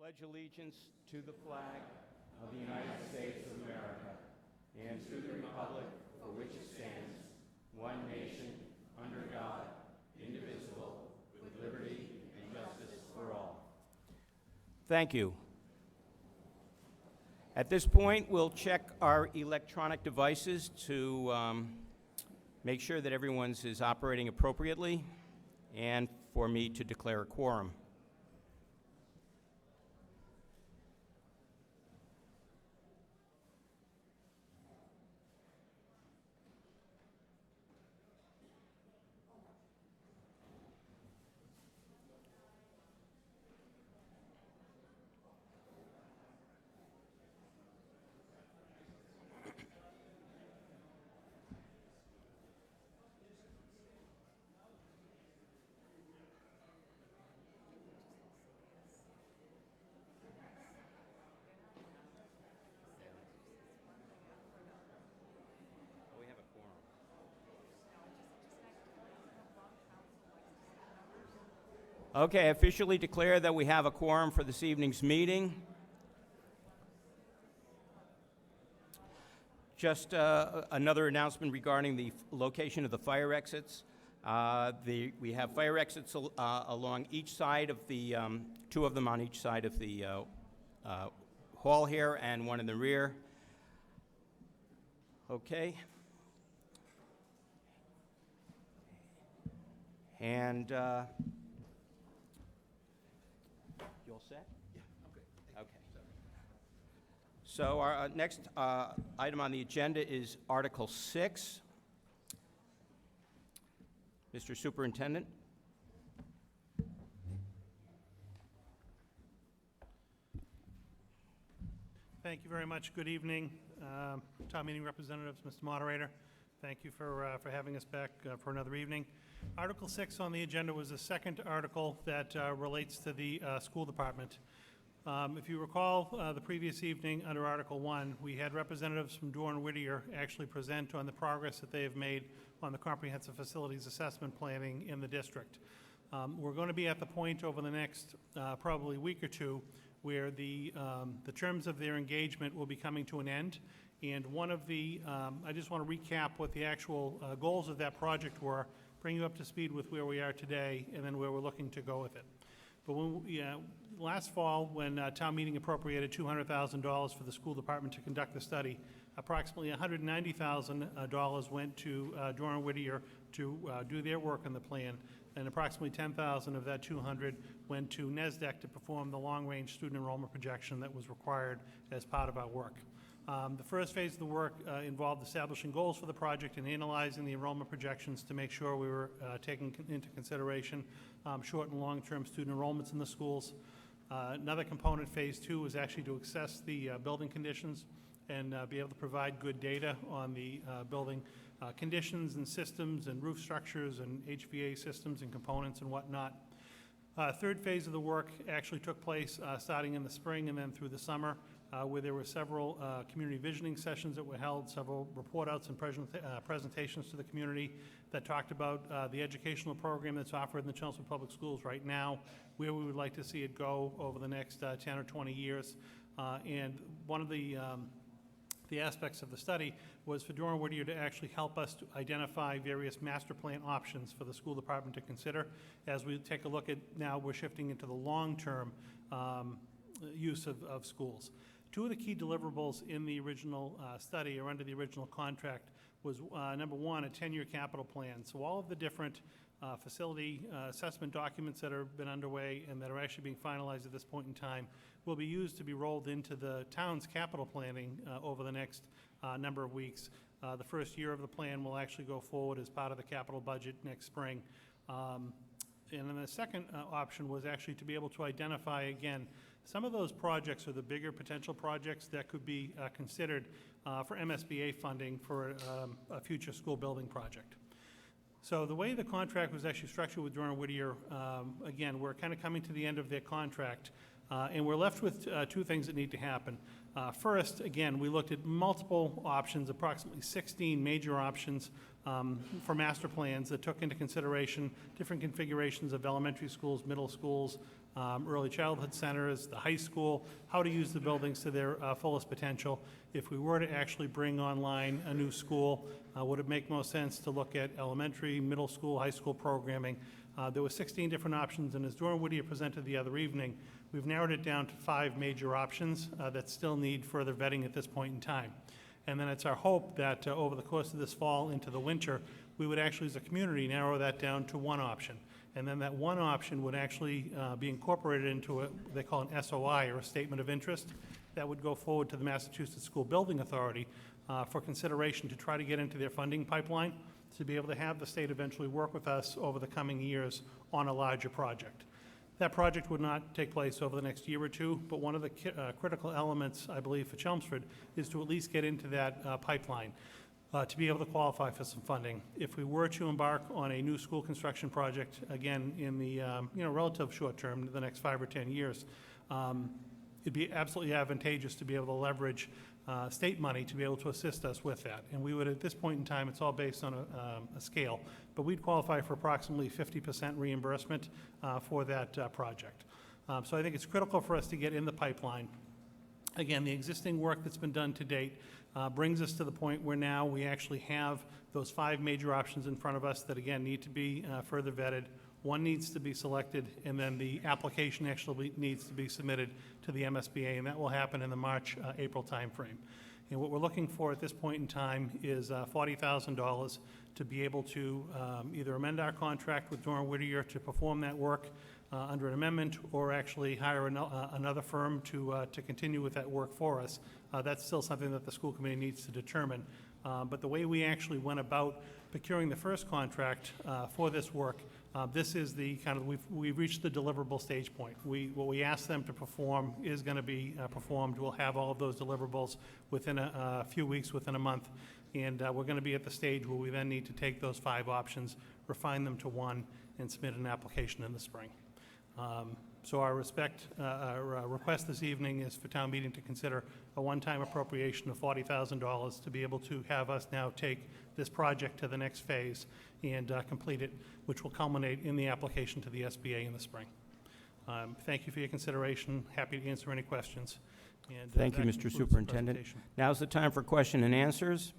pledge allegiance to the flag of the United States of America and to the republic for which it stands, one nation, under God, indivisible, with liberty and justice for all. Thank you. At this point, we'll check our electronic devices to make sure that everyone's is operating appropriately and for me to declare a quorum. Okay, I officially declare that we have a quorum for this evening's meeting. Just another announcement regarding the location of the fire exits. We have fire exits along each side of the, two of them on each side of the hall here and one in the rear. Okay. And you all set? Yeah, I'm good. Okay. So our next item on the agenda is Article 6. Mr. Superintendent? Thank you very much. Good evening, town meeting representatives, Mr. Moderator. Thank you for having us back for another evening. Article 6 on the agenda was the second article that relates to the school department. If you recall, the previous evening under Article 1, we had representatives from Dorr and Whittier actually present on the progress that they have made on the comprehensive facilities assessment planning in the district. We're going to be at the point over the next probably week or two where the terms of their engagement will be coming to an end. And one of the, I just want to recap what the actual goals of that project were, bring you up to speed with where we are today, and then where we're looking to go with it. But last fall, when town meeting appropriated $200,000 for the school department to conduct the study, approximately $190,000 went to Dorr and Whittier to do their work on the plan, and approximately $10,000 of that $200,000 went to NESDEC to perform the long-range student enrollment projection that was required as part of our work. The first phase of the work involved establishing goals for the project and analyzing the enrollment projections to make sure we were taking into consideration short and long-term student enrollments in the schools. Another component, phase 2, was actually to assess the building conditions and be able to provide good data on the building conditions and systems and roof structures and HVA systems and components and whatnot. Third phase of the work actually took place starting in the spring and then through the summer, where there were several community visioning sessions that were held, several report outs and presentations to the community that talked about the educational program that's offered in the Chelmsford Public Schools right now, where we would like to see it go over the next 10 or 20 years. And one of the aspects of the study was for Dorr and Whittier to actually help us to identify various master plan options for the school department to consider. As we take a look at now, we're shifting into the long-term use of schools. Two of the key deliverables in the original study or under the original contract was number one, a 10-year capital plan. So all of the different facility assessment documents that have been underway and that are actually being finalized at this point in time will be used to be rolled into the town's capital planning over the next number of weeks. The first year of the plan will actually go forward as part of the capital budget next spring. And then the second option was actually to be able to identify, again, some of those projects are the bigger potential projects that could be considered for MSBA funding for a future school building project. So the way the contract was actually structured with Dorr and Whittier, again, we're kind of coming to the end of their contract, and we're left with two things that need to happen. First, again, we looked at multiple options, approximately 16 major options for master plans that took into consideration different configurations of elementary schools, middle schools, early childhood centers, the high school, how to use the buildings to their fullest potential. If we were to actually bring online a new school, would it make most sense to look at elementary, middle school, high school programming? There were 16 different options, and as Dora Whittier presented the other evening, we've narrowed it down to 5 major options that still need further vetting at this point in time. And then it's our hope that over the course of this fall into the winter, we would actually, as a community, narrow that down to one option. And then that one option would actually be incorporated into a, they call an SOI, or a statement of interest, that would go forward to the Massachusetts School Building Authority for consideration to try to get into their funding pipeline to be able to have the state eventually work with us over the coming years on a larger project. That project would not take place over the next year or two, but one of the critical elements, I believe, for Chelmsford is to at least get into that pipeline to be able to qualify for some funding. If we were to embark on a new school construction project, again, in the relative short term, the next 5 or 10 years, it'd be absolutely advantageous to be able to leverage state money to be able to assist us with that. And we would, at this point in time, it's all based on a scale, but we'd qualify for approximately 50% reimbursement for that project. So I think it's critical for us to get in the pipeline. Again, the existing work that's been done to date brings us to the point where now we actually have those 5 major options in front of us that, again, need to be further vetted. One needs to be selected, and then the application actually needs to be submitted to the MSBA, and that will happen in the March, April timeframe. And what we're looking for at this point in time is $40,000 to be able to either amend our contract with Dora Whittier to perform that work under an amendment, or actually hire another firm to continue with that work for us. That's still something that the school committee needs to determine. But the way we actually went about procuring the first contract for this work, this is the kind of, we've reached the deliverable stage point. What we asked them to perform is going to be performed. We'll have all of those deliverables within a few weeks, within a month, and we're going to be at the stage where we then need to take those 5 options, refine them to one, and submit an application in the spring. So our request this evening is for town meeting to consider a one-time appropriation of $40,000 to be able to have us now take this project to the next phase and complete it, which will culminate in the application to the SBA in the spring. Thank you for your consideration. Happy to answer any questions. And, thank you, Mr. Superintendent. Now's the time for question and answers.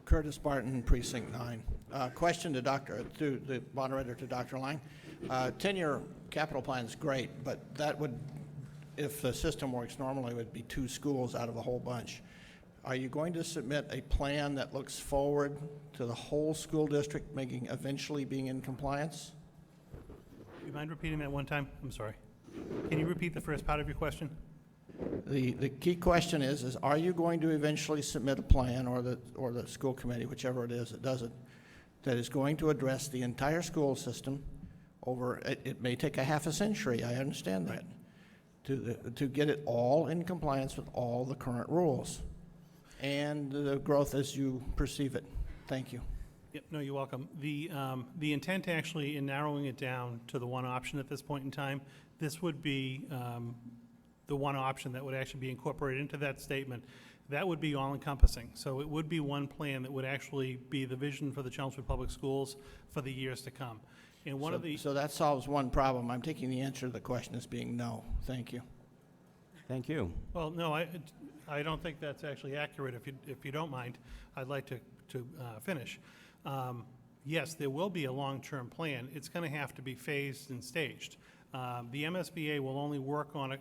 Curtis Barton, Precinct 9. Question to the moderator, to Dr. Lang. 10-year capital plan is great, but that would, if the system works normally, would be 2 schools out of a whole bunch. Are you going to submit a plan that looks forward to the whole school district eventually being in compliance? Do you mind repeating that one time? I'm sorry. Can you repeat the first part of your question? The key question is are you going to eventually submit a plan, or the school committee, whichever it is that does it, that is going to address the entire school system over, it may take a half a century, I understand that, right, to get it all in compliance with all the current rules and the growth as you perceive it? Thank you. Yep, no, you're welcome. The intent actually in narrowing it down to the one option at this point in time, this would be the one option that would actually be incorporated into that statement. That would be all-encompassing. So it would be one plan that would actually be the vision for the Chelmsford Public Schools for the years to come. And so that solves one problem. I'm taking the answer to the question as being no. Thank you. Thank you. Well, no, I don't think that's actually accurate. If you don't mind, I'd like to finish. Yes, there will be a long-term plan. It's going to have to be phased and staged. The MSBA will only work on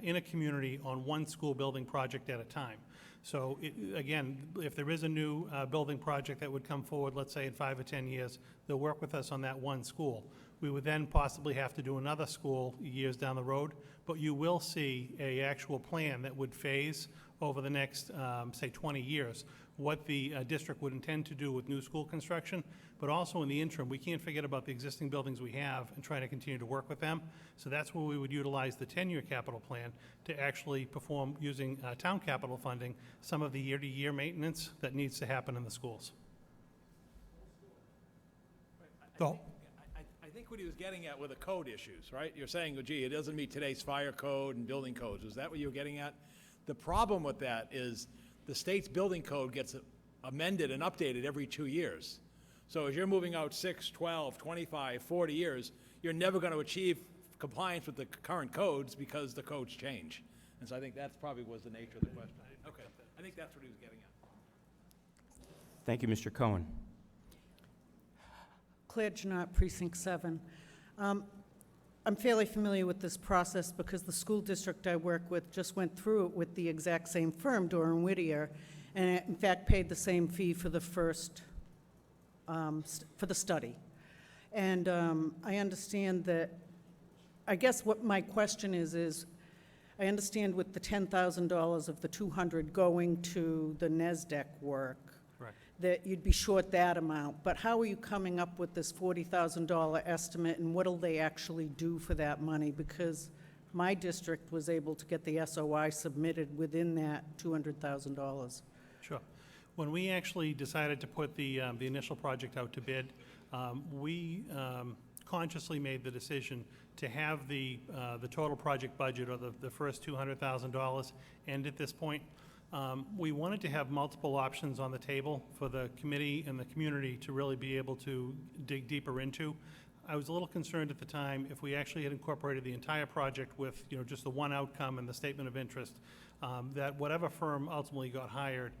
in a community on one school building project at a time. So again, if there is a new building project that would come forward, let's say in 5 or 10 years, they'll work with us on that one school. We would then possibly have to do another school years down the road, but you will see an actual plan that would phase over the next, say, 20 years, what the district would intend to do with new school construction, but also in the interim, we can't forget about the existing buildings we have and try to continue to work with them. So that's where we would utilize the 10-year capital plan to actually perform, using town capital funding, some of the year-to-year maintenance that needs to happen in the schools. I think what he was getting at were the code issues, right? You're saying, oh, gee, it doesn't meet today's fire code and building codes. Is that what you were getting at? The problem with that is the state's building code gets amended and updated every 2 years. So as you're moving out 6, 12, 25, 40 years, you're never going to achieve compliance with the current codes because the codes change. And so I think that's probably was the nature of the question. Okay, I think that's what he was getting at. Thank you, Mr. Cohen. Claire Janot, Precinct 7. I'm fairly familiar with this process because the school district I work with just went through it with the exact same firm, Dorr and Whittier, and it, in fact, paid the same fee for the first, for the study. And I understand that, I guess what my question is I understand with the $10,000 of the 200 going to the NESDEC work, Correct. that you'd be short that amount, but how are you coming up with this $40,000 estimate, and what'll they actually do for that money? Because my district was able to get the SOI submitted within that $200,000. Sure. When we actually decided to put the initial project out to bid, we consciously made the decision to have the total project budget, or the first $200,000, end at this point. We wanted to have multiple options on the table for the committee and the community to really be able to dig deeper into. I was a little concerned at the time if we actually had incorporated the entire project with, just the one outcome and the statement of interest, that whatever firm ultimately got hired,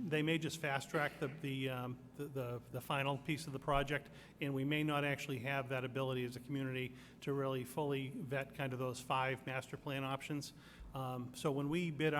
they may just fast-track the final piece of the project, and we may not actually have that ability as a community to really fully vet kind of those 5 master plan options. So when we bid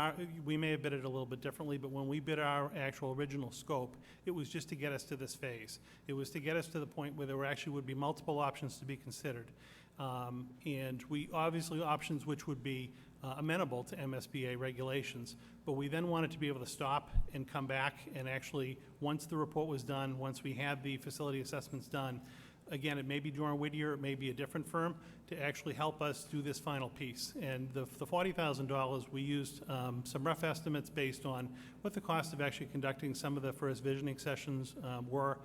we may have bid it a little bit differently, but when we bid our actual original scope, it was just to get us to this phase. It was to get us to the point where there actually would be multiple options to be considered. And obviously options which would be amenable to MSBA regulations, but we then wanted to be able to stop and come back and actually, once the report was done, once we had the facility assessments done, again, it may be Dorr and Whittier, it may be a different firm, to actually help us do this final piece. And the $40,000, we used some rough estimates based on what the cost of actually conducting some of the first visioning sessions were.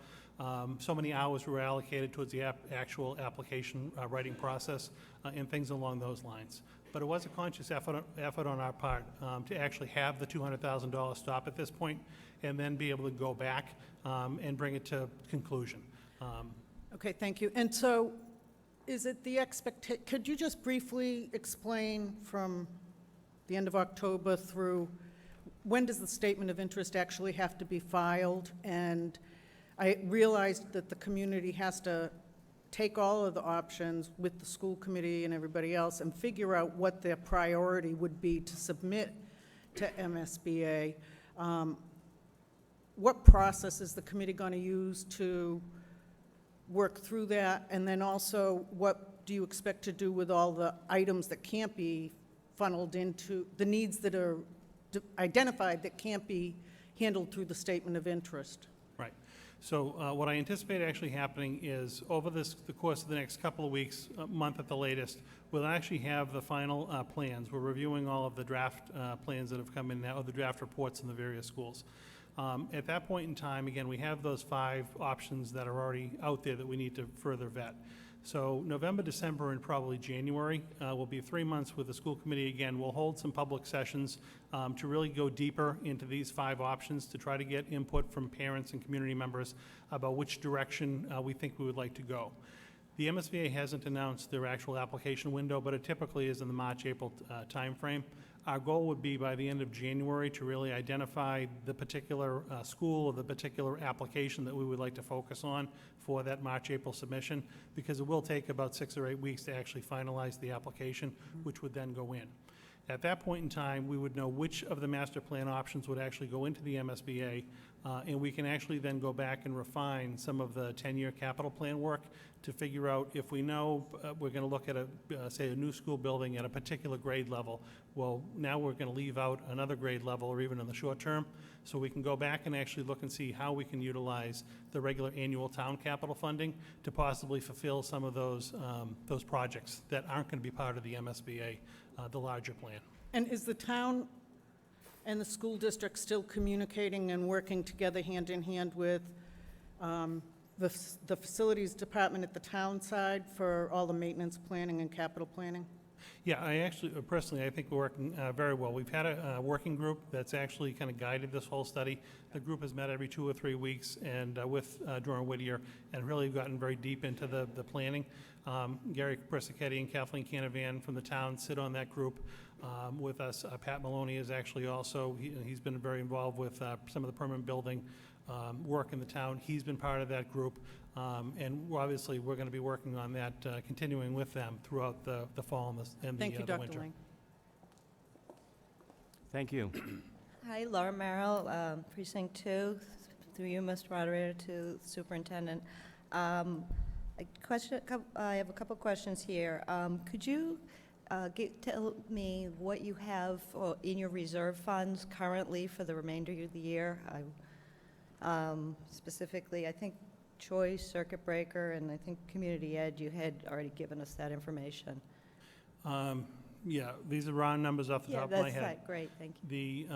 So many hours were allocated towards the actual application writing process and things along those lines. But it was a conscious effort on our part to actually have the $200,000 stop at this point and then be able to go back and bring it to conclusion. Okay, thank you. And so is it the could you just briefly explain from the end of October through when does the statement of interest actually have to be filed? And I realized that the community has to take all of the options with the school committee and everybody else and figure out what their priority would be to submit to MSBA. What process is the committee going to use to work through that? And then also, what do you expect to do with all the items that can't be funneled into, the needs that are identified that can't be handled through the statement of interest? Right. So what I anticipate actually happening is over the course of the next couple of weeks, a month at the latest, we'll actually have the final plans. We're reviewing all of the draft plans that have come in now, or the draft reports in the various schools. At that point in time, again, we have those 5 options that are already out there that we need to further vet. So November, December, and probably January will be 3 months with the school committee. Again, we'll hold some public sessions to really go deeper into these 5 options to try to get input from parents and community members about which direction we think we would like to go. The MSBA hasn't announced their actual application window, but it typically is in the March-April timeframe. Our goal would be by the end of January to really identify the particular school or the particular application that we would like to focus on for that March-April submission, because it will take about 6 or 8 weeks to actually finalize the application, which would then go in. At that point in time, we would know which of the master plan options would actually go into the MSBA, and we can actually then go back and refine some of the 10-year capital plan work to figure out if we know we're going to look at, say, a new school building at a particular grade level. Well, now we're going to leave out another grade level, or even in the short term, so we can go back and actually look and see how we can utilize the regular annual town capital funding to possibly fulfill some of those projects that aren't going to be part of the MSBA, the larger plan. And is the town and the school district still communicating and working together hand in hand with the facilities department at the town side for all the maintenance planning and capital planning? Yeah, I actually, personally, I think we're working very well. We've had a working group that's actually kind of guided this whole study. The group has met every 2 or 3 weeks and with Durham Whittier and really gotten very deep into the planning. Gary Persichetti and Kathleen Canavan from the town sit on that group with us. Pat Maloney is actually also, he's been very involved with some of the permanent building work in the town. He's been part of that group. And obviously, we're going to be working on that, continuing with them throughout the fall and the Thank you, the Dr. winter. Lang. Thank you. Hi, Laura Merrill, Precinct 2, through you, Mr. Moderator, to the Superintendent. I have a couple questions here. Could you tell me what you have in your reserve funds currently for the remainder of the year? Specifically, I think Choice, Circuit Breaker, and I think Community Ed, you had already given us that information. Yeah, these are round numbers off the top of my Yeah, that's head. right, great, thank you.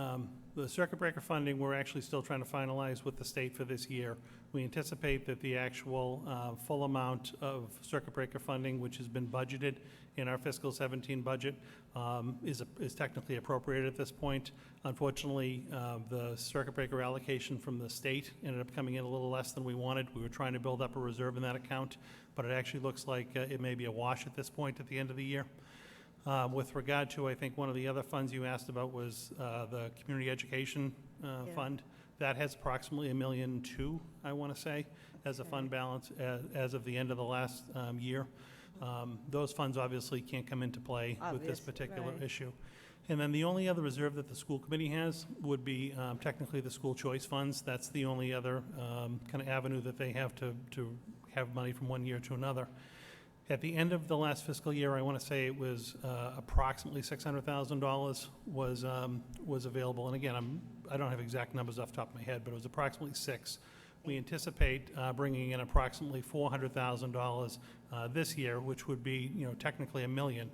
The circuit breaker funding, we're actually still trying to finalize with the state for this year. We anticipate that the actual full amount of circuit breaker funding, which has been budgeted in our fiscal 17 budget, is technically appropriated at this point. Unfortunately, the circuit breaker allocation from the state ended up coming in a little less than we wanted. We were trying to build up a reserve in that account, but it actually looks like it may be a wash at this point at the end of the year. With regard to, I think one of the other funds you asked about was the community education fund. That has approximately $1.2 million, I want to say, as a fund balance as of the end of the last year. Those funds obviously can't come into play with this particular right. issue. And then the only other reserve that the school committee has would be technically the school choice funds. That's the only other kind of avenue that they have to have money from one year to another. At the end of the last fiscal year, I want to say it was approximately $600,000 was available. And again, I don't have exact numbers off the top of my head, but it was approximately $6. We anticipate bringing in approximately $400,000 this year, which would be, technically $1 million.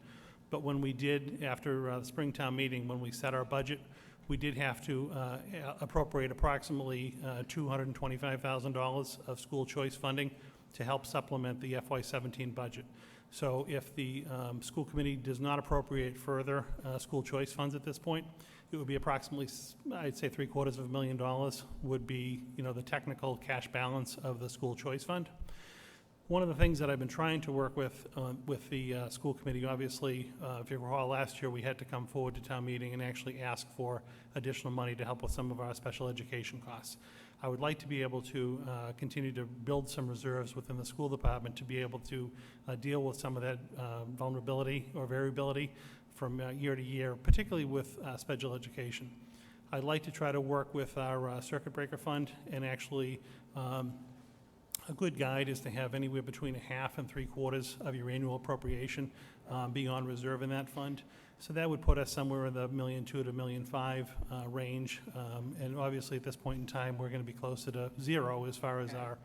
But when we did, after the Springtown meeting, when we set our budget, we did have to appropriate approximately $225,000 of school choice funding to help supplement the FY17 budget. So if the school committee does not appropriate further school choice funds at this point, it would be approximately, I'd say $750,000 would be, the technical cash balance of the school choice fund. One of the things that I've been trying to work with the school committee, obviously, if you recall, last year we had to come forward to town meeting and actually ask for additional money to help with some of our special education costs. I would like to be able to continue to build some reserves within the school department to be able to deal with some of that vulnerability or variability from year to year, particularly with special education. I'd like to try to work with our circuit breaker fund, and actually a good guide is to have anywhere between 1/2 and 3/4 of your annual appropriation be on reserve in that fund. So that would put us somewhere in the $1.2 million to $1.5 million range. And obviously, at this point in time, we're going to be closer to zero as far as our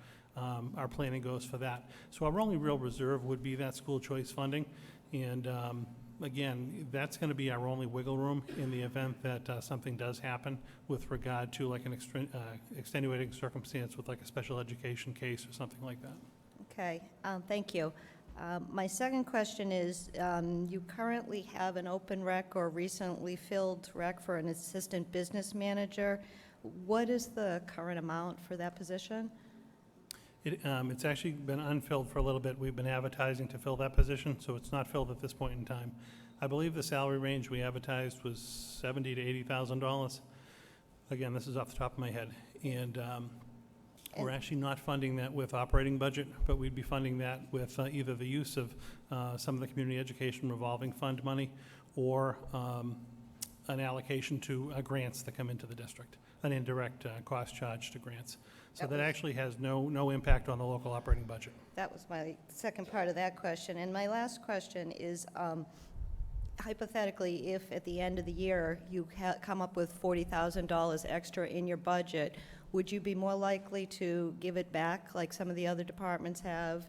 planning goes for that. So our only real reserve would be that school choice funding. And again, that's going to be our only wiggle room in the event that something does happen with regard to like an extenuating circumstance with like a special education case or something like that. Okay, thank you. My second question is, you currently have an open rec or recently filled rec for an assistant business manager. What is the current amount for that position? It's actually been unfilled for a little bit. We've been advertising to fill that position, so it's not filled at this point in time. I believe the salary range we advertised was $70,000 to $80,000. Again, this is off the top of my head. And we're actually not funding that with operating budget, but we'd be funding that with either the use of some of the community education revolving fund money or an allocation to grants that come into the district, an indirect cost charge to grants. So that actually has no impact on the local operating budget. That was my second part of that question. And my last question is, hypothetically, if at the end of the year you come up with $40,000 extra in your budget, would you be more likely to give it back like some of the other departments have,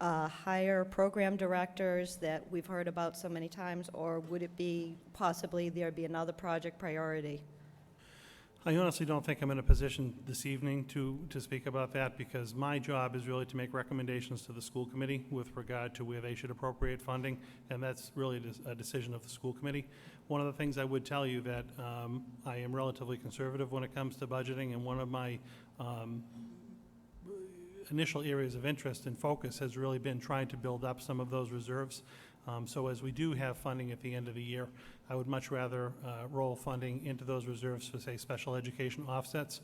hire program directors that we've heard about so many times, or would it be possibly there'd be another project priority? I honestly don't think I'm in a position this evening to speak about that, because my job is really to make recommendations to the school committee with regard to where they should appropriate funding, and that's really a decision of the school committee. One of the things I would tell you that I am relatively conservative when it comes to budgeting, and one of my initial areas of interest and focus has really been trying to build up some of those reserves. So as we do have funding at the end of the year, I would much rather roll funding into those reserves for, say, special education offsets.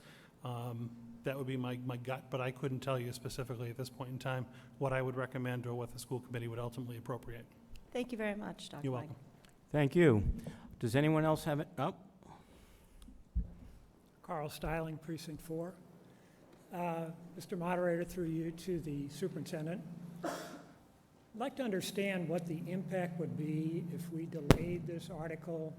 That would be my gut, but I couldn't tell you specifically at this point in time what I would recommend or what the school committee would ultimately appropriate. Thank you very much, Dr. You're Lang. welcome. Thank you. Does anyone else have it? Oh, Carl Styling, Precinct 4. Mr. Moderator, through you to the superintendent. I'd like to understand what the impact would be if we delayed this article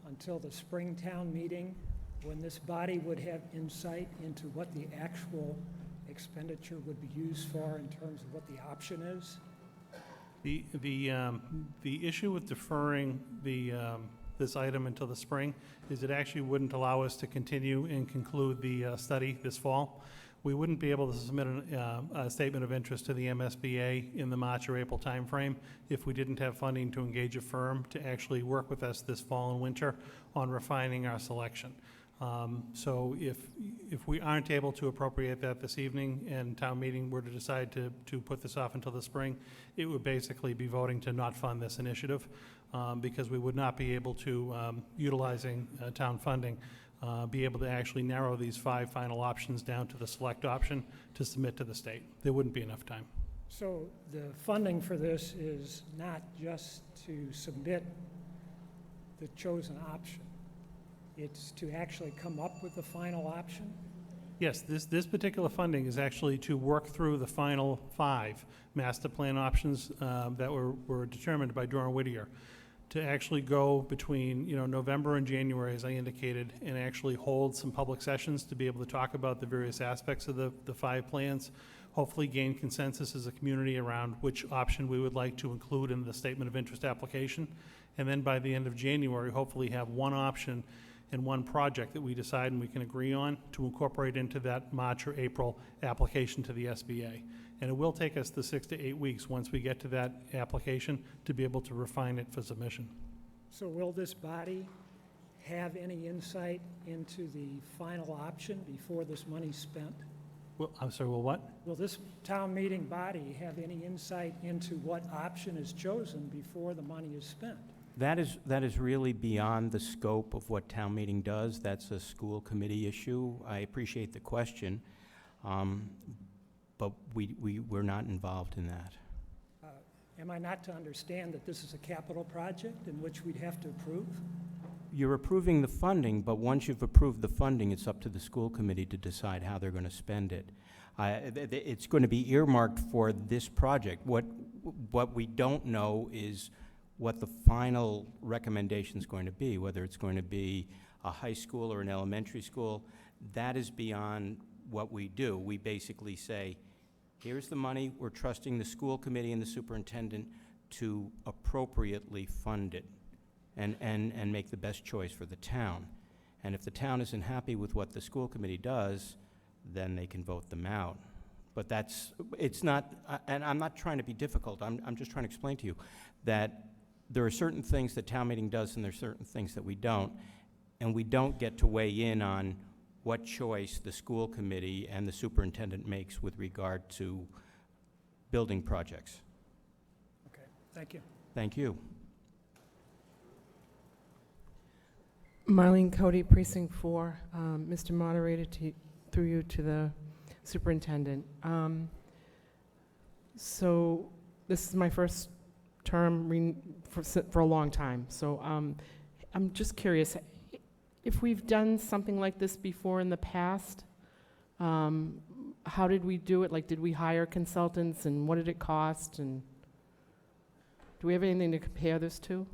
until the spring town meeting, when this body would have insight into what the actual expenditure would be used for in terms of what the option is. The issue with deferring this item until the spring is it actually wouldn't allow us to continue and conclude the study this fall. We wouldn't be able to submit a statement of interest to the MSBA in the March or April timeframe if we didn't have funding to engage a firm to actually work with us this fall and winter on refining our selection. So if we aren't able to appropriate that this evening and town meeting were to decide to put this off until the spring, it would basically be voting to not fund this initiative because we would not be able to, utilizing town funding, be able to actually narrow these 5 final options down to the select option to submit to the state. There wouldn't be enough time. So the funding for this is not just to submit the chosen option. It's to actually come up with the final option? Yes, this particular funding is actually to work through the final 5 master plan options that were determined by Dora Whittier, to actually go between November and January, as I indicated, and actually hold some public sessions to be able to talk about the various aspects of the 5 plans, hopefully gain consensus as a community around which option we would like to include in the statement of interest application, and then by the end of January, hopefully have one option and one project that we decide and we can agree on to incorporate into that March or April application to the SBA. And it will take us the 6 to 8 weeks once we get to that application to be able to refine it for submission. So will this body have any insight into the final option before this money's spent? Well, I'm sorry, well, what? Will this town meeting body have any insight into what option is chosen before the money is spent? that is really beyond the scope of what town meeting does. That's a school committee issue. I appreciate the question, but we're not involved in that. Am I not to understand that this is a capital project in which we'd have to approve? You're approving the funding, but once you've approved the funding, it's up to the school committee to decide how they're going to spend it. It's going to be earmarked for this project. What we don't know is what the final recommendation is going to be, whether it's going to be a high school or an elementary school. That is beyond what we do. We basically say, here's the money, we're trusting the school committee and the superintendent to appropriately fund it and make the best choice for the town. And if the town isn't happy with what the school committee does, then they can vote them out. But it's not, and I'm not trying to be difficult, I'm just trying to explain to you that there are certain things that town meeting does and there are certain things that we don't, and we don't get to weigh in on what choice the school committee and the superintendent makes with regard to building projects. Okay, thank you. Thank you. Marlene Cody, Precinct 4. Mr. Moderator, through you to the superintendent. So this is my first term for a long time. So I'm just curious, if we've done something like this before in the past, how did we do it? Like, did we hire consultants, and what did it cost? And do we have anything to compare this to?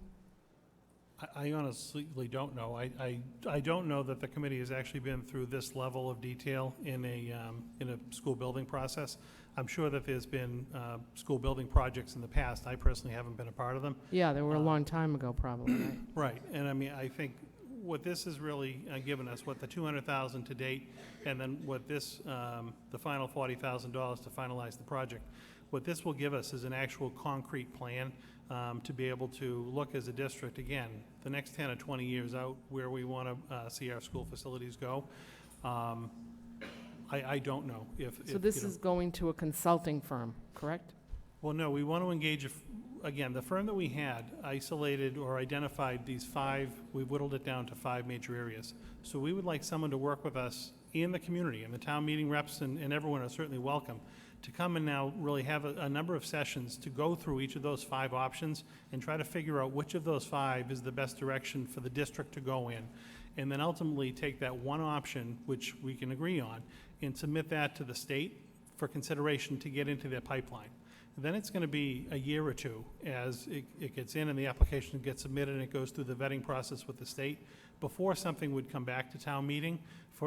I honestly don't know. I don't know that the committee has actually been through this level of detail in a school building process. I'm sure that there's been school building projects in the past. I personally haven't been a part of them. Yeah, they were a long time ago, probably, right? Right, and I mean, I think what this has really given us, what the 200,000 to date, and then what this, the final $40,000 to finalize the project, what this will give us is an actual concrete plan to be able to look as a district, again, the next 10 or 20 years out, where we want to see our school facilities go. I don't know if. So this is going to a consulting firm, correct? Well, no, we want to engage, again, the firm that we had isolated or identified these 5, we whittled it down to 5 major areas. So we would like someone to work with us in the community, and the town meeting reps and everyone are certainly welcome, to come and now really have a number of sessions to go through each of those 5 options and try to figure out which of those 5 is the best direction for the district to go in. And then ultimately take that one option, which we can agree on, and submit that to the state for consideration to get into their pipeline. Then it's going to be a year or two as it gets in and the application gets submitted and it goes through the vetting process with the state before something would come back to town meeting,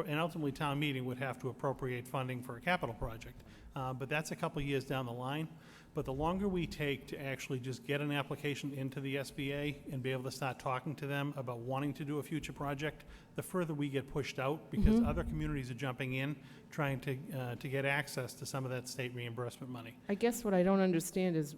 and ultimately town meeting would have to appropriate funding for a capital project. But that's a couple years down the line. But the longer we take to actually just get an application into the SBA and be able to start talking to them about wanting to do a future project, the further we get pushed out, because other communities are jumping in, trying to get access to some of that state reimbursement money. I guess what I don't understand is,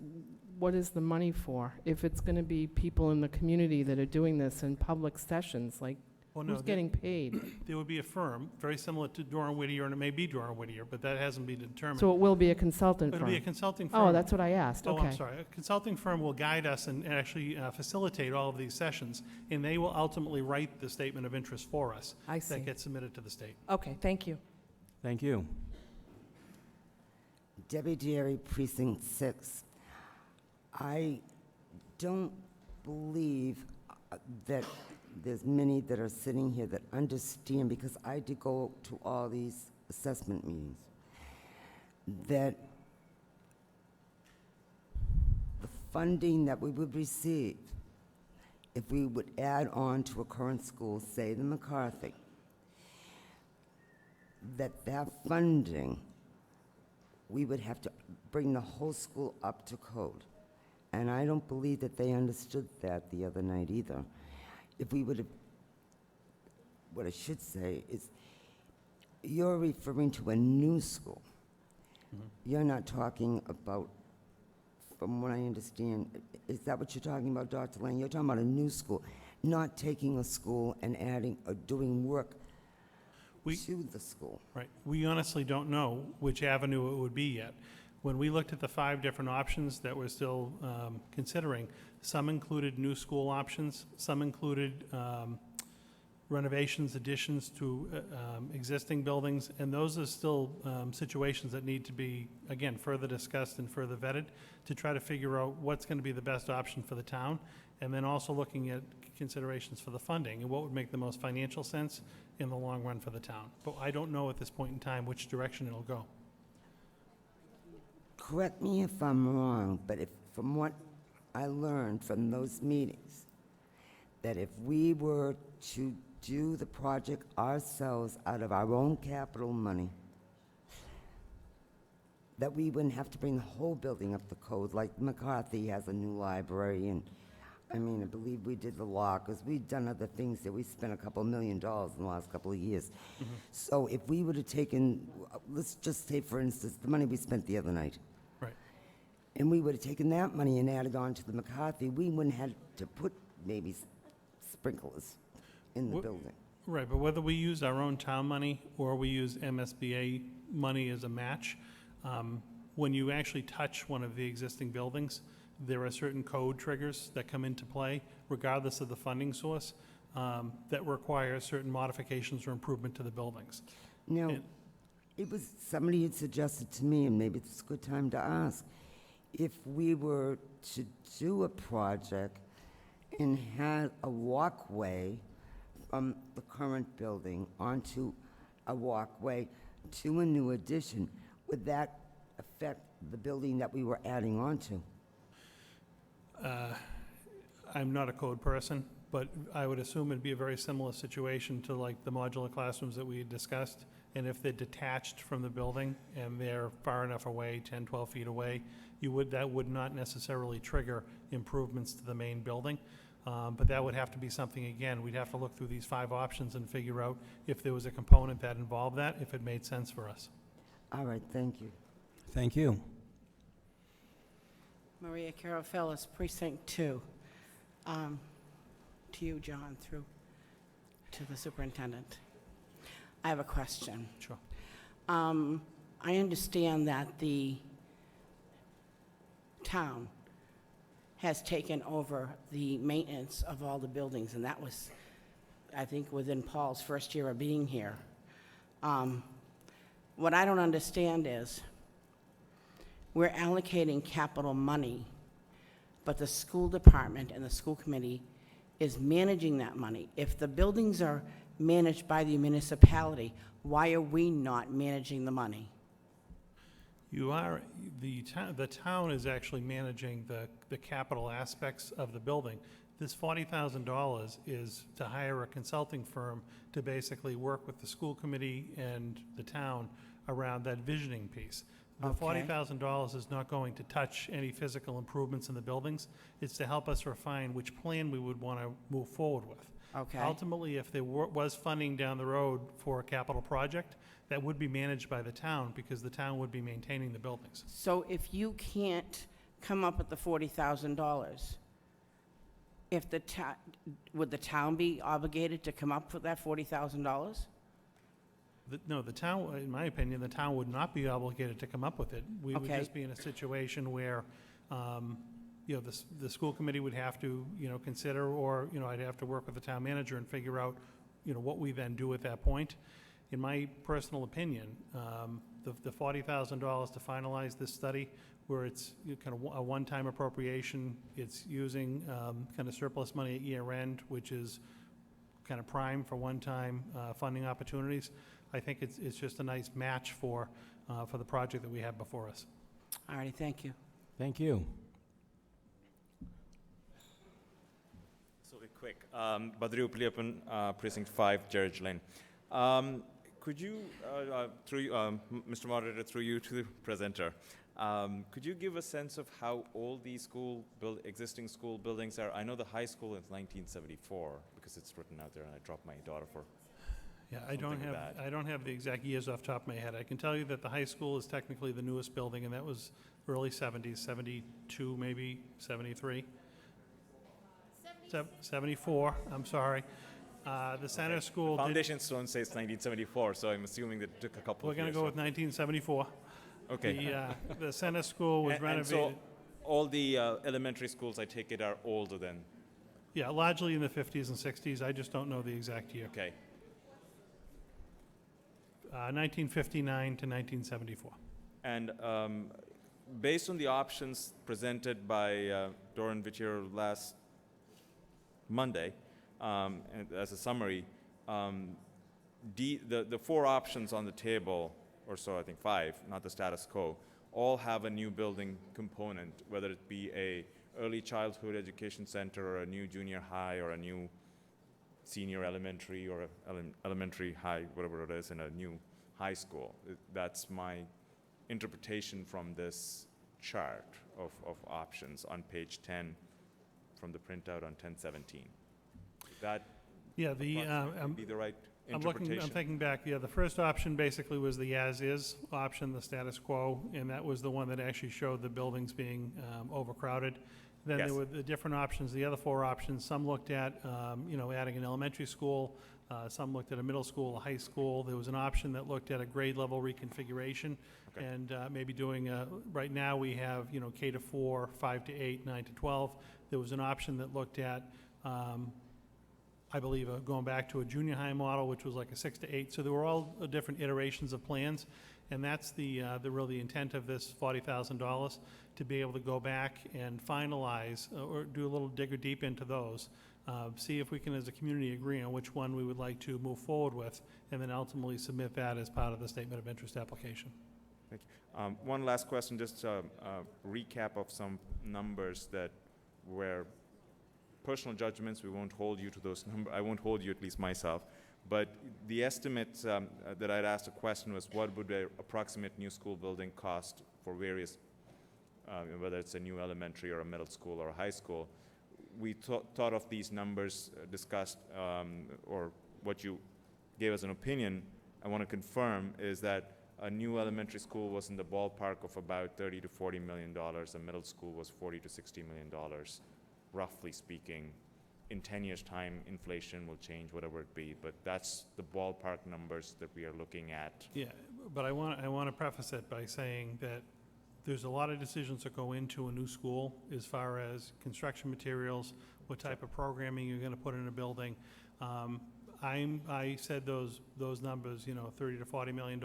what is the money for? If it's going to be people in the community that are doing this in public sessions, like, Well, no, who's getting paid? there would be a firm, very similar to Doran Whittier, and it may be Doran Whittier, but that hasn't been determined. So it will be a consultant It'll be a firm? consulting firm. Oh, that's what I asked, Oh, okay. I'm sorry. A consulting firm will guide us and actually facilitate all of these sessions, and they will ultimately write the statement of interest for us. I see. That gets submitted to the state. Okay, thank you. Thank you. Debbie Jerry, Precinct 6. I don't believe that there's many that are sitting here that understand, because I did go to all these assessment meetings, that the funding that we would receive if we would add on to a current school, say the McCarthy, that funding, we would have to bring the whole school up to code. And I don't believe that they understood that the other night either. If we would have, what I should say is, you're referring to a new school. You're not talking about, from what I understand, is that what you're talking about, Dr. Lane? You're talking about a new school, not taking a school and adding or doing work to the school. Right. We honestly don't know which avenue it would be yet. When we looked at the 5 different options that we're still considering, some included new school options, some included renovations, additions to existing buildings, and those are still situations that need to be, again, further discussed and further vetted to try to figure out what's going to be the best option for the town, and then also looking at considerations for the funding and what would make the most financial sense in the long run for the town. But I don't know at this point in time which direction it'll go. Correct me if I'm wrong, but from what I learned from those meetings, that if we were to do the project ourselves out of our own capital money, that we wouldn't have to bring the whole building up to code, like McCarthy has a new library, and I believe we did the lockers. We've done other things that we spent a couple $1 million in the last couple of years. So if we would have taken, let's just say, for instance, the money we spent the other night, Right. and we would have taken that money and added on to the McCarthy, we wouldn't have to put maybe sprinklers in the building. Right, but whether we use our own town money or we use MSBA money as a match, when you actually touch one of the existing buildings, there are certain code triggers that come into play, regardless of the funding source, that require certain modifications or improvement to the buildings. Now, And- it was, somebody had suggested to me, and maybe it's a good time to ask, if we were to do a project and had a walkway from the current building onto a walkway to a new addition, would that affect the building that we were adding on to? I'm not a code person, but I would assume it'd be a very similar situation to like the modular classrooms that we had discussed. And if they're detached from the building and they're far enough away, 10, 12 feet away, that would not necessarily trigger improvements to the main building. But that would have to be something, again, we'd have to look through these 5 options and figure out if there was a component that involved that, if it made sense for us. All right, thank you. Thank you. Maria Carol Fellis, Precinct 2. To you, John, through to the superintendent. I have a question. Sure. I understand that the town has taken over the maintenance of all the buildings, and that was, I think, within Paul's first year of being here. What I don't understand is, we're allocating capital money, but the school department and the school committee is managing that money. If the buildings are managed by the municipality, why are we not managing the money? You are, the town is actually managing the capital aspects of the building. This $40,000 is to hire a consulting firm to basically work with the school committee and the town around that visioning piece. The Okay. $40,000 is not going to touch any physical improvements in the buildings. It's to help us refine which plan we would want to move forward with. Okay. Ultimately, if there was funding down the road for a capital project, that would be managed by the town, because the town would be maintaining the buildings. So if you can't come up with the $40,000, if the would the town be obligated to come up with that $40,000? No, the town, in my opinion, the town would not be obligated to come up with it. We would Okay. just be in a situation where, you know, the school committee would have to, you know, consider, or, you know, I'd have to work with the town manager and figure out, you know, what we then do at that point. In my personal opinion, the $40,000 to finalize this study, where it's kind of a one-time appropriation, it's using kind of surplus money at year end, which is kind of prime for one-time funding opportunities. I think it's just a nice match for the project that we have before us. All righty, thank you. Thank you. So be quick. Badri Upiliappan, Precinct 5, George Lane. Could you, Mr. Moderator, through you to the presenter, could you give a sense of how old these existing school buildings are? I know the high school is 1974 because it's written out there, and I dropped my daughter for. Yeah, I don't have the exact years off the top of my head. I can tell you that the high school is technically the newest building, and that was early 70s, 72 maybe, 73. 74, I'm sorry. The center school. Foundation Stone says 1974, so I'm assuming that it took a couple We're of going years. to go with 1974. Okay. The center school was And renovated. so all the elementary schools, I take it, are older than. Yeah, largely in the 50s and 60s. I just don't know the exact year. Okay. 1959 to 1974. And based on the options presented by Doran Whittier last Monday, and as a summary, the 4 options on the table, or so I think 5, not the status quo, all have a new building component, whether it be a early childhood education center, or a new junior high, or a new senior elementary, or elementary high, whatever it is, in a new high school. That's my interpretation from this chart of options on page 10 from the printout on 1017. That Yeah, be the right interpretation? I'm thinking back, yeah, the first option basically was the as-is option, the status quo, and that was the one that actually showed the buildings being overcrowded. Then Yes. there were the different options, the other 4 options. Some looked at, you know, adding an elementary school, some looked at a middle school, a high school. There was an option that looked at a grade level reconfiguration, Okay. and maybe doing right now we have, you know, K to 4, 5 to 8, 9 to 12. There was an option that looked at, I believe, going back to a junior high model, which was like a 6 to 8. So there were all different iterations of plans, and that's the really intent of this $40,000, to be able to go back and finalize, or do a little digger deep into those, see if we can, as a community, agree on which one we would like to move forward with, and then ultimately submit that as part of the statement of interest application. Thank you. One last question, just a recap of some numbers that were personal judgments. We won't hold you to those numbers. I won't hold you, at least myself. But the estimate that I'd asked a question was, what would the approximate new school building cost for various, whether it's a new elementary or a middle school or a high school? we thought of these numbers discussed, or what you gave as an opinion, I want to confirm is that a new elementary school was in the ballpark of about $30 to $40 million. A middle school was $40 to $60 million, roughly speaking. In 10 years' time, inflation will change, whatever it be, but that's the ballpark numbers that we are looking at. Yeah, but I want to preface it by saying that there's a lot of decisions that go into a new school as far as construction materials, what type of programming you're going to put in a building. I said those numbers, $30 to $40 million,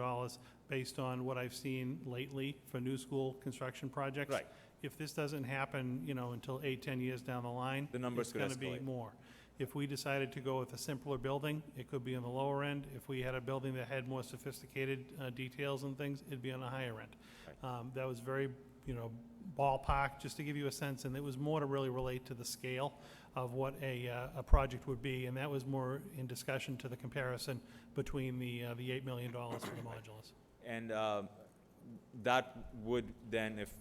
based on what I've seen lately for new school construction projects. Right. If this doesn't happen, until 8-10 years down the line, The numbers it's could going to be escalate. more. If we decided to go with a simpler building, it could be on the lower end. If we had a building that had more sophisticated details and things, it'd be on the higher end. That was very, ballpark, just to give you a sense, and it was more to really relate to the scale of what a project would be, and that was more in discussion to the comparison between the $8 million for the modulars. And that would then, if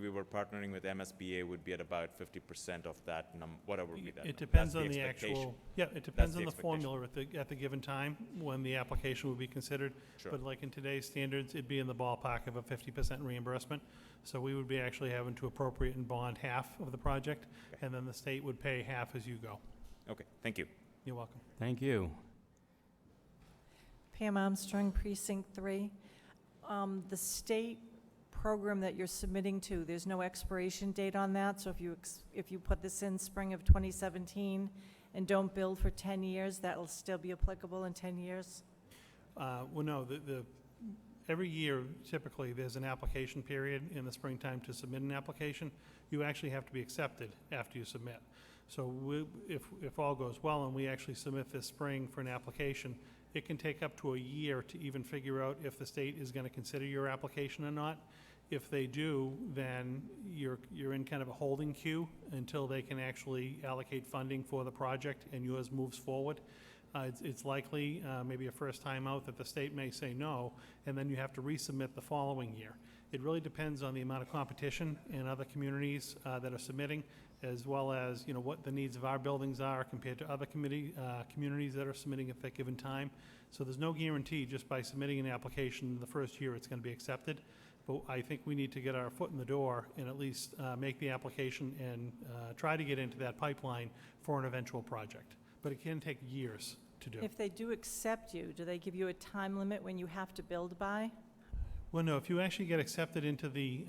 we were partnering with MSBA, would be at about 50% of that whatever would be that. It depends That's on the expectation. actual, yeah, it depends the on the expectation. formula at the given time, when the application would be considered. Sure. But like in today's standards, it'd be in the ballpark of a 50% reimbursement. So we would be actually having to appropriate and bond half of the project, Okay. and then the state would pay half as you go. Okay, thank you. You're welcome. Thank you. Pam Armstrong, Precinct 3. The state program that you're submitting to, there's no expiration date on that, so if you put this in spring of 2017 and don't build for 10 years, that'll still be applicable in 10 years? Well, no, every year, typically, there's an application period in the springtime to submit an application. You actually have to be accepted after you submit. So if all goes well and we actually submit this spring for an application, it can take up to a year to even figure out if the state is going to consider your application or not. If they do, then you're in kind of a holding queue until they can actually allocate funding for the project and yours moves forward. It's likely, maybe a first time out, that the state may say no, and then you have to resubmit the following year. It really depends on the amount of competition in other communities that are submitting, as well as, what the needs of our buildings are compared to other communities that are submitting at that given time. So there's no guarantee just by submitting an application the first year it's going to be accepted. But I think we need to get our foot in the door and at least make the application and try to get into that pipeline for an eventual project. But it can take years to do. If they do accept you, do they give you a time limit when you have to build by? Well, no, if you actually get accepted into the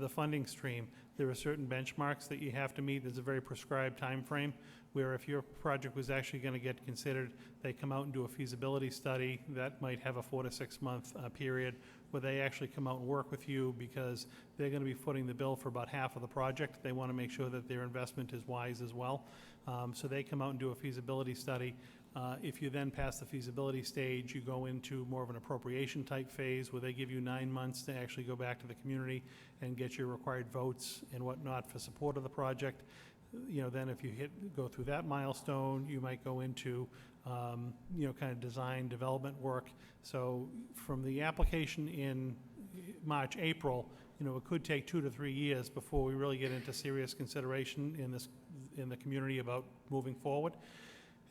funding stream, there are certain benchmarks that you have to meet. There's a very prescribed time frame where if your project was actually going to get considered, they come out and do a feasibility study that might have a 4 to 6 month period where they actually come out and work with you because they're going to be footing the bill for about half of the project. They want to make sure that their investment is wise as well. So they come out and do a feasibility study. If you then pass the feasibility stage, you go into more of an appropriation type phase where they give you 9 months to actually go back to the community and get your required votes and whatnot for support of the project. Then if you go through that milestone, you might go into, kind of design development work. So from the application in March, April, it could take 2 to 3 years before we really get into serious consideration in the community about moving forward.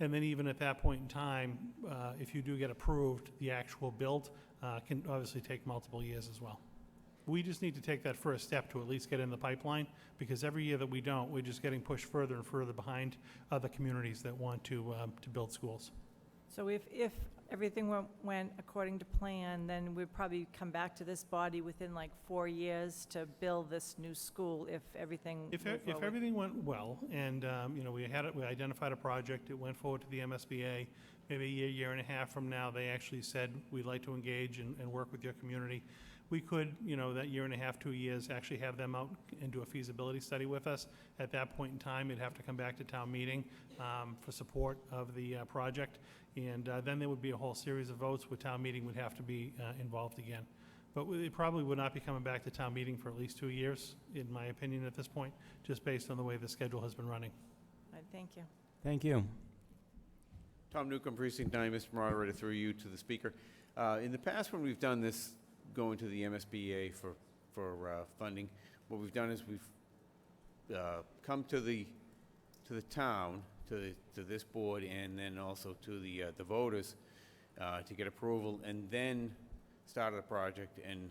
And then even at that point in time, if you do get approved, the actual build can obviously take multiple years as well. We just need to take that first step to at least get in the pipeline, because every year that we don't, we're just getting pushed further and further behind other communities that want to build schools. So if everything went according to plan, then we'd probably come back to this body within like 4 years to build this new school if everything If moved forward. everything went well, and, we identified a project, it went forward to the MSBA, maybe a year and a half from now, they actually said, we'd like to engage and work with your community. We could, that year and a half, 2 years, actually have them out and do a feasibility study with us. At that point in time, it'd have to come back to town meeting for support of the project. And then there would be a whole series of votes where town meeting would have to be involved again. But it probably would not be coming back to town meeting for at least 2 years, in my opinion, at this point, just based on the way the schedule has been running. All right, thank you. Thank you. Tom Newcomb, Precinct 9, Mr. Moderator, through you to the Speaker. In the past, when we've done this, going to the MSBA for funding, what we've done is we've come to the town, to this board, and then also to the voters to get approval, and then started a project and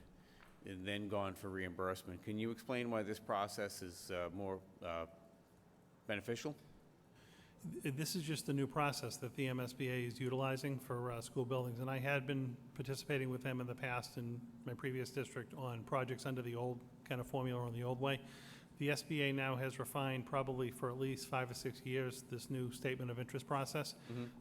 then gone for reimbursement. Can you explain why this process is more beneficial? This is just the new process that the MSBA is utilizing for school buildings, and I had been participating with them in the past in my previous district on projects under the old kind of formula or the old way. The SBA now has refined, probably for at least 5 or 6 years, this new statement of interest process.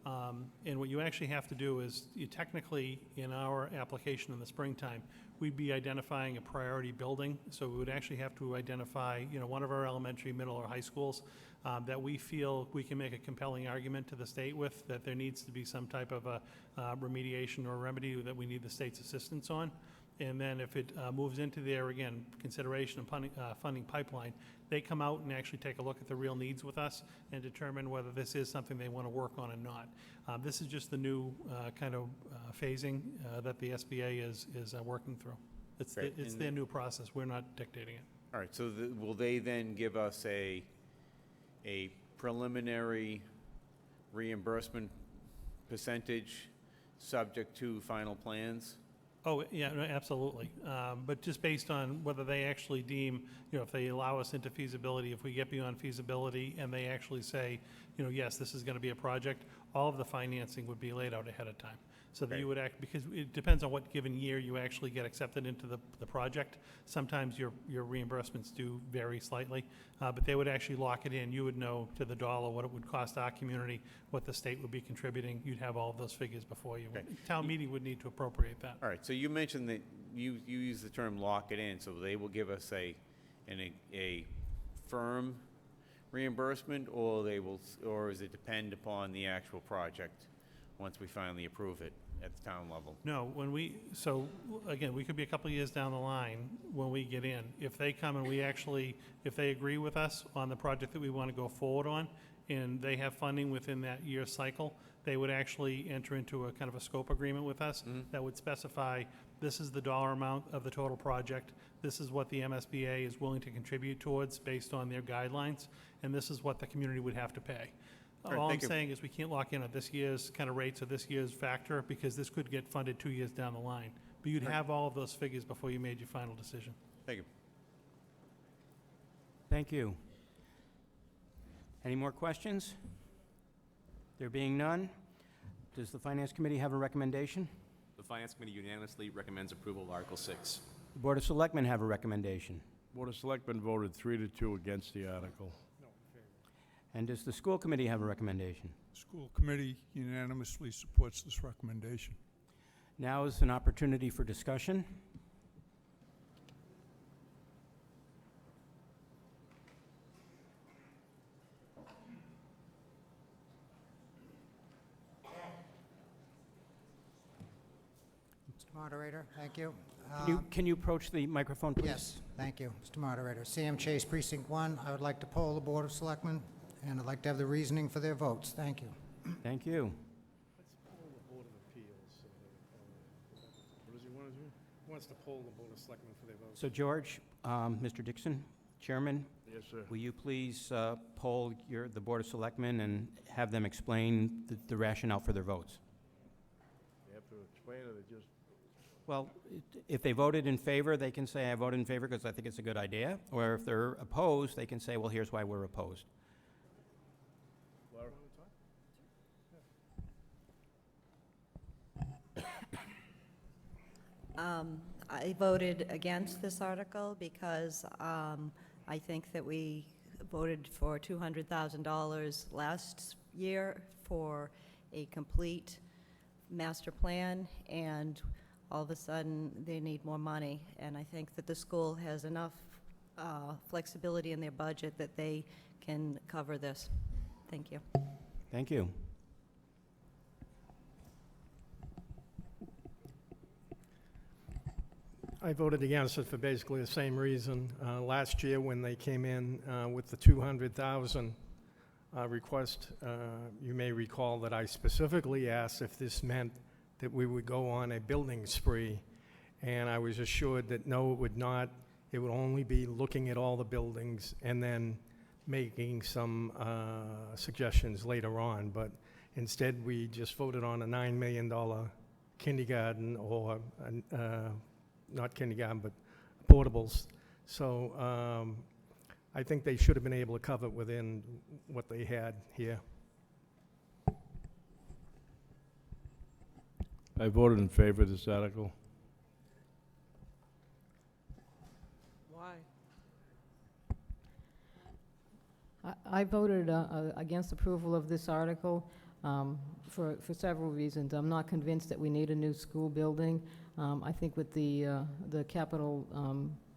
And what you actually have to do is, you technically, in our application in the springtime, we'd be identifying a priority building. So we would actually have to identify, one of our elementary, middle, or high schools that we feel we can make a compelling argument to the state with, that there needs to be some type of a remediation or remedy that we need the state's assistance on. And then if it moves into their, again, consideration and funding pipeline, they come out and actually take a look at the real needs with us and determine whether this is something they want to work on or not. This is just the new kind of phasing that the SBA is working through. It's their new process. We're not dictating it. All right, so will they then give us a preliminary reimbursement percentage subject to final plans? Oh, yeah, no, absolutely. But just based on whether they actually deem, if they allow us into feasibility, if we get beyond feasibility and they actually say, yes, this is going to be a project, all of the financing would be laid out ahead of time. So that you would because it depends on what given year you actually get accepted into the project. Sometimes your reimbursements do vary slightly, but they would actually lock it in. You would know to the dollar what it would cost our community, what the state would be contributing. You'd have all of those figures before you. Town meeting would need to appropriate that. All right, so you mentioned that you use the term lock it in, so they will give us a firm reimbursement, or does it depend upon the actual project once we finally approve it at the town level? No, so again, we could be a couple of years down the line when we get in. If they come and if they agree with us on the project that we want to go forward on, and they have funding within that year cycle, they would actually enter into a kind of a scope agreement with us that would specify, this is the dollar amount of the total project, this is what the MSBA is willing to contribute towards based on their guidelines, and this is what the community would have to pay. All I'm saying is we can't lock in at this year's kind of rates or this year's factor, because this could get funded 2 years down the line. But you'd have all of those figures before you made your final decision. Thank you. Thank you. Any more questions? There being none, does the Finance Committee have a recommendation? The Finance Committee unanimously recommends approval of Article 6. The Board of Selectmen have a recommendation. Board of Selectmen voted 3-2 against the article. And does the School Committee have a recommendation? School Committee unanimously supports this recommendation. Now is an opportunity for discussion. Mr. Moderator, thank you. Can you approach the microphone, please? Yes, thank you, Mr. Moderator. Sam Chase, Precinct 1. I would like to poll the Board of Selectmen, and I'd like to have the reasoning for their votes. Thank you. Thank you. Let's poll the Board of Appeals. What does he want to do? He wants to poll the Board of Selectmen for their votes. So George, Mr. Dixon, Chairman, Yes, sir. will you please poll the Board of Selectmen and have them explain the rationale for their votes? You have to explain it, it just... Well, if they voted in favor, they can say, I voted in favor because I think it's a good idea. Or if they're opposed, they can say, well, here's why we're opposed. Laura? I voted against this article because I think that we voted for $200,000 last year for a complete master plan, and all of a sudden they need more money. And I think that the school has enough flexibility in their budget that they can cover this. Thank you. Thank you. I voted against it for basically the same reason. Last year, when they came in with the 200,000 request, you may recall that I specifically asked if this meant that we would go on a building spree, and I was assured that no, it would not. It would only be looking at all the buildings and then making some suggestions later on, but instead we just voted on a $9 million kindergarten, or not kindergarten, but portables. So I think they should have been able to cover it within what they had here. I voted in favor of this article. Why? I voted against approval of this article for several reasons. I'm not convinced that we need a new school building. I think with the capital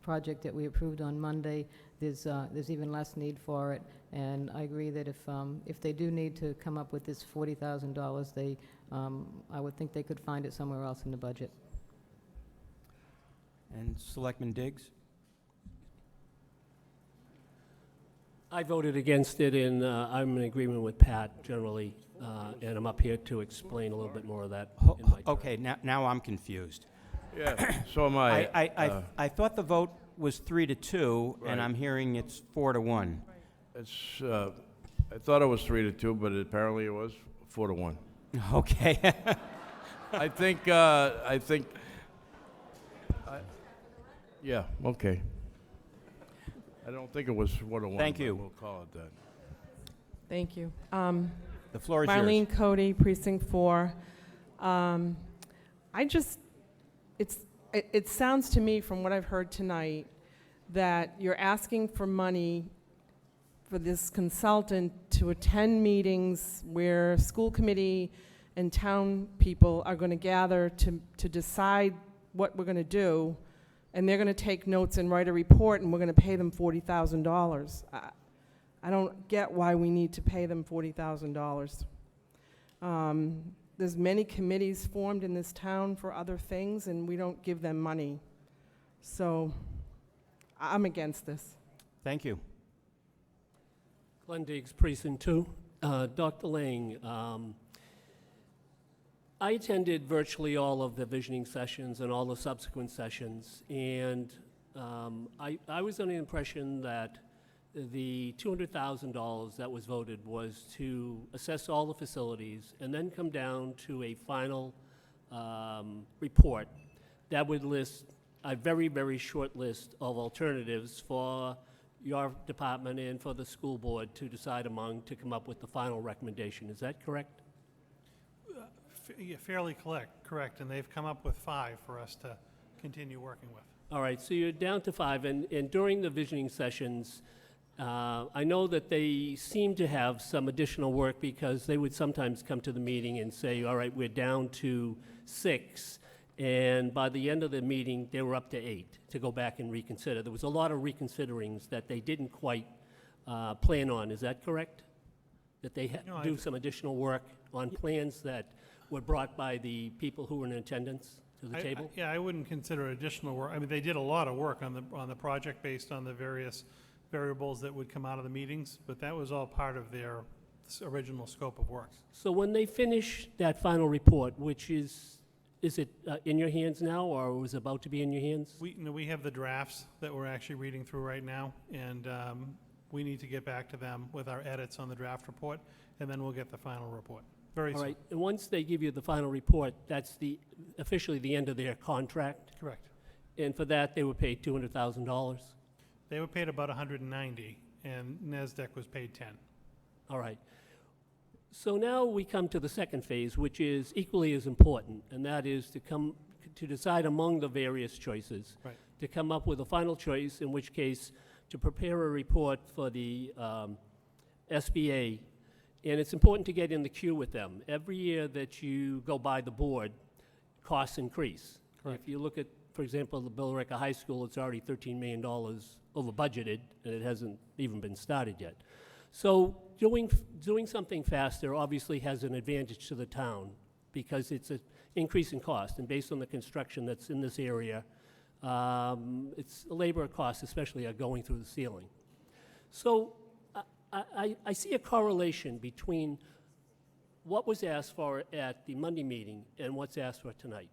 project that we approved on Monday, there's even less need for it. And I agree that if they do need to come up with this $40,000, I would think they could find it somewhere else in the budget. And Selectman Diggs? I voted against it, and I'm in agreement with Pat generally, and I'm up here to explain a little bit more of that in my turn. Okay, now I'm confused. Yeah, so am I. I thought the vote was 3-2, Right. and I'm hearing it's 4-1. It's, I thought it was 3-2, but apparently it was 4-1. Okay. Yeah, okay. I don't think it was 4-1. Thank but you. We'll call it that. Thank you. The floor is Marlene yours. Cody, Precinct 4. It sounds to me from what I've heard tonight that you're asking for money for this consultant to attend meetings where school committee and town people are going to gather to decide what we're going to do, and they're going to take notes and write a report, and we're going to pay them $40,000. I don't get why we need to pay them $40,000. There's many committees formed in this town for other things, and we don't give them money. So I'm against this. Thank you. Glenn Diggs, Precinct 2. Dr. Lang, I attended virtually all of the visioning sessions and all the subsequent sessions, and I was under the impression that the $200,000 that was voted was to assess all the facilities and then come down to a final report that would list a very, very short list of alternatives for your department and for the school board to decide among to come up with the final recommendation. Is that correct? Yeah, fairly correct, and they've come up with 5 for us to continue working with. All right, so you're down to 5, and during the visioning sessions, I know that they seem to have some additional work because they would sometimes come to the meeting and say, all right, we're down to 6, and by the end of the meeting, they were up to 8 to go back and reconsider. There was a lot of reconsiderings that they didn't quite plan on. Is that correct? That they do some additional work on plans that were brought by the people who were in attendance to the table? Yeah, I wouldn't consider additional work. I mean, they did a lot of work on the project based on the various variables that would come out of the meetings, but that was all part of their original scope of work. So when they finish that final report, which is it in your hands now, or was about to be in your hands? We have the drafts that we're actually reading through right now, and we need to get back to them with our edits on the draft report, and then we'll get the final report. Very soon. All right, and once they give you the final report, that's officially the end of their contract? Correct. And for that, they were paid $200,000? They were paid about $190, and NASDAQ was paid $10. All right. So now we come to the second phase, which is equally as important, and that is to decide among the various choices. Right. To come up with a final choice, in which case to prepare a report for the SBA. And it's important to get in the queue with them. Every year that you go by the board, costs increase. Correct. If you look at, for example, the Billerica High School, it's already $13 million over budgeted, and it hasn't even been started yet. So doing something faster obviously has an advantage to the town because it's an increase in cost, and based on the construction that's in this area, it's labor costs especially are going through the ceiling. So I see a correlation between what was asked for at the Monday meeting and what's asked for tonight.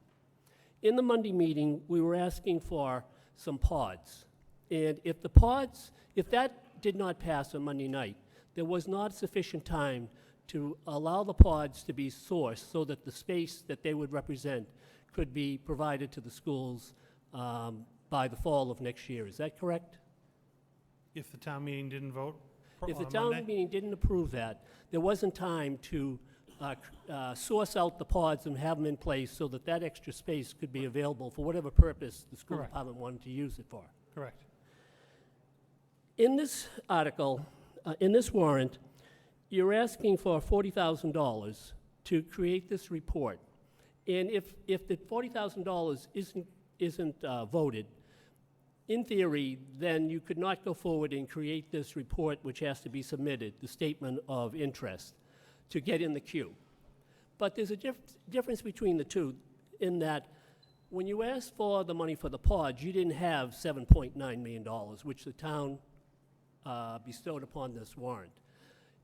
In the Monday meeting, we were asking for some pods. And if that did not pass on Monday night. There was not sufficient time to allow the pods to be sourced so that the space that they would represent could be provided to the schools by the fall of next year. Is that correct? If the town meeting didn't vote If the on town Monday? meeting didn't approve that, there wasn't time to source out the pods and have them in place so that that extra space could be available for whatever purpose the school Correct. department wanted to use it for. Correct. In this article, in this warrant, you're asking for $40,000 to create this report. And if the $40,000 isn't voted, in theory, then you could not go forward and create this report, which has to be submitted, the statement of interest, to get in the queue. But there's a difference between the two in that when you asked for the money for the pods, you didn't have $7.9 million, which the town bestowed upon this warrant.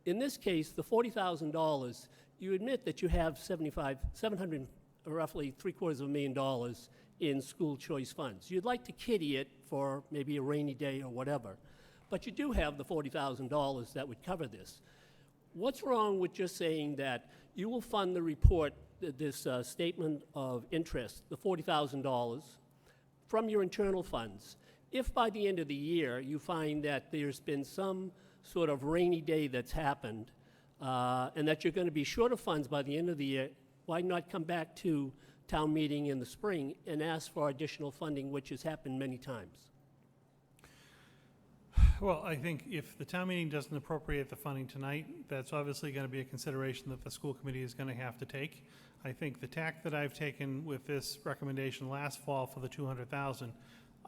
In this case, the $40,000, you admit that you have $700, roughly $750,000 in school choice funds. You'd like to kitty it for maybe a rainy day or whatever, but you do have the $40,000 that would cover this. What's wrong with just saying that you will fund the report, this statement of interest, the $40,000, from your internal funds? If by the end of the year you find that there's been some sort of rainy day that's happened and that you're going to be short of funds by the end of the year, why not come back to town meeting in the spring and ask for additional funding, which has happened many times? Well, I think if the town meeting doesn't appropriate the funding tonight, that's obviously going to be a consideration that the school committee is going to have to take. I think the tack that I've taken with this recommendation last fall for the 200,000,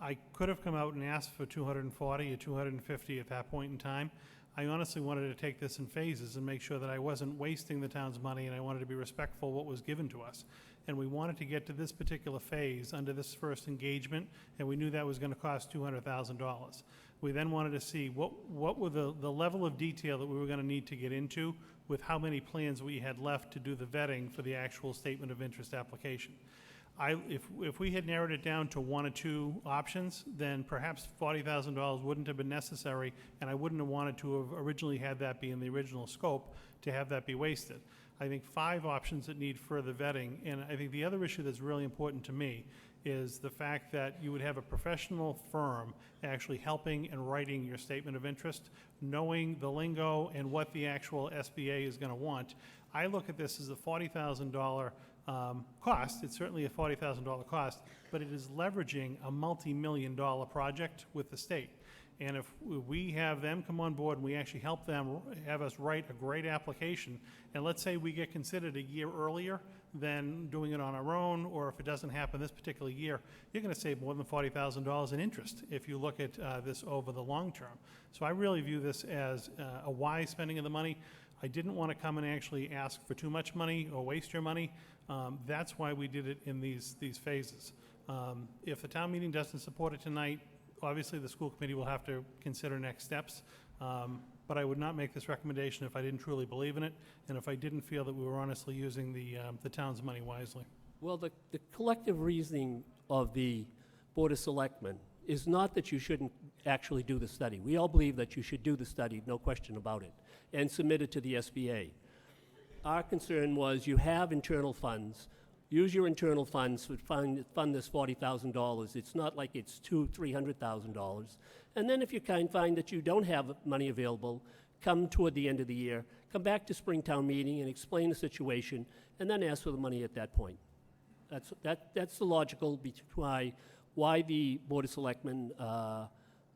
I could have come out and asked for 240 or 250 at that point in time. I honestly wanted to take this in phases and make sure that I wasn't wasting the town's money, and I wanted to be respectful of what was given to us. And we wanted to get to this particular phase under this first engagement, and we knew that was going to cost $200,000. We then wanted to see what were the level of detail that we were going to need to get into with how many plans we had left to do the vetting for the actual statement of interest application. If we had narrowed it down to one or two options, then perhaps $40,000 wouldn't have been necessary, and I wouldn't have wanted to have originally had that be in the original scope to have that be wasted. I think 5 options that need further vetting, and I think the other issue that's really important to me is the fact that you would have a professional firm actually helping and writing your statement of interest, knowing the lingo and what the actual SBA is going to want. I look at this as a $40,000 cost. It's certainly a $40,000 cost, but it is leveraging a multi-million-dollar project with the state. And if we have them come on board and we actually help them have us write a great application, and let's say we get considered a year earlier than doing it on our own, or if it doesn't happen this particular year, you're going to save more than $40,000 in interest if you look at this over the long term. So I really view this as a wise spending of the money. I didn't want to come and actually ask for too much money or waste your money. That's why we did it in these phases. If the town meeting doesn't support it tonight, obviously the school committee will have to consider next steps. But I would not make this recommendation if I didn't truly believe in it, and if I didn't feel that we were honestly using the town's money wisely. Well, the collective reasoning of the Board of Selectmen is not that you shouldn't actually do the study. We all believe that you should do the study, no question about it, and submit it to the SBA. Our concern was you have internal funds. Use your internal funds to fund this $40,000. It's not like it's $300,000. And then if you find that you don't have money available, come toward the end of the year, come back to Springtown meeting and explain the situation, and then ask for the money at that point. That's the logical why the Board of Selectmen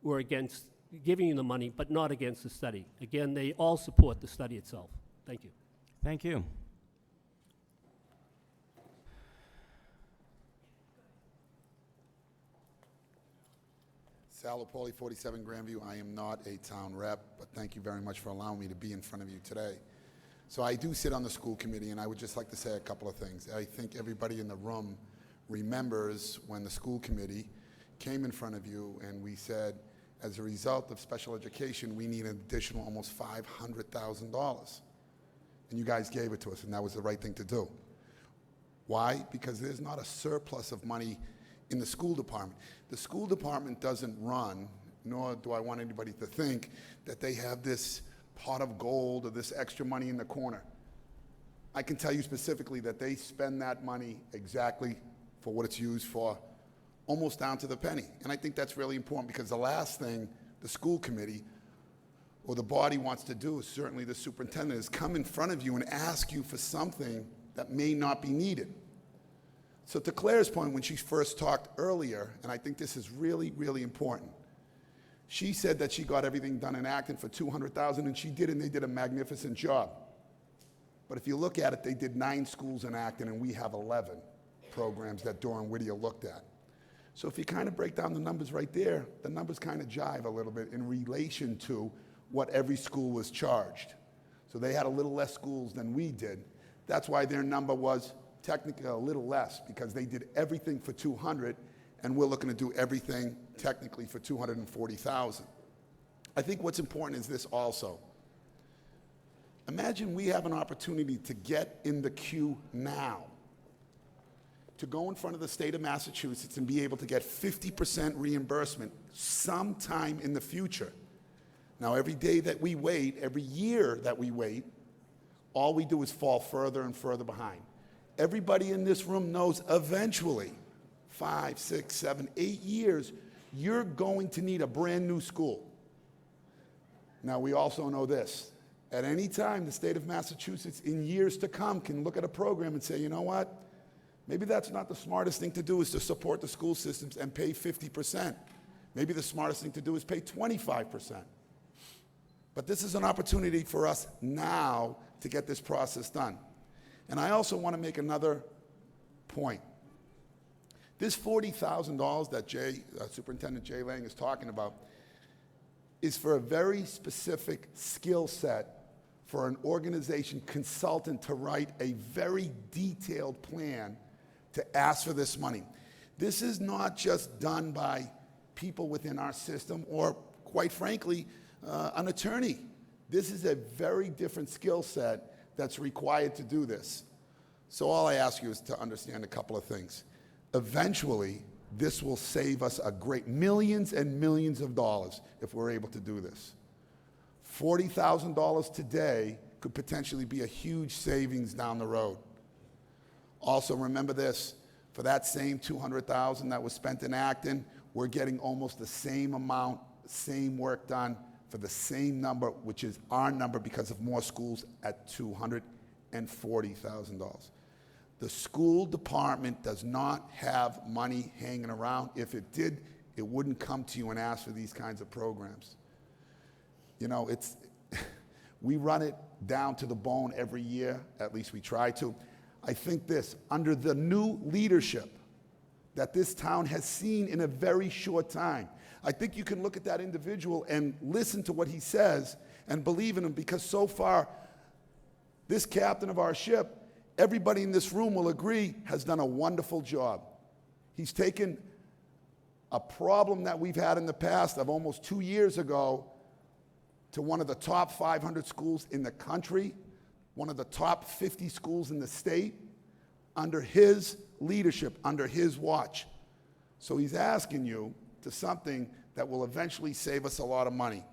were against giving you the money, but not against the study. Again, they all support the study itself. Thank you. Thank you. Sal Lopoli, 47 Grandview. I am not a town rep, but thank you very much for allowing me to be in front of you today. So I do sit on the school committee, and I would just like to say a couple of things. I think everybody in the room remembers when the school committee came in front of you and we said, as a result of special education, we need an additional almost $500,000. And you guys gave it to us, and that was the right thing to do. Why? Because there's not a surplus of money in the school department. The school department doesn't run nor do I want anybody to think that they have this pot of gold or this extra money in the corner. I can tell you specifically that they spend that money exactly for what it's used for, almost down to the penny. And I think that's really important, because the last thing the school committee or the body wants to do, certainly the superintendent, is come in front of you and ask you for something that may not be needed. So to Claire's point, when she first talked earlier, and I think this is really, really important, she said that she got everything done in Acton for $200,000, and she did, and they did a magnificent job. But if you look at it, they did 9 schools in Acton, and we have 11 programs that Dora and Whittier looked at. So if you kind of break down the numbers right there, the numbers kind of jive a little bit in relation to what every school was charged. So they had a little less schools than we did. That's why their number was technically a little less, because they did everything for 200, and we're looking to do everything technically for 240,000. I think what's important is this also. Imagine we have an opportunity to get in the queue now, to go in front of the state of Massachusetts and be able to get 50% reimbursement sometime in the future. Now, every day that we wait, every year that we wait, all we do is fall further and further behind. Everybody in this room knows eventually, 5, 6, 7, 8 years, you're going to need a brand new school. Now, we also know this. At any time, the state of Massachusetts, in years to come, can look at a program and say, you know what? Maybe that's not the smartest thing to do, is to support the school systems and pay 50%. Maybe the smartest thing to do is pay 25%. But this is an opportunity for us now to get this process done. And I also want to make another point. This $40,000 that Superintendent Jay Lang is talking about is for a very specific skill set for an organization consultant to write a very detailed plan to ask for this money. This is not just done by people within our system or, quite frankly, an attorney. This is a very different skill set that's required to do this. So all I ask you is to understand a couple of things. Eventually, this will save us a great millions and millions of dollars if we're able to do this. $40,000 today could potentially be a huge savings down the road. Also, remember this, for that same $200,000 that was spent in Acton, we're getting almost the same amount, same work done for the same number, which is our number because of more schools, at $240,000. The school department does not have money hanging around. If it did, it wouldn't come to you and ask for these kinds of programs. You know, we run it down to the bone every year, at least we try to. I think this, under the new leadership that this town has seen in a very short time, I think you can look at that individual and listen to what he says and believe in him, because so far, this captain of our ship, everybody in this room will agree, has done a wonderful job. He's taken a problem that we've had in the past of almost 2 years ago to one of the top 500 schools in the country, one of the top 50 schools in the state, under his leadership, under his watch. So he's asking you to something that will eventually save us a lot of money.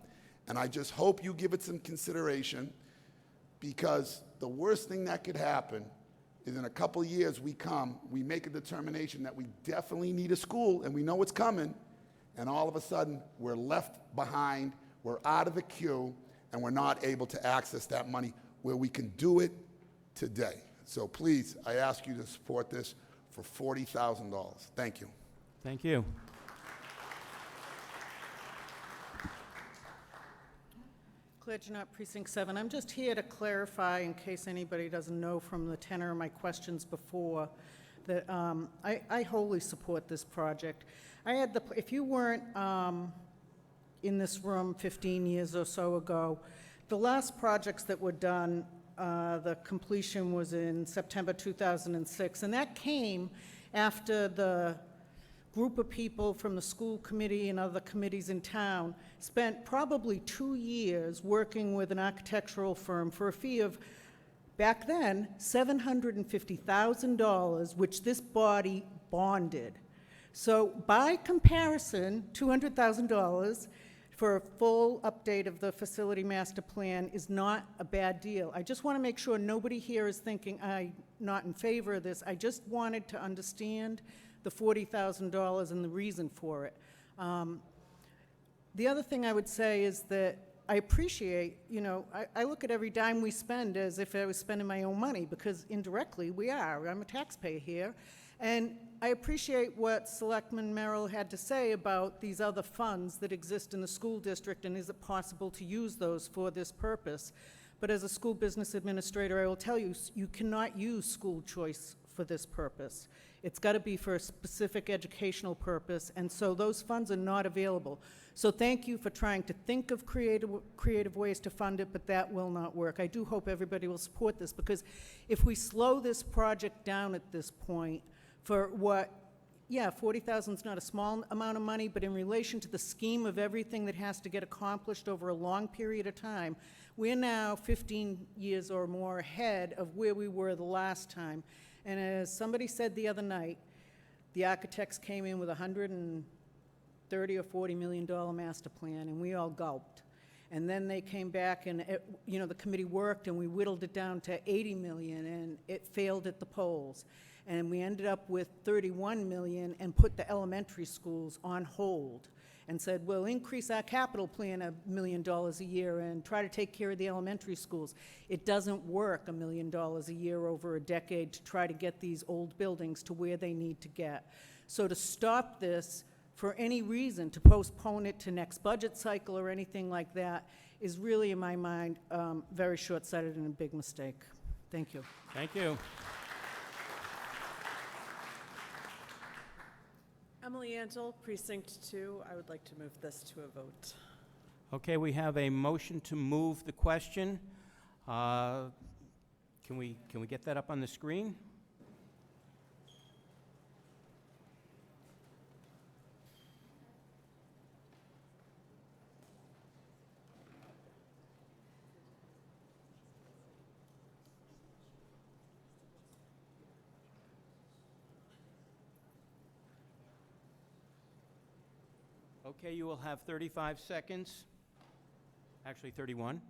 And I just hope you give it some consideration, because the worst thing that could happen is in a couple of years we make a determination that we definitely need a school, and we know it's coming, and all of a sudden we're left behind, we're out of the queue, and we're not able to access that money where we can do it today. So please, I ask you to support this for $40,000. Thank you. Thank you. Claire Janot, Precinct 7. I'm just here to clarify, in case anybody doesn't know from the tenor of my questions before, that I wholly support this project. If you weren't in this room 15 years or so ago, the last projects that were done, the completion was in September 2006, and that came after the group of people from the school committee and other committees in town spent probably 2 years working with an architectural firm for a fee of, back then, $750,000, which this body bonded. So by comparison, $200,000 for a full update of the facility master plan is not a bad deal. I just want to make sure nobody here is thinking I'm not in favor of this. I just wanted to understand the $40,000 and the reason for it. The other thing I would say is that I appreciate, I look at every dime we spend as if I was spending my own money, because indirectly we are. I'm a taxpayer here. And I appreciate what Selectman Merrill had to say about these other funds that exist in the school district, and is it possible to use those for this purpose. But as a school business administrator, I will tell you, you cannot use school choice for this purpose. It's got to be for a specific educational purpose, and so those funds are not available. So thank you for trying to think of creative ways to fund it, but that will not work. I do hope everybody will support this, because if we slow this project down at this point for what, yeah, $40,000 is not a small amount of money, but in relation to the scheme of everything that has to get accomplished over a long period of time, we're now 15 years or more ahead of where we were the last time. And as somebody said the other night, the architects came in with $130 or $40 million master plan, and we all gulped. And then they came back, and the committee worked, and we whittled it down to $80 million, and it failed at the polls. And we ended up with $31 million and put the elementary schools on hold and said, we'll increase our capital plan $1 million a year and try to take care of the elementary schools. It doesn't work $1 million a year over a decade to try to get these old buildings to where they need to get. So to stop this for any reason, to postpone it to next budget cycle or anything like that, is really, in my mind, very short-sighted and a big mistake. Thank you. Thank you. Emily Antle, Precinct 2. I would like to move this to a vote. Okay, we have a motion to move the question. Can we get that up on the screen? Okay, you will have 35 seconds. Actually, 31.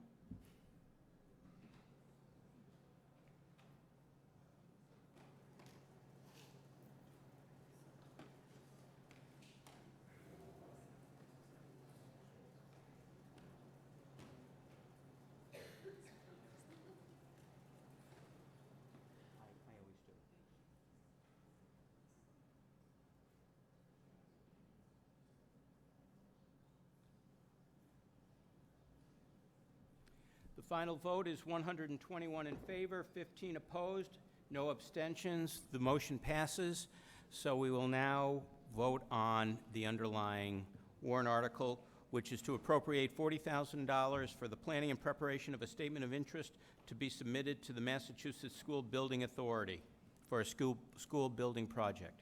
The final vote is 121 in favor, 15 opposed, no abstentions. The motion passes. So we will now vote on the underlying warrant article, which is to appropriate $40,000 for the planning and preparation of a statement of interest to be submitted to the Massachusetts School Building Authority for a school building project.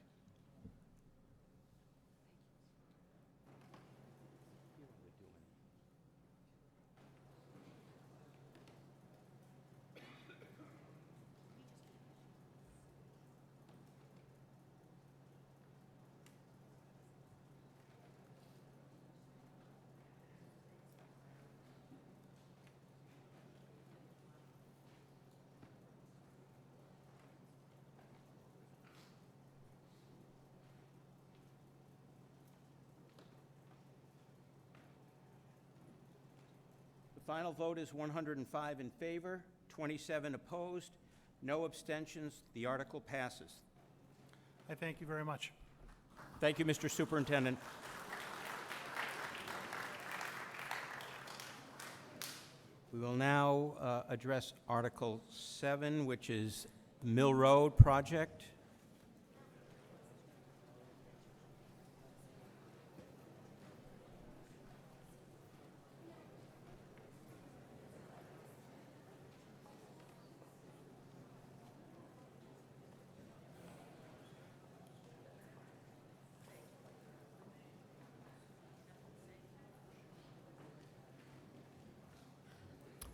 The final vote is 105 in favor, 27 opposed, no abstentions. The article passes. I thank you very much. Thank you, Mr. Superintendent. We will now address Article 7, which is the Mill Road project.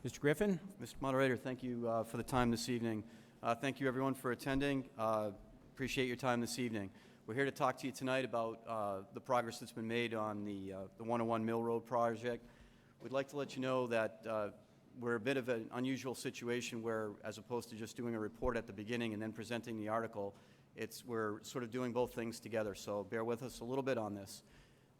Mr. Griffin? Mr. Moderator, thank you for the time this evening. Thank you, everyone, for attending. Appreciate your time this evening. We're here to talk to you tonight about the progress that's been made on the 101 Mill Road project. We'd like to let you know that we're a bit of an unusual situation where, as opposed to just doing a report at the beginning and then presenting the article, we're sort of doing both things together, so bear with us a little bit on this.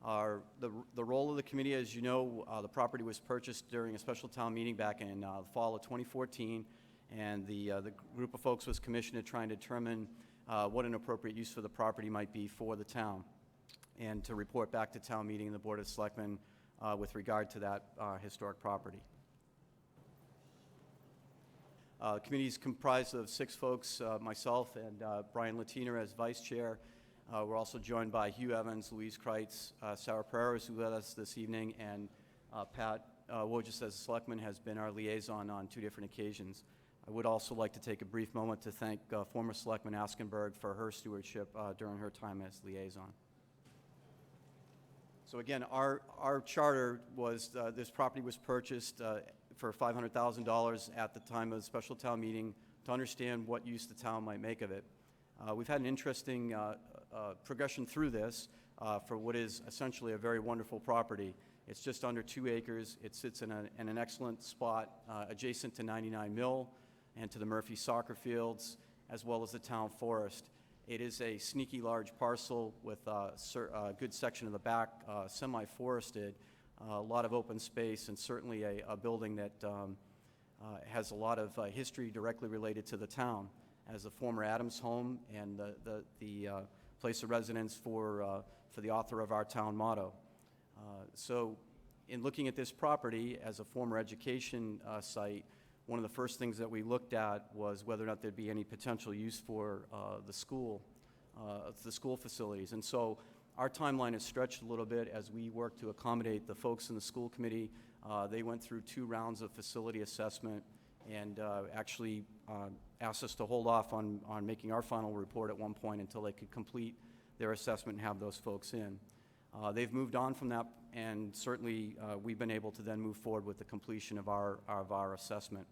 The role of the committee, as you know, the property was purchased during a special town meeting back in the fall of 2014, and the group of folks was commissioned to try and determine what an appropriate use for the property might be for the town, and to report back to town meeting and the Board of Selectmen with regard to that historic property. The committee is comprised of 6 folks, myself and Brian Latiner as vice chair. We're also joined by Hugh Evans, Louise Kreitz, Sarah Pereira, who's with us this evening, and Pat Wojcik as selectman has been our liaison on 2 different occasions. I would also like to take a brief moment to thank former Selectman Askenberg for her stewardship during her time as liaison. So again, our charter was this property was purchased for $500,000 at the time of the special town meeting to understand what use the town might make of it. We've had an interesting progression through this for what is essentially a very wonderful property. It's just under 2 acres. It sits in an excellent spot adjacent to 99 Mill and to the Murphy soccer fields, as well as the town forest. It is a sneaky large parcel with a good section of the back semi-forested, a lot of open space, and certainly a building that has a lot of history directly related to the town as a former Adams home and the place of residence for the author of our town motto. So in looking at this property as a former education site, one of the first things that we looked at was whether or not there'd be any potential use for the school facilities. And so our timeline is stretched a little bit as we work to accommodate the folks in the school committee. They went through 2 rounds of facility assessment and actually asked us to hold off on making our final report at one point until they could complete their assessment and have those folks in. They've moved on from that, and certainly we've been able to then move forward with the completion of our assessment.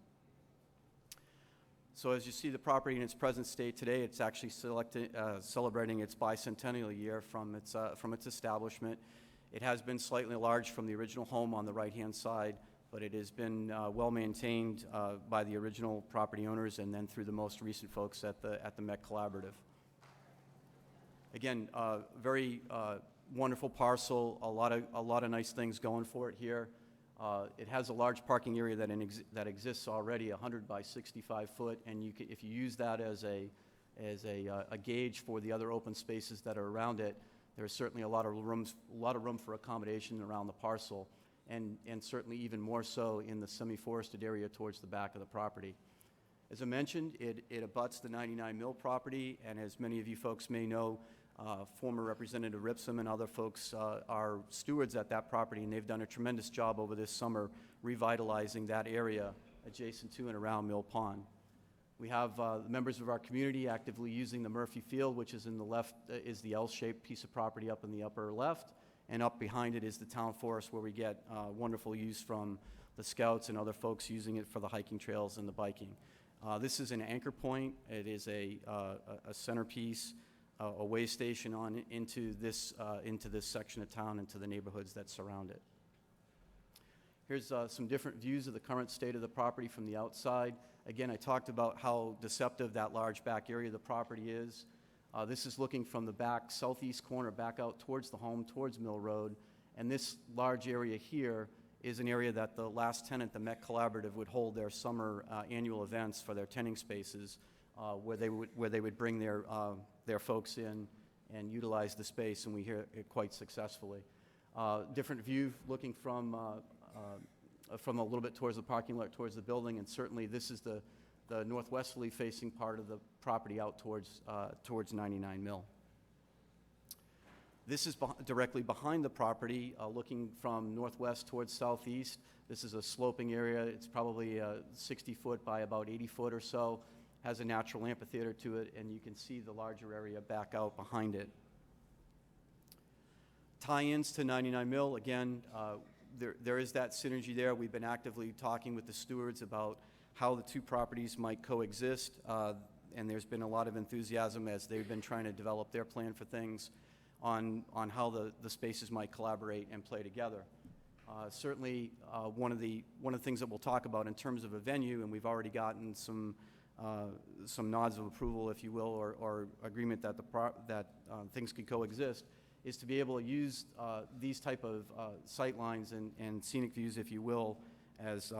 So as you see the property in its present state today, it's actually celebrating its bicentennial year from its establishment. It has been slightly enlarged from the original home on the right-hand side, but it has been well maintained by the original property owners and then through the most recent folks at the Met Collaborative. Again, very wonderful parcel, a lot of nice things going for it here. It has a large parking area that exists already, 100 by 65 foot, and if you use that as a gauge for the other open spaces that are around it, there's certainly a lot of room for accommodation around the parcel, and certainly even more so in the semi-forested area towards the back of the property. As I mentioned, it abuts the 99 Mill property, and as many of you folks may know, former Representative Ripsom and other folks are stewards at that property, and they've done a tremendous job over this summer revitalizing that area adjacent to and around Mill Pond. We have members of our community actively using the Murphy Field, which is in the left, is the L-shaped piece of property up in the upper left, and up behind it is the town forest where we get wonderful use from the scouts and other folks using it for the hiking trails and the biking. This is an anchor point. It is a centerpiece, a way station on into this section of town and to the neighborhoods that surround it. Here's some different views of the current state of the property from the outside. Again, I talked about how deceptive that large back area of the property is. This is looking from the back southeast corner back out towards the home, towards Mill Road, and this large area here is an area that the last tenant, the Met Collaborative, would hold their summer annual events for their tenting spaces, where they would bring their folks in and utilize the space, and we hear it quite successfully. Different view looking from a little bit towards the parking lot, towards the building, and certainly this is the northwesterly facing part of the property out towards 99 Mill. This is directly behind the property, looking from northwest towards southeast. This is a sloping area. It's probably 60 foot by about 80 foot or so. Has a natural amphitheater to it, and you can see the larger area back out behind it. Tie-ins to 99 Mill, again, there is that synergy there. We've been actively talking with the stewards about how the 2 properties might coexist, and there's been a lot of enthusiasm as they've been trying to develop their plan for things on how the spaces might collaborate and play together. Certainly, one of the things that we'll talk about in terms of a venue, and we've already gotten some nods of approval, if you will, or agreement that things could coexist, is to be able to use these type of sight lines and scenic views, if you will, as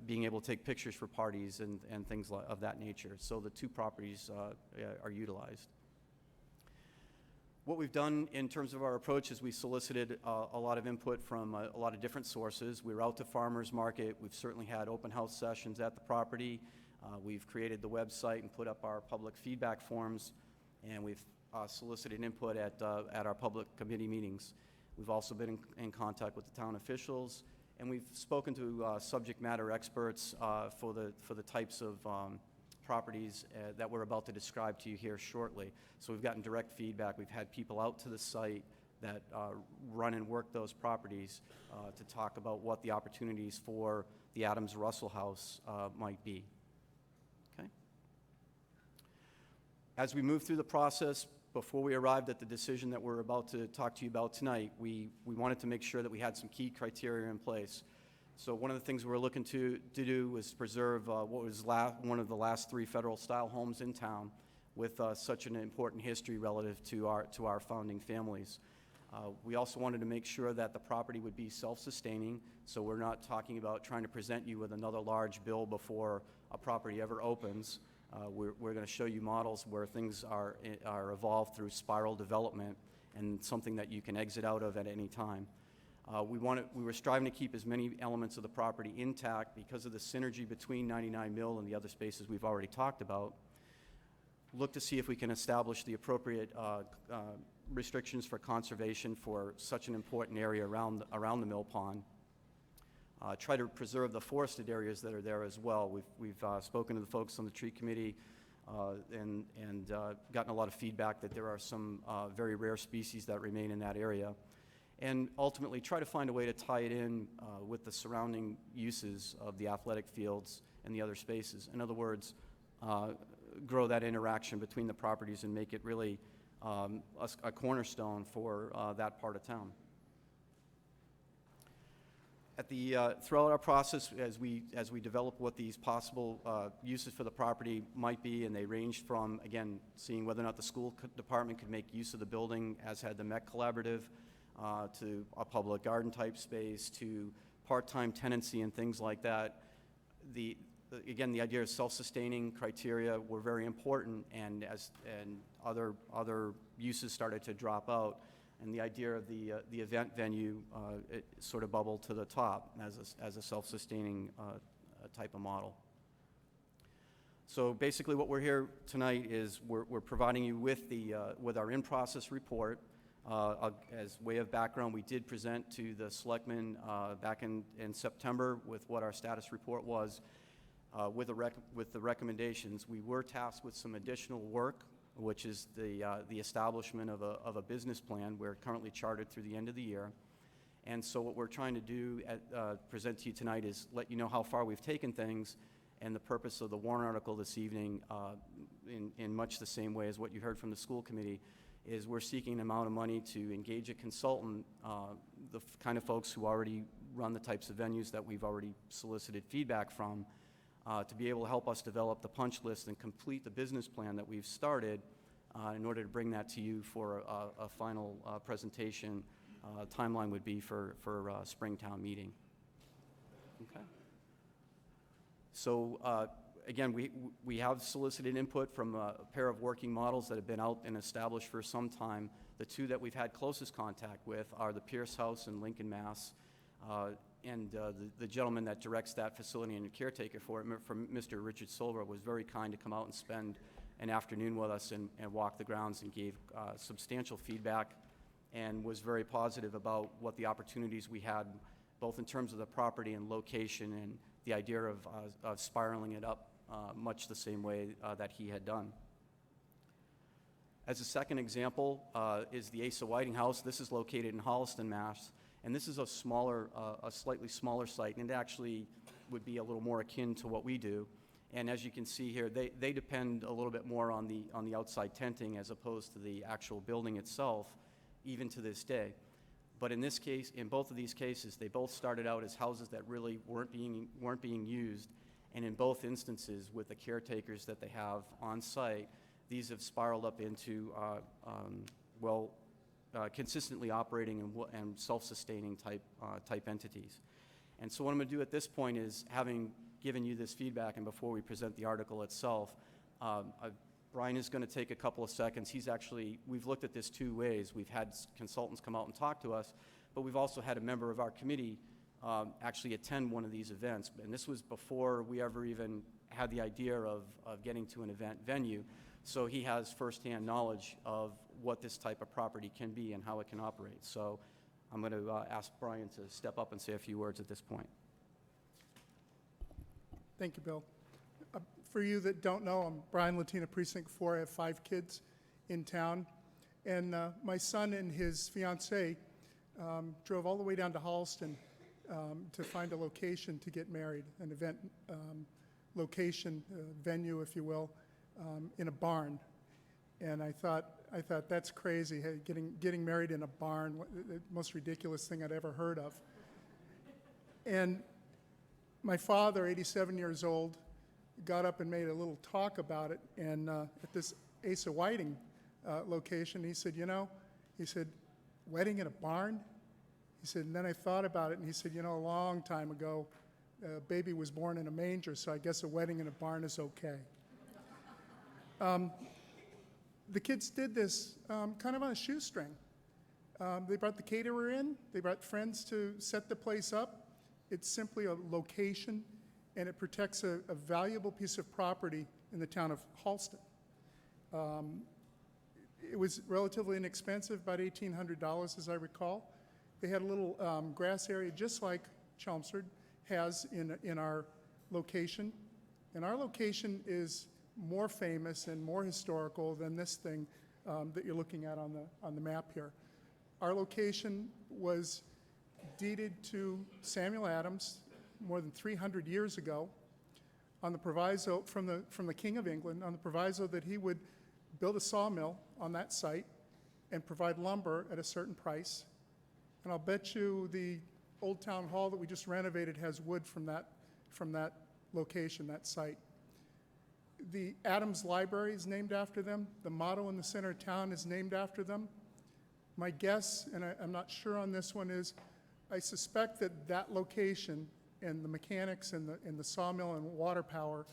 being able to take pictures for parties and things of that nature. So the two properties are utilized. What we've done in terms of our approach is we solicited a lot of input from a lot of different sources. We were out to farmers market. We've certainly had open house sessions at the property. We've created the website and put up our public feedback forms, and we've solicited input at our public committee meetings. We've also been in contact with the town officials, and we've spoken to subject matter experts for the types of properties that we're about to describe to you here shortly. So we've gotten direct feedback. We've had people out to the site that run and work those properties to talk about what the opportunities for the Adams Russell House might be. Okay. As we move through the process, before we arrived at the decision that we're about to talk to you about tonight, we wanted to make sure that we had some key criteria in place. So one of the things we're looking to do was preserve what was one of the last 3 federal-style homes in town with such an important history relative to our founding families. We also wanted to make sure that the property would be self-sustaining, so we're not talking about trying to present you with another large bill before a property ever opens. We're going to show you models where things are evolved through spiral development and something that you can exit out of at any time. We were striving to keep as many elements of the property intact because of the synergy between 99 Mill and the other spaces we've already talked about. Look to see if we can establish the appropriate restrictions for conservation for such an important area around the mill pond. Try to preserve the forested areas that are there as well. We've spoken to the folks on the tree committee and gotten a lot of feedback that there are some very rare species that remain in that area. And ultimately try to find a way to tie it in with the surrounding uses of the athletic fields and the other spaces. In other words, grow that interaction between the properties and make it really a cornerstone for that part of town. Throughout our process, as we develop what these possible uses for the property might be, and they ranged from, again, seeing whether or not the school department could make use of the building, as had the MEC Collaborative, to a public garden type space, to part-time tenancy and things like that. Again, the idea of self-sustaining criteria were very important, and other uses started to drop out, and the idea of the event venue it sort of bubbled to the top as a self-sustaining type of model. So basically, what we're here tonight is we're providing you with our in-process report. As way of background, we did present to the selectmen back in September with what our status report was. With the recommendations, we were tasked with some additional work, which is the establishment of a business plan. We're currently chartered through the end of the year. And so what we're trying to do, present to you tonight, is let you know how far we've taken things, and the purpose of the warrant article this evening, in much the same way as what you heard from the school committee, is we're seeking an amount of money to engage a consultant, the kind of folks who already run the types of venues that we've already solicited feedback from, to be able to help us develop the punch list and complete the business plan that we've started in order to bring that to you for a final presentation. Timeline would be for Springtown meeting. Okay. So again, we have solicited input from a pair of working models that have been out and established for some time. The 2 that we've had closest contact with are the Pierce House in Lincoln, Mass. And the gentleman that directs that facility and the caretaker for it, Mr. Richard Silver, was very kind to come out and spend an afternoon with us and walk the grounds, and gave substantial feedback, and was very positive about what the opportunities we had, both in terms of the property and location, and the idea of spiraling it up much the same way that he had done. As a second example is the Asa Whiting House. This is located in Holliston, Mass. And this is a slightly smaller site, and it actually would be a little more akin to what we do. And as you can see here, they depend a little bit more on the outside tenting as opposed to the actual building itself, even to this day. But in this case, in both of these cases, they both started out as houses that really weren't being used. And in both instances, with the caretakers that they have on site, these have spiraled up into consistently operating and self-sustaining type entities. And so what I'm going to do at this point is, having given you this feedback and before we present the article itself, Brian is going to take a couple of seconds. We've looked at this two ways. We've had consultants come out and talk to us, but we've also had a member of our committee actually attend one of these events. And this was before we ever even had the idea of getting to an event venue. So he has firsthand knowledge of what this type of property can be and how it can operate. So I'm going to ask Brian to step up and say a few words at this point. Thank you, Bill. For you that don't know, I'm Brian Latina, Precinct 4. I have 5 kids in town. And my son and his fiancée drove all the way down to Holliston to find a location to get married, an event location, venue, if you will, in a barn. And I thought that's crazy, hey, getting married in a barn, the most ridiculous thing I'd ever heard of. And my father, 87 years old, got up and made a little talk about it, and at this Asa Whiting location, he said, wedding in a barn? He said, and then I thought about it, and he said, a long time ago, a baby was born in a manger, so I guess a wedding in a barn is okay. The kids did this kind of on a shoestring. They brought the caterer in, they brought friends to set the place up. It's simply a location, and it protects a valuable piece of property in the town of Halston. It was relatively inexpensive, about $1,800 as I recall. They had a little grass area just like Chelmsford has in our location. And our location is more famous and more historical than this thing that you're looking at on the map here. Our location was deeded to Samuel Adams more than 300 years ago on the proviso from the King of England, on the proviso that he would build a sawmill on that site and provide lumber at a certain price. And I'll bet you the old town hall that we just renovated has wood from that location, that site. The Adams Library is named after them. The motto in the center of town is named after them. My guess, and I'm not sure on this one, is I suspect that location and the mechanics and the sawmill and water power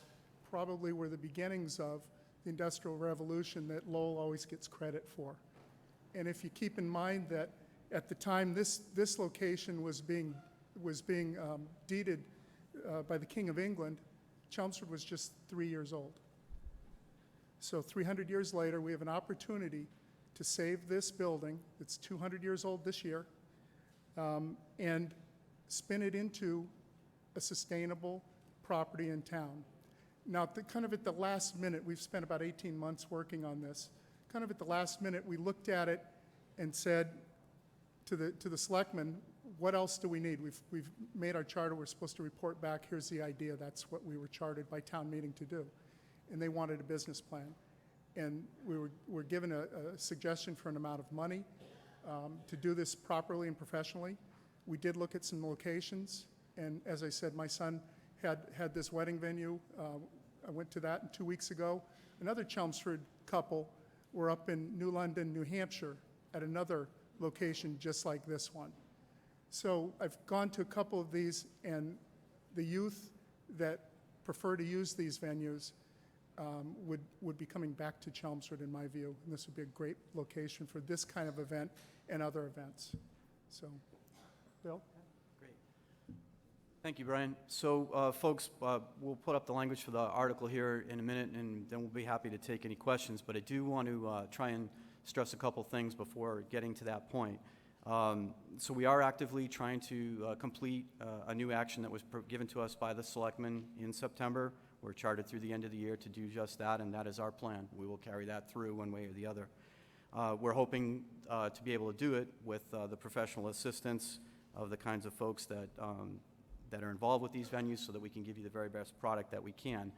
probably were the beginnings of the Industrial Revolution that Lowell always gets credit for. And if you keep in mind that at the time this location was being deeded by the King of England, Chelmsford was just 3 years old. So 300 years later, we have an opportunity to save this building. It's 200 years old this year, and spin it into a sustainable property in town. Now, kind of at the last minute, we've spent about 18 months working on this. Kind of at the last minute, we looked at it and said to the selectmen, what else do we need? We've made our charter. We're supposed to report back. Here's the idea. That's what we were chartered by town meeting to do. And they wanted a business plan. And we were given a suggestion for an amount of money to do this properly and professionally. We did look at some locations. And as I said, my son had this wedding venue. I went to that 2 weeks ago. Another Chelmsford couple were up in New London, New Hampshire, at another location just like this one. So I've gone to a couple of these, and the youth that prefer to use these venues would be coming back to Chelmsford, in my view, and this would be a great location for this kind of event and other events. So, Bill? Great. Thank you, Brian. So, folks, we'll put up the language for the article here in a minute, and then we'll be happy to take any questions, but I do want to try and stress a couple things before getting to that point. So we are actively trying to complete a new action that was given to us by the selectmen in September. We're chartered through the end of the year to do just that, and that is our plan. We will carry that through one way or the other. We're hoping to be able to do it with the professional assistance of the kinds of folks that are involved with these venues so that we can give you the very best product that we can.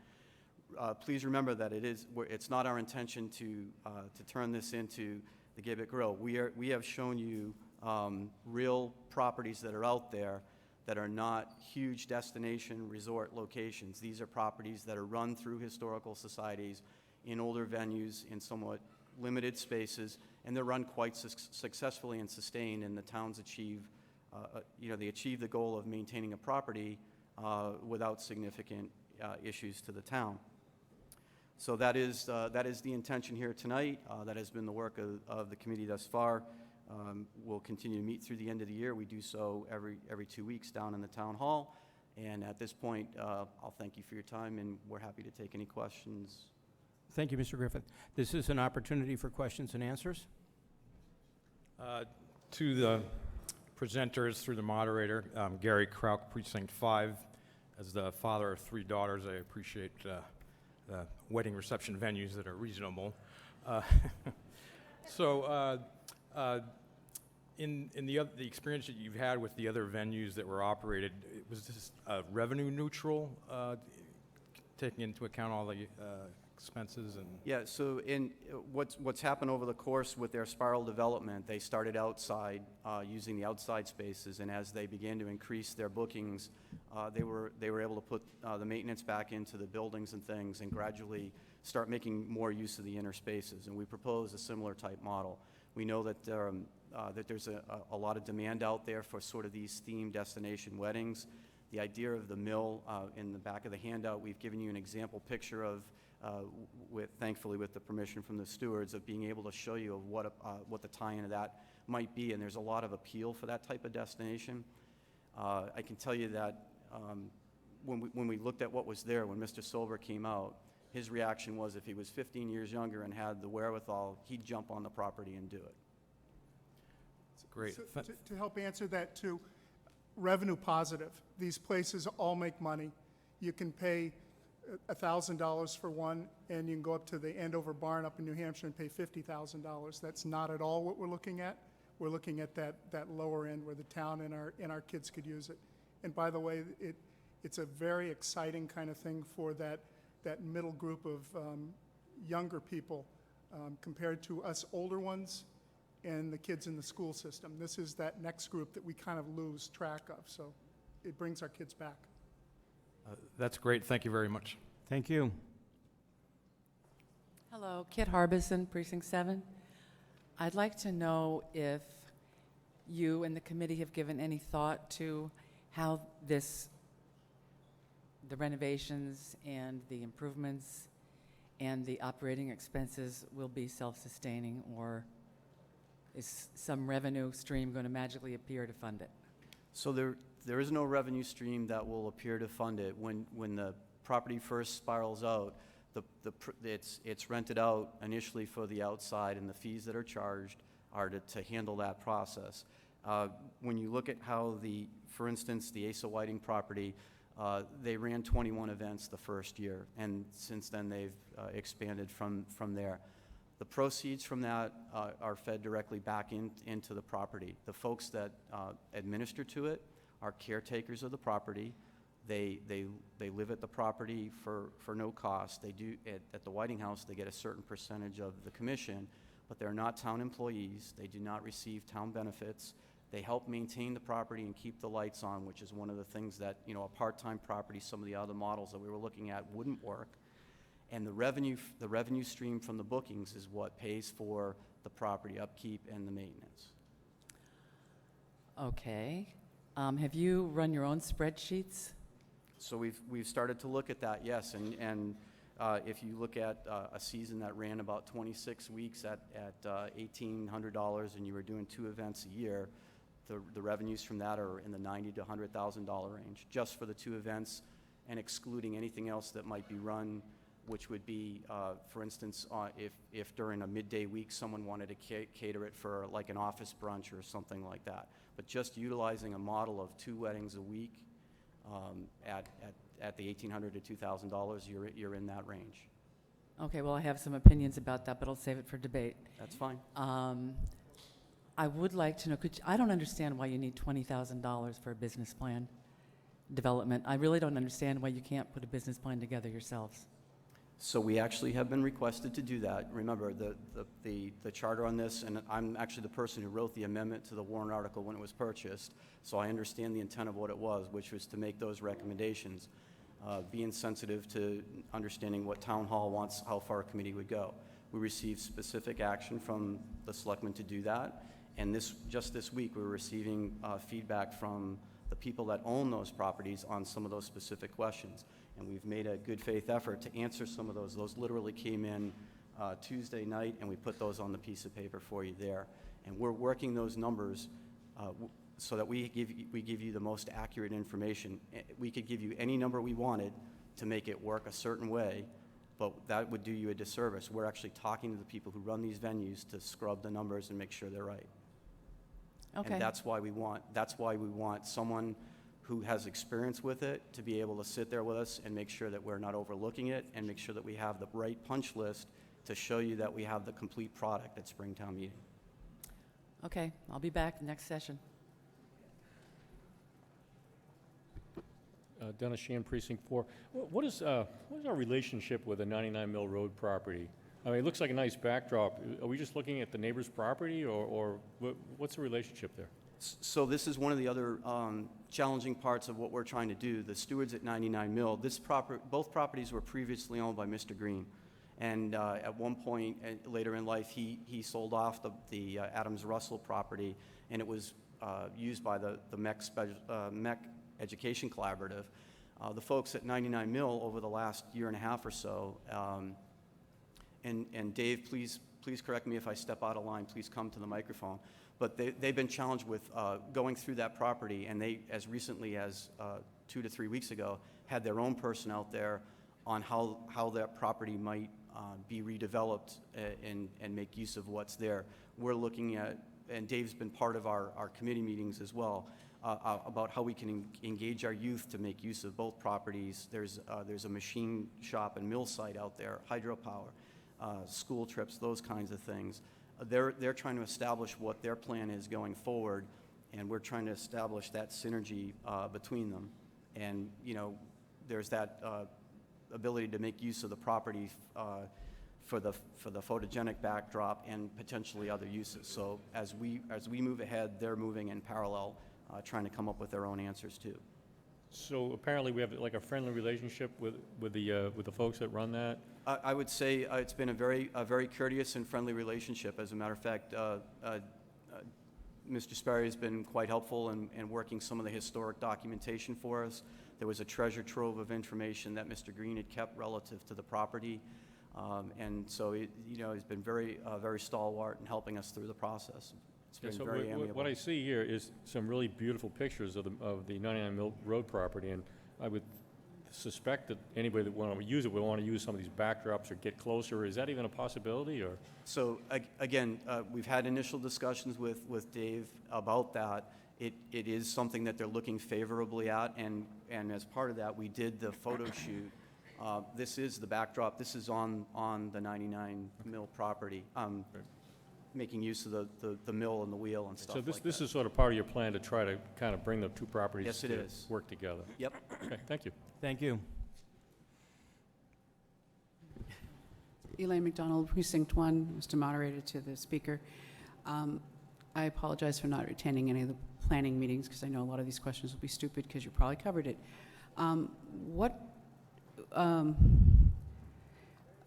please remember that it's not our intention to turn this into the Gibbet Grill. We have shown you real properties that are out there that are not huge destination resort locations. These are properties that are run through historical societies in older venues in somewhat limited spaces, and they're run quite successfully and sustained, and the towns achieve, they achieve the goal of maintaining a property without significant issues to the town. So that is the intention here tonight. That has been the work of the committee thus far. We'll continue to meet through the end of the year. We do so every 2 weeks down in the town hall. And at this point, I'll thank you for your time, and we're happy to take any questions. Thank you, Mr. Griffith. This is an opportunity for questions and answers. To the presenters, through the moderator, Gary Krauk, Precinct 5. As the father of 3 daughters, I appreciate the wedding reception venues that are reasonable. In the experience that you've had with the other venues that were operated, was this revenue neutral, taking into account all the expenses and? Yeah, so what's happened over the course with their spiral development, they started outside, using the outside spaces, and as they began to increase their bookings, they were able to put the maintenance back into the buildings and things and gradually start making more use of the inner spaces, and we propose a similar type model. We know that there's a lot of demand out there for sort of these themed destination weddings. The idea of the mill, in the back of the handout, we've given you an example picture of, thankfully with the permission from the stewards, of being able to show you of what the tie-in of that might be, and there's a lot of appeal for that type of destination. I can tell you that when we looked at what was there, when Mr. Silver came out, his reaction was if he was 15 years younger and had the wherewithal, he'd jump on the property and do it. That's great. So, to help answer that too, revenue positive. These places all make money. You can pay $1,000 for one, and you can go up to the Andover Barn up in New Hampshire and pay $50,000. That's not at all what we're looking at. We're looking at that lower end where the town and our kids could use it. And by the way, it's a very exciting kind of thing for that middle group of younger people compared to us older ones and the kids in the school system. This is that next group that we kind of lose track of, so it brings our kids back. That's great. Thank you very much. Thank you. Hello, Kit Harbison, Precinct 7. I'd like to know if you and the committee have given any thought to how the renovations and the improvements and the operating expenses will be self-sustaining, or is some revenue stream going to magically appear to fund it? So there is no revenue stream that will appear to fund it. When the property first spirals out, it's rented out initially for the outside, and the fees that are charged are to handle that process. When you look at how for instance, the Asa Whiting property, they ran 21 events the first year, and since then they've expanded from there. The proceeds from that are fed directly back into the property. The folks that administer to it are caretakers of the property. They live at the property for no cost. They do at the Whiting House, they get a certain percentage of the commission, but they're not town employees. They do not receive town benefits. They help maintain the property and keep the lights on, which is one of the things that, a part-time property, some of the other models that we were looking at wouldn't work. And the revenue stream from the bookings is what pays for the property upkeep and the maintenance. Okay. Have you run your own spreadsheets? So we've started to look at that, yes. And if you look at a season that ran about 26 weeks at $1,800, and you were doing 2 events a year, the revenues from that are in the $90,000 to $100,000 range, just for the 2 events, and excluding anything else that might be run, which would be, for instance, if during a midday week someone wanted to cater it for like an office brunch or something like that. But just utilizing a model of 2 weddings a week at the $1,800 to $2,000, you're in that range. Okay, well, I have some opinions about that, but I'll save it for debate. That's fine. I would like to know, I don't understand why you need $20,000 for a business plan development. I really don't understand why you can't put a business plan together yourselves. So we actually have been requested to do that. Remember, the charter on this, and I'm actually the person who wrote the amendment to the warrant article when it was purchased, so I understand the intent of what it was, which was to make those recommendations, being sensitive to understanding what town hall wants, how far a committee would go. We received specific action from the selectmen to do that, and just this week, we're receiving feedback from the people that own those properties on some of those specific questions. And we've made a good faith effort to answer some of those. Those literally came in Tuesday night, and we put those on the piece of paper for you there. And we're working those numbers so that we give you the most accurate information. We could give you any number we wanted to make it work a certain way, but that would do you a disservice. We're actually talking to the people who run these venues to scrub the numbers and make sure they're right. Okay. And that's why we want someone who has experience with it to be able to sit there with us and make sure that we're not overlooking it and make sure that we have the right punch list to show you that we have the complete product at Springtown meeting. Okay, I'll be back next session. Dennis Sheehan, Precinct 4. What is our relationship with the 99 Mill Road property? I mean, it looks like a nice backdrop. Are we just looking at the neighbor's property, or what's the relationship there? So this is one of the other challenging parts of what we're trying to do. The stewards at 99 Mill, both properties were previously owned by Mr. Green. And at one point later in life, he sold off the Adams Russell property, and it was used by the MEC Education Collaborative. The folks at 99 Mill over the last year and a half or so, and Dave, please correct me if I step out of line, please come to the microphone. But they've been challenged with going through that property, and they, as recently as 2 to 3 weeks ago, had their own person out there on how that property might be redeveloped and make use of what's there. We're looking at, and Dave's been part of our committee meetings as well, about how we can engage our youth to make use of both properties. There's a machine shop and mill site out there, hydropower, school trips, those kinds of things. They're trying to establish what their plan is going forward, and we're trying to establish that synergy between them. And, you know, there's that ability to make use of the property for the photogenic backdrop and potentially other uses. So as we move ahead, they're moving in parallel, trying to come up with their own answers too. So apparently we have like a friendly relationship with the folks that run that? I would say it's been a very courteous and friendly relationship. As a matter of fact, Mr. Sperry has been quite helpful in working some of the historic documentation for us. There was a treasure trove of information that Mr. Green had kept relative to the property. And so, he's been very stalwart in helping us through the process. It's been very amiable. What I see here is some really beautiful pictures of the 99 Mill Road property, and I would suspect that anybody that want to use it will want to use some of these backdrops or get closer. Is that even a possibility, or? So again, we've had initial discussions with Dave about that. It is something that they're looking favorably at, and as part of that, we did the photo shoot. This is the backdrop. This is on the 99 Mill property. Making use of the mill and the wheel and stuff like that. So this is sort of part of your plan to try to kind of bring the two properties Yes, it is. Work together? Yep. Okay, thank you. Thank you. Elaine McDonald, Precinct 1, Mr. Moderator, to the Speaker. I apologize for not attending any of the planning meetings because I know a lot of these questions will be stupid because you probably covered it.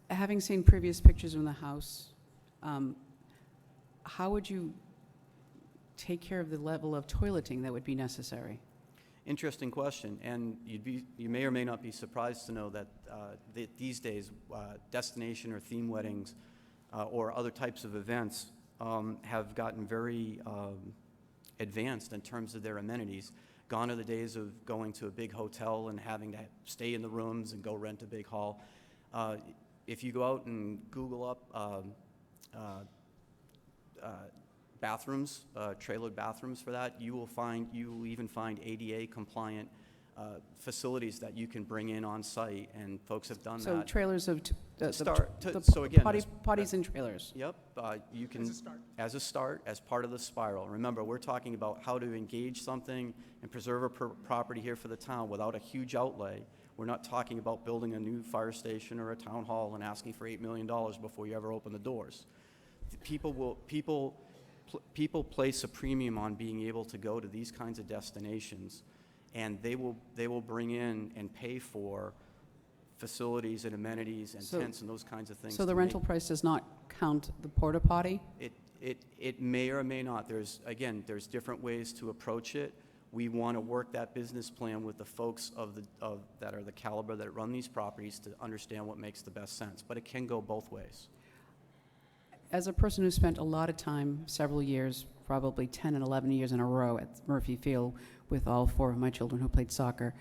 Having seen previous pictures in the house, how would you take care of the level of toileting that would be necessary? Interesting question, and you may or may not be surprised to know that these days, destination or theme weddings or other types of events have gotten very advanced in terms of their amenities. Gone are the days of going to a big hotel and having to stay in the rooms and go rent a big hall. If you go out and Google up bathrooms, trailered bathrooms for that, you will even find ADA compliant facilities that you can bring in on site, and folks have done that. So trailers of potties and trailers. Yep, you can as a start, as part of the spiral. Remember, we're talking about how to engage something and preserve a property here for the town without a huge outlay, We're not talking about building a new fire station or a town hall and asking for $8 million before you ever open the doors. People place a premium on being able to go to these kinds of destinations, and they will bring in and pay for facilities and amenities and tents and those kinds of things. So the to rental make- price does not count the porta potty? It may or may not. There's different ways to approach it. We want to work that business plan with the folks that are the caliber that run these properties to understand what makes the best sense. But it can go both ways. As a person who spent a lot of time, several years, probably 10 and 11 years in a row at Murphy Field with all 4 of my children who played soccer,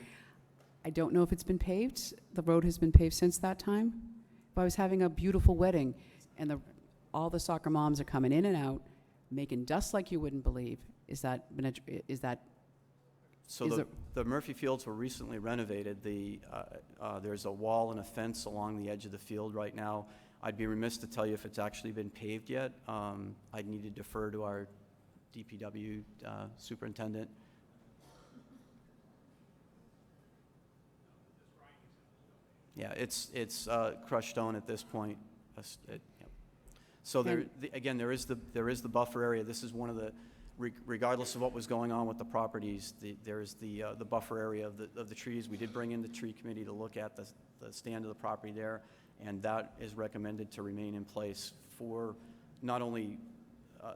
I don't know if it's been paved. The road has been paved since that time. If I was having a beautiful wedding and all the soccer moms are coming in and out, making dust like you wouldn't believe, So the Murphy Fields were recently renovated. There's a wall and a fence along the edge of the field right now. I'd be remiss to tell you if it's actually been paved yet. I'd need to defer to our DPW superintendent. Yeah, it's crushed stone at this point. Yep. So again, there is the buffer area. This is one of the, regardless of what was going on with the properties, there's the buffer area of the trees. We did bring in the tree committee to look at the stand of the property there, and that is recommended to remain in place for not only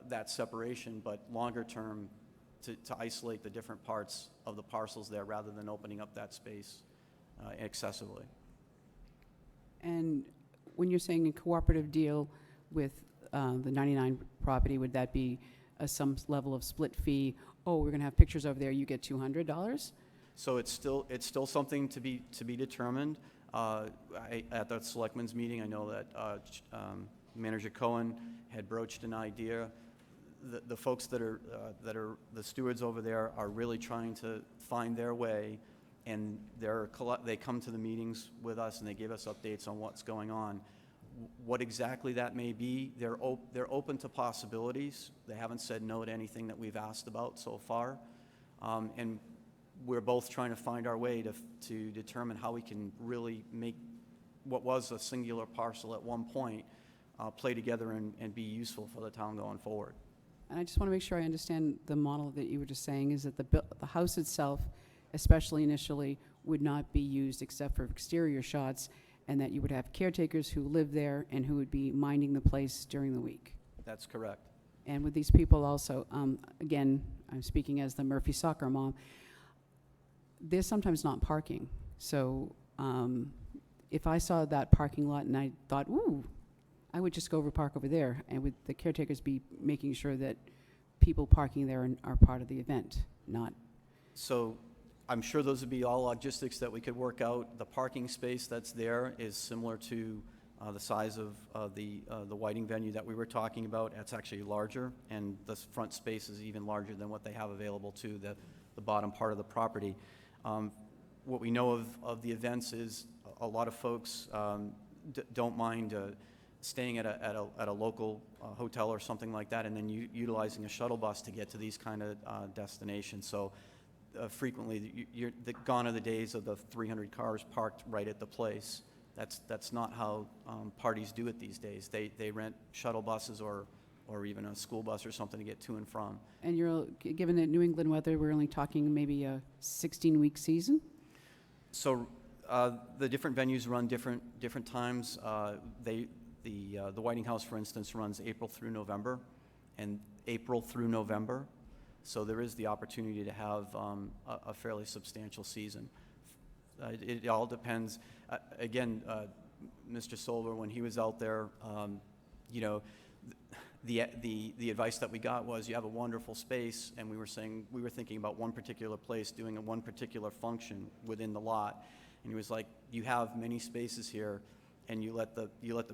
that separation, but longer term to isolate the different parts of the parcels there rather than opening up that space excessively. And when you're saying a cooperative deal with the 99 property, would that be some level of split fee? Oh, we're going to have pictures over there, you get $200? So it's still something to be determined. At the selectmen's meeting, I know that Manager Cohen had broached an idea. The folks that are the stewards over there are really trying to find their way, and they come to the meetings with us and they give us updates on what's going on. What exactly that may be, they're open to possibilities. They haven't said no to anything that we've asked about so far, and we're both trying to find our way to determine how we can really make what was a singular parcel at one point play together and be useful for the town going forward. And I just want to make sure I understand the model that you were just saying, is that the house itself, especially initially, would not be used except for exterior shots, and that you would have caretakers who live there and who would be minding the place during the week. That's correct. And with these people also, again, I'm speaking as the Murphy soccer mom, there's sometimes not parking. So if I saw that parking lot and I thought, ooh, I would just go park over there, and would the caretakers be making sure that people parking there are part of the event, not? So I'm sure those would be all logistics that we could work out. The parking space that's there is similar to the size of the Whiting venue that we were talking about. It's actually larger, and the front space is even larger than what they have available to the bottom part of the property. What we know of the events is a lot of folks don't mind staying at a local hotel or something like that, and then utilizing a shuttle bus to get to these kind of destinations. So frequently, gone are the days of the 300 cars parked right at the place. That's not how parties do it these days. They rent shuttle buses or even a school bus or something to get to and from. And given the New England weather, we're only talking maybe a 16-week season? So the different venues run different times. The Whiting House, for instance, runs April through November. So there is the opportunity to have a fairly substantial season. It all depends. Again, Mr. Solver, when he was out there, the advice that we got was, you have a wonderful space, and we were thinking about one particular place doing one particular function within the lot, and he was like, you have many spaces here, and you let the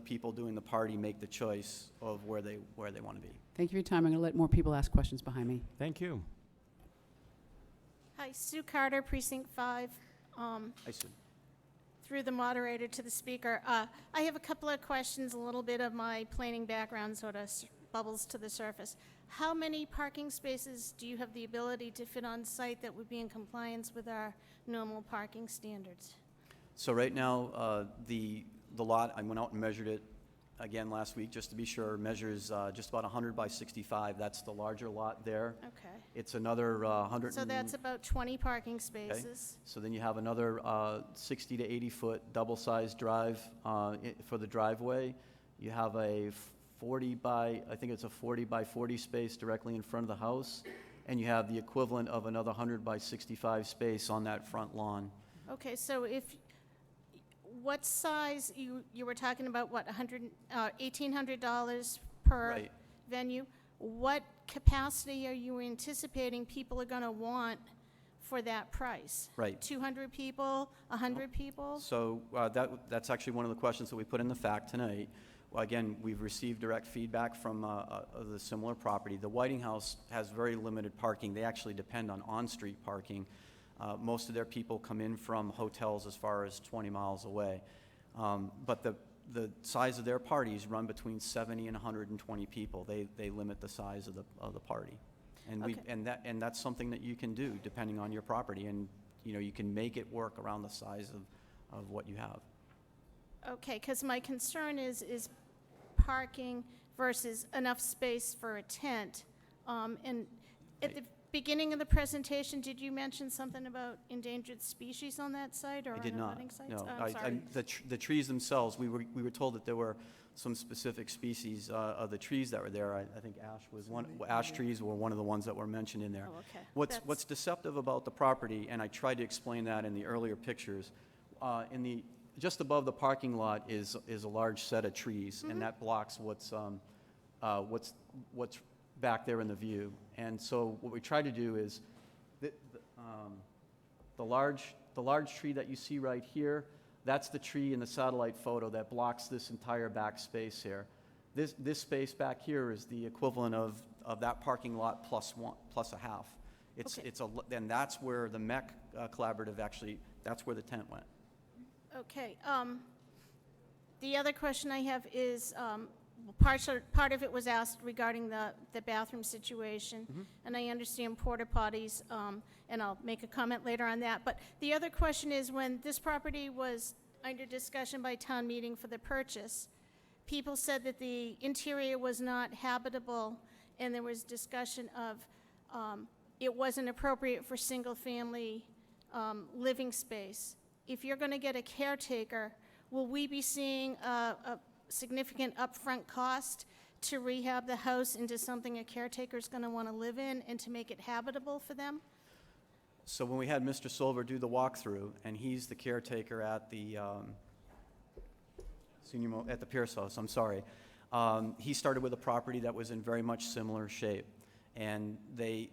people doing the party make the choice of where they want to be. Thank you for your time. I'm going to let more people ask questions behind me. Thank you. Hi, Sue Carter, Precinct 5. Hi, Sue. Through the moderator to the speaker. I have a couple of questions, a little bit of my planning background sort of bubbles to the surface. How many parking spaces do you have the ability to fit on site that would be in compliance with our normal parking standards? So right now, the lot, I went out and measured it again last week, just to be sure, measures just about 100 by 65. That's the larger lot there. Okay. It's another 100. So that's about 20 parking Okay. spaces. So then you have another 60 to 80-foot double-sized drive for the driveway. You have a 40 by, I think it's a 40 by 40 space directly in front of the house. And you have the equivalent of another 100 by 65 space on that front lawn. Okay, so what size, you were talking about, what, $1,800 per Right. venue? What capacity are you anticipating people are going to want for that price? Right. 200 people, 100 people? So that's actually one of the questions that we put in the fact tonight. Well, again, we've received direct feedback from the similar property. The Whiting House has very limited parking. They actually depend on on-street parking. Most of their people come in from hotels as far as 20 miles away. But the size of their parties run between 70 and 120 people. They limit the size of the party. And Okay. and that's something that you can do depending on your property, and you can make it work around the size of what you have. Okay, because my concern is parking versus enough space for a tent. And at the beginning of the presentation, did you mention something about endangered species on that site or I on did not. abutting sites? No, I'm sorry. the trees themselves, we were told that there were some specific species of the trees that were there. I think ash was one. Ash trees were one of the ones that were mentioned in there. Oh, okay. What's deceptive about the property, and I tried to explain that in the earlier pictures, just above the parking lot is a large set of trees, and that blocks what's back there in the view. And so what we try to do is the large tree that you see right here, that's the tree in the satellite photo that blocks this entire back space here. This space back here is the equivalent of that parking lot plus a half. And that's where the MEC collaborative actually, that's where the tent went. Okay, the other question I have is, part of it was asked regarding the bathroom situation, and I understand porta potties, and I'll make a comment later on that. But the other question is, when this property was under discussion by town meeting for the purchase, people said that the interior was not habitable, and there was discussion of it wasn't appropriate for single-family living space. If you're going to get a caretaker, will we be seeing a significant upfront cost to rehab the house into something a caretaker's going to want to live in and to make it habitable for them? So when we had Mr. Silver do the walkthrough, and he's the caretaker at the at the Pierce House, I'm sorry, he started with a property that was in very much similar shape, and the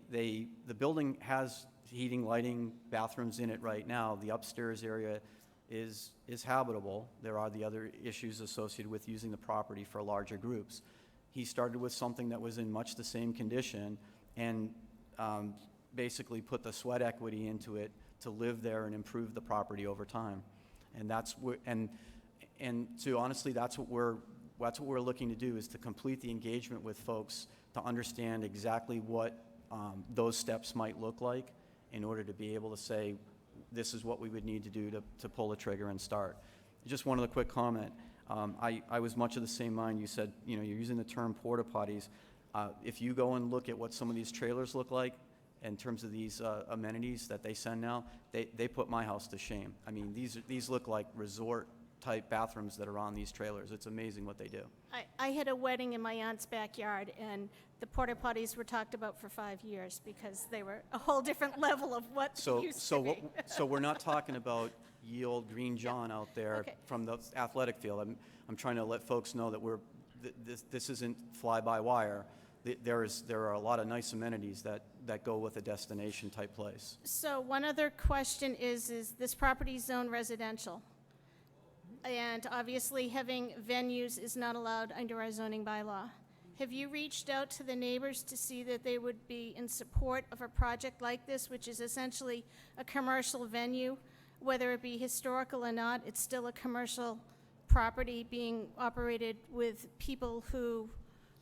building has heating, lighting, bathrooms in it right now. The upstairs area is habitable. There are the other issues associated with using the property for larger groups. He started with something that was in much the same condition, and basically put the sweat equity into it to live there and improve the property over time. And that's honestly, that's what we're looking to do, is to complete the engagement with folks to understand exactly what those steps might look like in order to be able to say, this is what we would need to do to pull the trigger and start. Just one other quick comment. I was much of the same mind. You said, you're using the term porta potties. If you go and look at what some of these trailers look like in terms of these amenities that they send now, they put my house to shame. I mean, these look like resort-type bathrooms that are on these trailers. It's amazing what they do. I had a wedding in my aunt's backyard, and the porta potties were talked about for 5 years because they were a whole different level of what used to be. So we're not talking about ye old Green John out there from the athletic field. I'm trying to let folks know that this isn't fly-by-wire. There are a lot of nice amenities that go with a destination-type place. So one other question is this property zone residential? And obviously, having venues is not allowed under our zoning bylaw. Have you reached out to the neighbors to see that they would be in support of a project like this, which is essentially a commercial venue? Whether it be historical or not, it's still a commercial property being operated with people who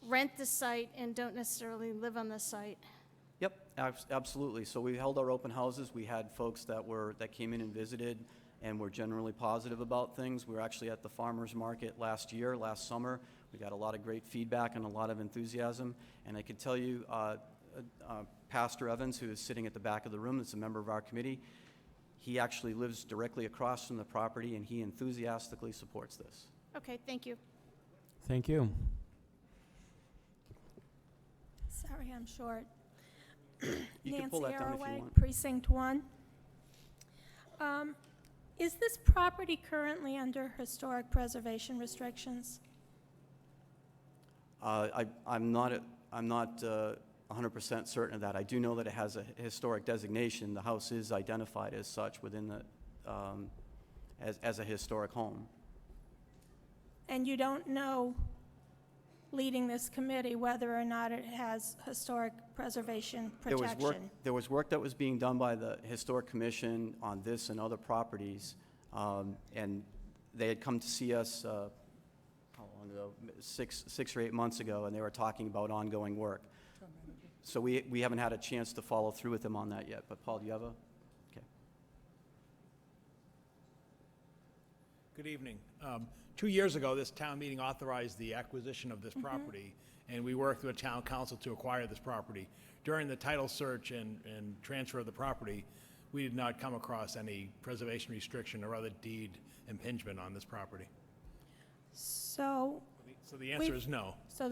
rent the site and don't necessarily live on the site. Yep, absolutely. So we held our open houses. We had folks that came in and visited. and we're generally positive about things. We were actually at the farmer's market last summer. We got a lot of great feedback and a lot of enthusiasm, and I can tell you, Pastor Evans, who is sitting at the back of the room, that's a member of our committee, he actually lives directly across from the property, and he enthusiastically supports this. Okay, thank you. Thank you. Sorry, I'm short. You can pull that down if you Nancy want. Arroway, Precinct 1. Is this property currently under historic preservation restrictions? I'm not 100% certain of that. I do know that it has a historic designation. The house is identified as such within the, as a historic home. And you don't know, leading this committee, whether or not it has historic preservation protection? There was work that was being done by the Historic Commission on this and other properties, and they had come to see us, how long ago? Six or 8 months ago, and they were talking about ongoing work. So we haven't had a chance to follow through with them on that yet, but Paul, do you have a? Okay. Good evening. 2 years ago, this town meeting authorized the acquisition of this property, and we worked with town council to acquire this property. During the title search and transfer of the property, we did not come across any preservation restriction or other deed impingement on this property. So the answer is no. So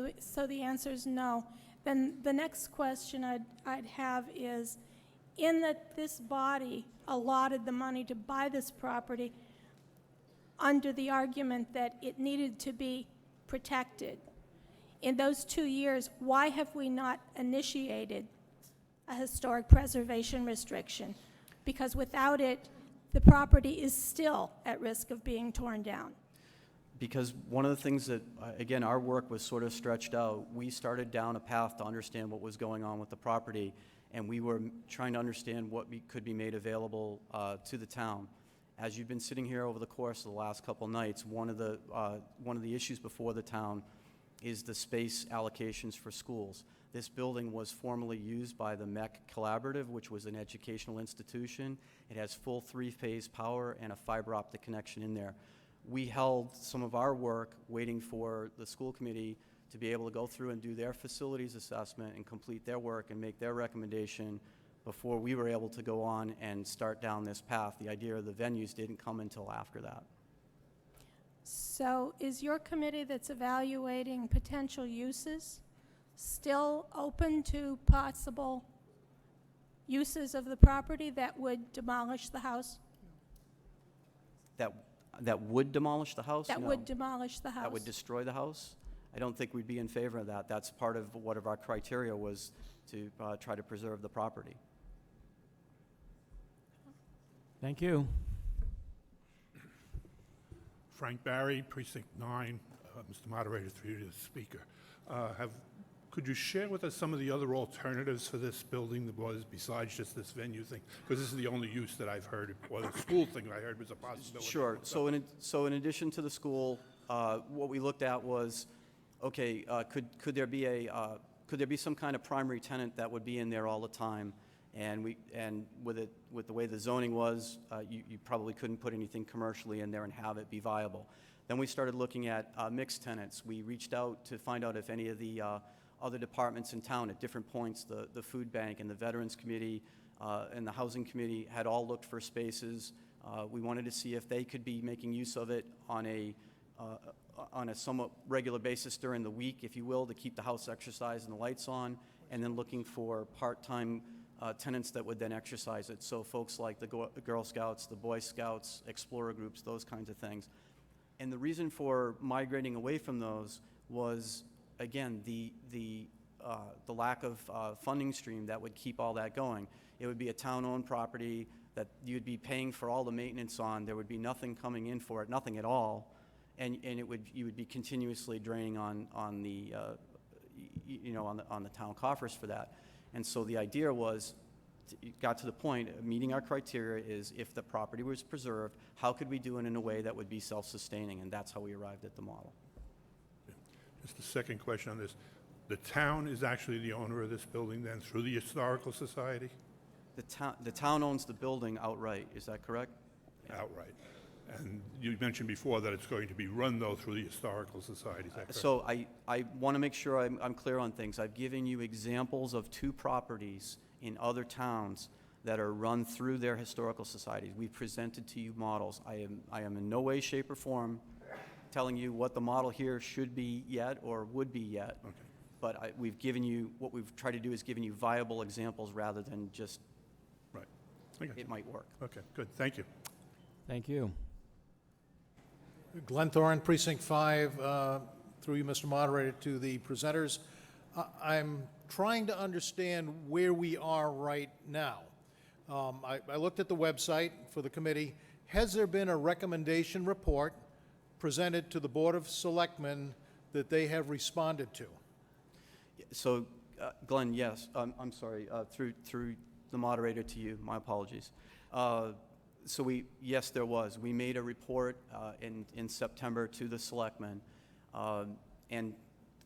the answer is no. Then the next question I'd have is, in that this body allotted the money to buy this property under the argument that it needed to be protected, in those 2 years, why have we not initiated a historic preservation restriction? Because without it, the property is still at risk of being torn down. Because one of the things that, again, our work was sort of stretched out. We started down a path to understand what was going on with the property, and we were trying to understand what could be made available to the town. As you've been sitting here over the course of the last couple nights, one of the issues before the town is the space allocations for schools. This building was formerly used by the MEC Collaborative, which was an educational institution. It has full 3-phase power and a fiber optic connection in there. We held some of our work waiting for the school committee to be able to go through and do their facilities assessment and complete their work and make their recommendation before we were able to go on and start down this path. The idea of the venues didn't come until after that. So is your committee that's evaluating potential uses still open to possible uses of the property that would demolish the house? That would demolish the house? That No. would demolish the house? That would destroy the house? I don't think we'd be in favor of that. That's part of what of our criteria was to try to preserve the property. Thank you. Frank Barry, Precinct 9. Mr. Moderator, through you to the Speaker. Could you share with us some of the other alternatives for this building that was besides just this venue thing? Because this is the only use that I've heard, or the school thing I heard was a possibility. Sure. So in addition to the school, what we looked at was, okay, could there be some kind of primary tenant that would be in there all the time? And with the way the zoning was, you probably couldn't put anything commercially in there and have it be viable. Then we started looking at mixed tenants. We reached out to find out if any of the other departments in town at different points, the food bank and the Veterans Committee and the Housing Committee had all looked for spaces. We wanted to see if they could be making use of it on a somewhat regular basis during the week, if you will, to keep the house exercised and the lights on, and then looking for part-time tenants that would then exercise it. So folks like the Girl Scouts, the Boy Scouts, Explorer groups, those kinds of things. And the reason for migrating away from those was, again, the lack of funding stream that would keep all that going. It would be a town-owned property that you'd be paying for all the maintenance on. There would be nothing coming in for it, nothing at all, and you would be continuously draining on the town coffers for that. And so the idea was, it got to the point, meeting our criteria is if the property was preserved, how could we do it in a way that would be self-sustaining? And that's how we arrived at the model. Just a second question on this. The town is actually the owner of this building then through the Historical Society? The town owns the building outright, is that correct? outright. And you mentioned before that it's going to be run, though, through the Historical Society. Is that correct? So I want to make sure I'm clear on things. I've given you examples of 2 properties in other towns that are run through their historical societies. We've presented to you models. I am in no way, shape, or form telling you what the model here should be yet or would be yet. Okay. But we've given you, what we've tried to do is given you viable examples rather than just Right. I got you. it might work. Okay, good. Thank you. Thank you. Glenn Thorne, Precinct 5, through you, Mr. Moderator, to the presenters. I'm trying to understand where we are right now. I looked at the website for the committee. Has there been a recommendation report presented to the Board of Selectmen that they have responded to? So, Glenn, yes, I'm sorry, through the moderator to you, my apologies. So yes, there was. We made a report in September to the selectmen. And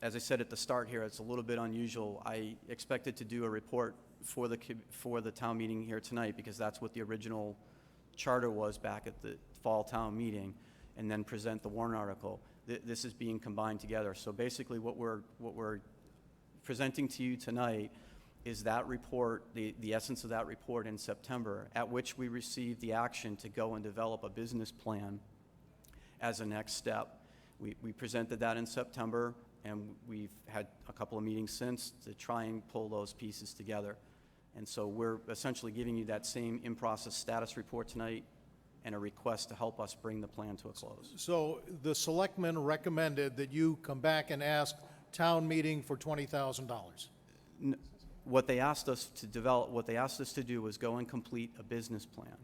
as I said at the start here, it's a little bit unusual. I expected to do a report for the town meeting here tonight because that's what the original charter was back at the fall town meeting, and then present the warrant article. This is being combined together. So basically what we're presenting to you tonight is that report, the essence of that report in September, at which we received the action to go and develop a business plan as a next step. We presented that in September, and we've had a couple of meetings since to try and pull those pieces together. And so we're essentially giving you that same in-process status report tonight and a request to help us bring the plan to a close. So the selectmen recommended that you come back and ask town meeting for $20,000. What they asked us to develop, what they asked us to do was go and complete a business plan.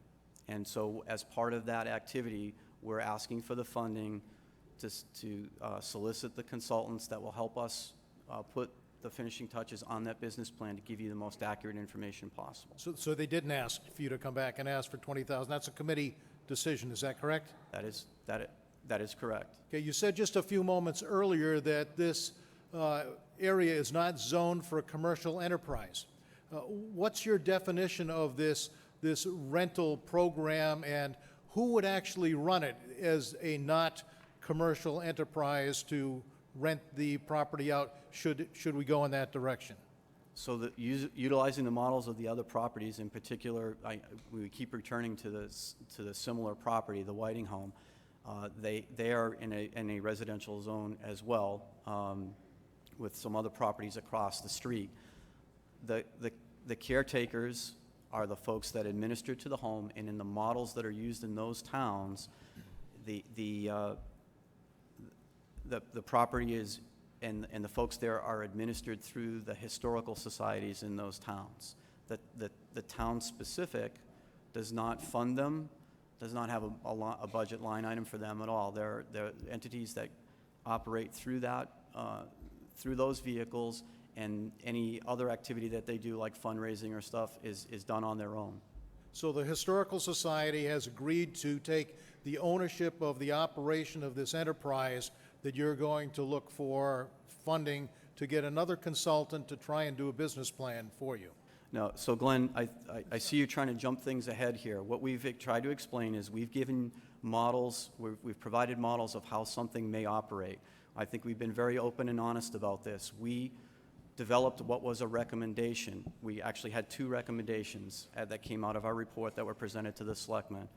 And so as part of that activity, we're asking for the funding to solicit the consultants that will help us put the finishing touches on that business plan to give you the most accurate information possible. So they didn't ask for you to come back and ask for $20,000. That's a committee decision, is that correct? That is correct. Okay, you said just a few moments earlier that this area is not zoned for a commercial enterprise. What's your definition of this rental program, and who would actually run it as a not commercial enterprise to rent the property out should we go in that direction? So utilizing the models of the other properties, in particular, we keep returning to the similar property, the Whiting home. They are in a residential zone as well, with some other properties across the street. The caretakers are the folks that administer to the home, and in the models that are used in those towns, the property is, and the folks there are administered through the historical societies in those towns. The town specific does not fund them, does not have a budget line item for them at all. They're entities that operate through that, through those vehicles, and any other activity that they do, like fundraising or stuff, is done on their own. So the Historical Society has agreed to take the ownership of the operation of this enterprise, that you're going to look for funding to get another consultant to try and do a business plan for you. No, so Glenn, I see you trying to jump things ahead here. What we've tried to explain is we've given models, we've provided models of how something may operate. I think we've been very open and honest about this. We developed what was a recommendation. We actually had 2 recommendations that came out of our report that were presented to the selectmen,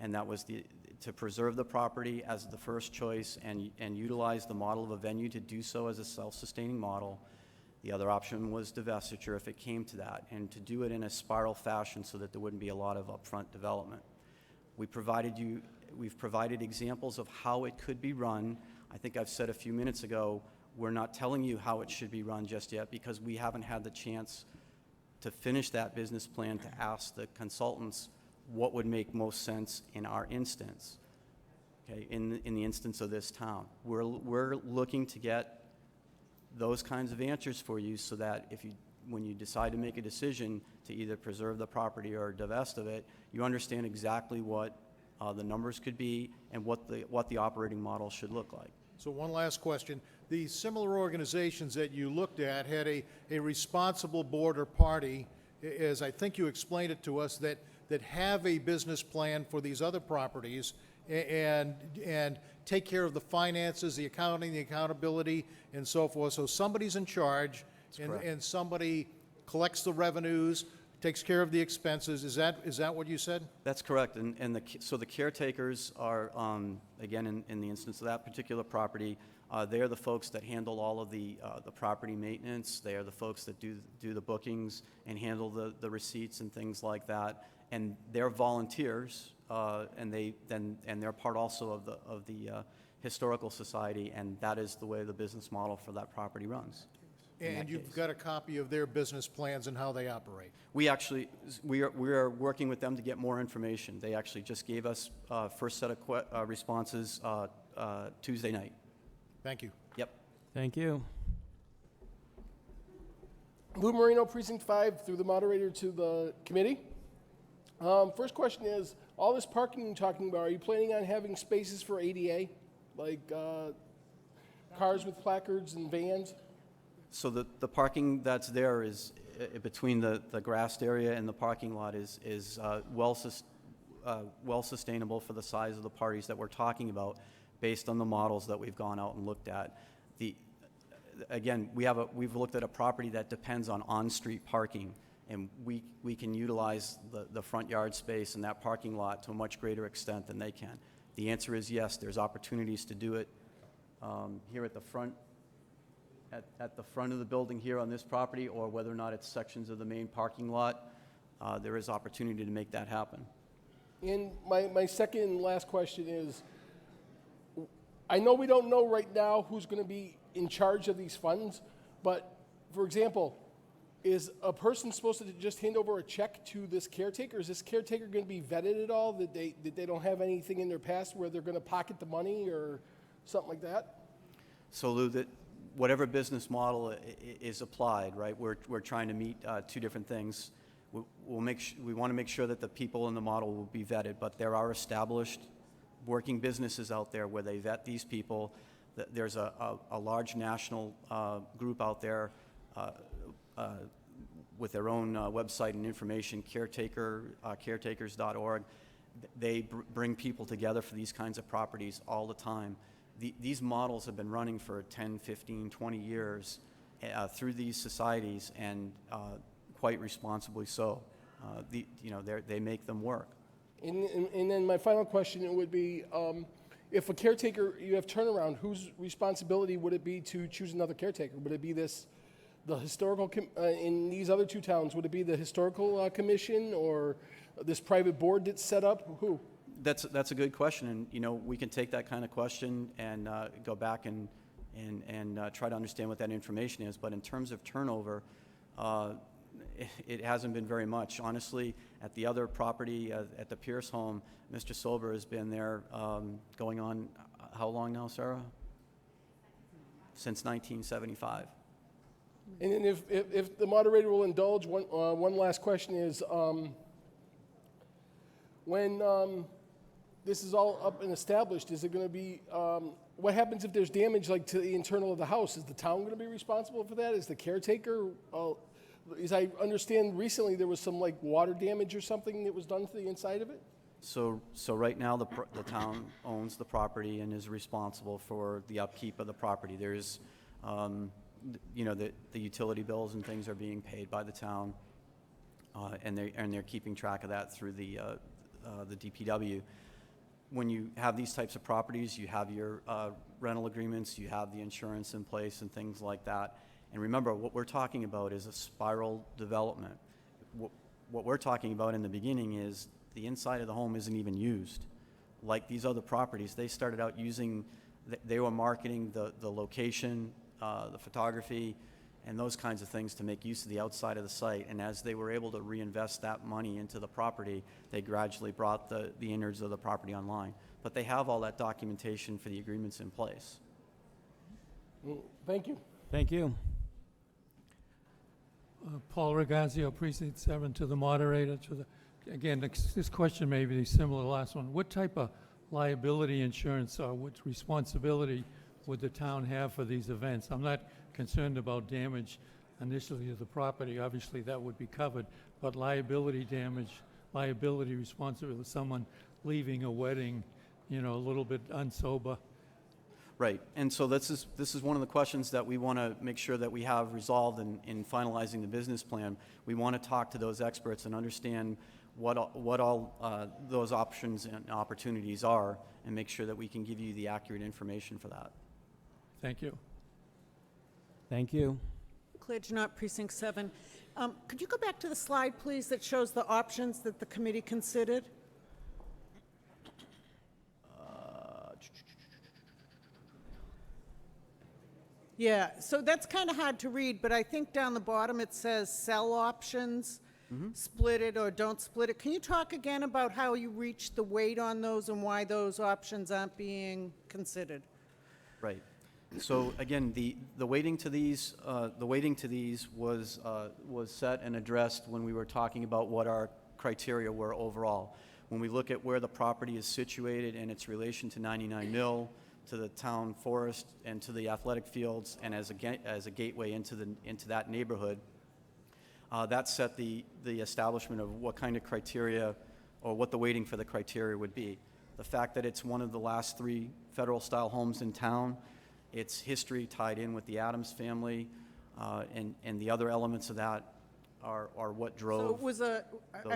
and that was to preserve the property as the first choice and utilize the model of a venue to do so as a self-sustaining model. The other option was divestiture if it came to that, and to do it in a spiral fashion so that there wouldn't be a lot of upfront development. We've provided examples of how it could be run. I think I've said a few minutes ago, we're not telling you how it should be run just yet because we haven't had the chance to finish that business plan to ask the consultants what would make most sense in our instance, okay, in the instance of this town. We're looking to get those kinds of answers for you so that when you decide to make a decision to either preserve the property or divest of it, you understand exactly what the numbers could be and what the operating model should look like. So one last question. The similar organizations that you looked at had a responsible board or party as I think you explained it to us, that have a business plan for these other properties and take care of the finances, the accounting, the accountability, and so forth. So somebody's in charge, and somebody collects the revenues, takes care of the expenses. Is that what you said? That's correct. So the caretakers are, again, in the instance of that particular property, they're the folks that handle all of the property maintenance. They are the folks that do the bookings and handle the receipts and things like that. And they're volunteers, and they're part also of the historical society, and that is the way the business model for that property runs. And you've got a copy of their business plans and how they operate? We are working with them to get more information. They actually just gave us first set of responses Tuesday night. Thank you. Yep. Thank you. Lou Marino, Precinct 5, through the moderator to the committee. First question is, all this parking you're talking about, are you planning on having spaces for ADA, like cars with placards and vans? So the parking that's there is between the grassed area and the parking lot is well sustainable for the size of the parties that we're talking about, based on the models that we've gone out and looked at. Again, we've looked at a property that depends on on-street parking, and we can utilize the front yard space and that parking lot to a much greater extent than they can. The answer is yes. There's opportunities to do it here at the front. At the front of the building here on this property, or whether or not it's sections of the main parking lot, there is opportunity to make that happen. And my second and last question is, I know we don't know right now who's going to be in charge of these funds, but for example, is a person supposed to just hand over a check to this caretaker? Is this caretaker going to be vetted at all, that they don't have anything in their past where they're going to pocket the money or something like that? So Lou, whatever business model is applied, right? We're trying to meet two different things. We want to make sure that the people in the model will be vetted, but there are established working businesses out there where they vet these people. There's a large national group out there with their own website and information, caretakers.org. They bring people together for these kinds of properties all the time. These models have been running for 10, 15, 20 years through these societies, and quite responsibly so. They make them work. And then my final question would be, if a caretaker, you have turnaround, whose responsibility would it be to choose another caretaker? Would it be the historical, in these other two towns, would it be the historical commission or this private board that's set up? Who? That's a good question, and we can take that kind of question and go back and try to understand what that information is. But in terms of turnover, it hasn't been very much. Honestly, at the other property, at the Pierce home, Mr. Silver has been there going on how long now, Sarah? Since 1975. And then if the moderator will indulge, one last question is, when this is all up and established, is it going to be, what happens if there's damage like to the internal of the house? Is the town going to be responsible for that? Is the caretaker? As I understand, recently there was some like water damage or something that was done to the inside of it? So right now the town owns the property and is responsible for the upkeep of the property. There's, the utility bills and things are being paid by the town, and they're keeping track of that through the DPW. When you have these types of properties, you have your rental agreements, you have the insurance in place and things like that. And remember, what we're talking about is a spiral development. What we're talking about in the beginning is the inside of the home isn't even used. Like these other properties, they started out they were marketing the location, the photography, and those kinds of things to make use of the outside of the site. And as they were able to reinvest that money into the property, they gradually brought the innards of the property online. But they have all that documentation for the agreements in place. Thank you. Thank you. Paul Regazio, Precinct 7, to the moderator. Again, this question may be similar to the last one. What type of liability insurance or what responsibility would the town have for these events? I'm not concerned about damage initially to the property. Obviously, that would be covered. but liability damage, liability responsibility, someone leaving a wedding, you know, a little bit unsober. Right, and so this is one of the questions that we want to make sure that we have resolved in finalizing the business plan. We want to talk to those experts and understand what all those options and opportunities are, and make sure that we can give you the accurate information for that. Thank you. Thank you. Claire Janot, Precinct 7. Could you go back to the slide, please, that shows the options that the committee considered? Yeah, so that's kind of hard to read, but I think down the bottom it says sell options, split it or don't split it. Can you talk again about how you reached the weight on those and why those options aren't being considered? Right. So again, the weighting to these was set and addressed when we were talking about what our criteria were overall. When we look at where the property is situated and its relation to 99 Mill, to the town forest, and to the athletic fields, and as a gateway into that neighborhood, that set the establishment of what kind of criteria, or what the weighting for the criteria would be. The fact that it's one of the last 3 federal-style homes in town, its history tied in with the Adams family, and the other elements of that are what drove. So it was I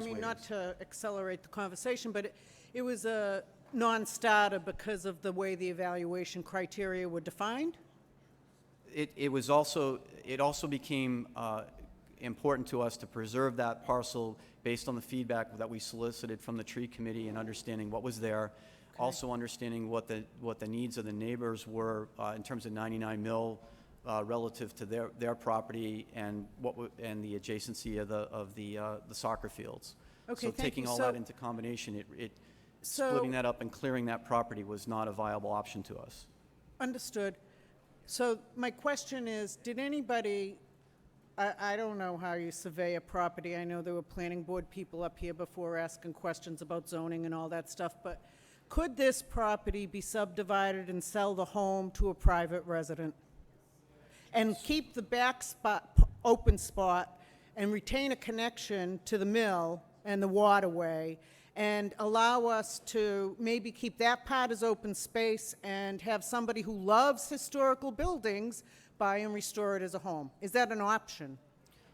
mean, not to accelerate the conversation, but it was a non-starter because of the way the evaluation criteria were defined? It also became important to us to preserve that parcel based on the feedback that we solicited from the tree committee and understanding what was there. Okay. Also understanding what the needs of the neighbors were in terms of 99 Mill relative to their property and and the adjacency of the soccer fields. Okay, so thank taking you. all So- that into combination, splitting that up and clearing that property was not a viable option to us. Understood. So my question is, did anybody, I don't know how you survey a property. I know there were planning board people up here before asking questions about zoning and all that stuff, but could this property be subdivided and sell the home to a private resident? And keep the back spot, open spot, and retain a connection to the mill and the waterway, and allow us to maybe keep that part as open space and have somebody who loves historical buildings buy and restore it as a home? Is that an option?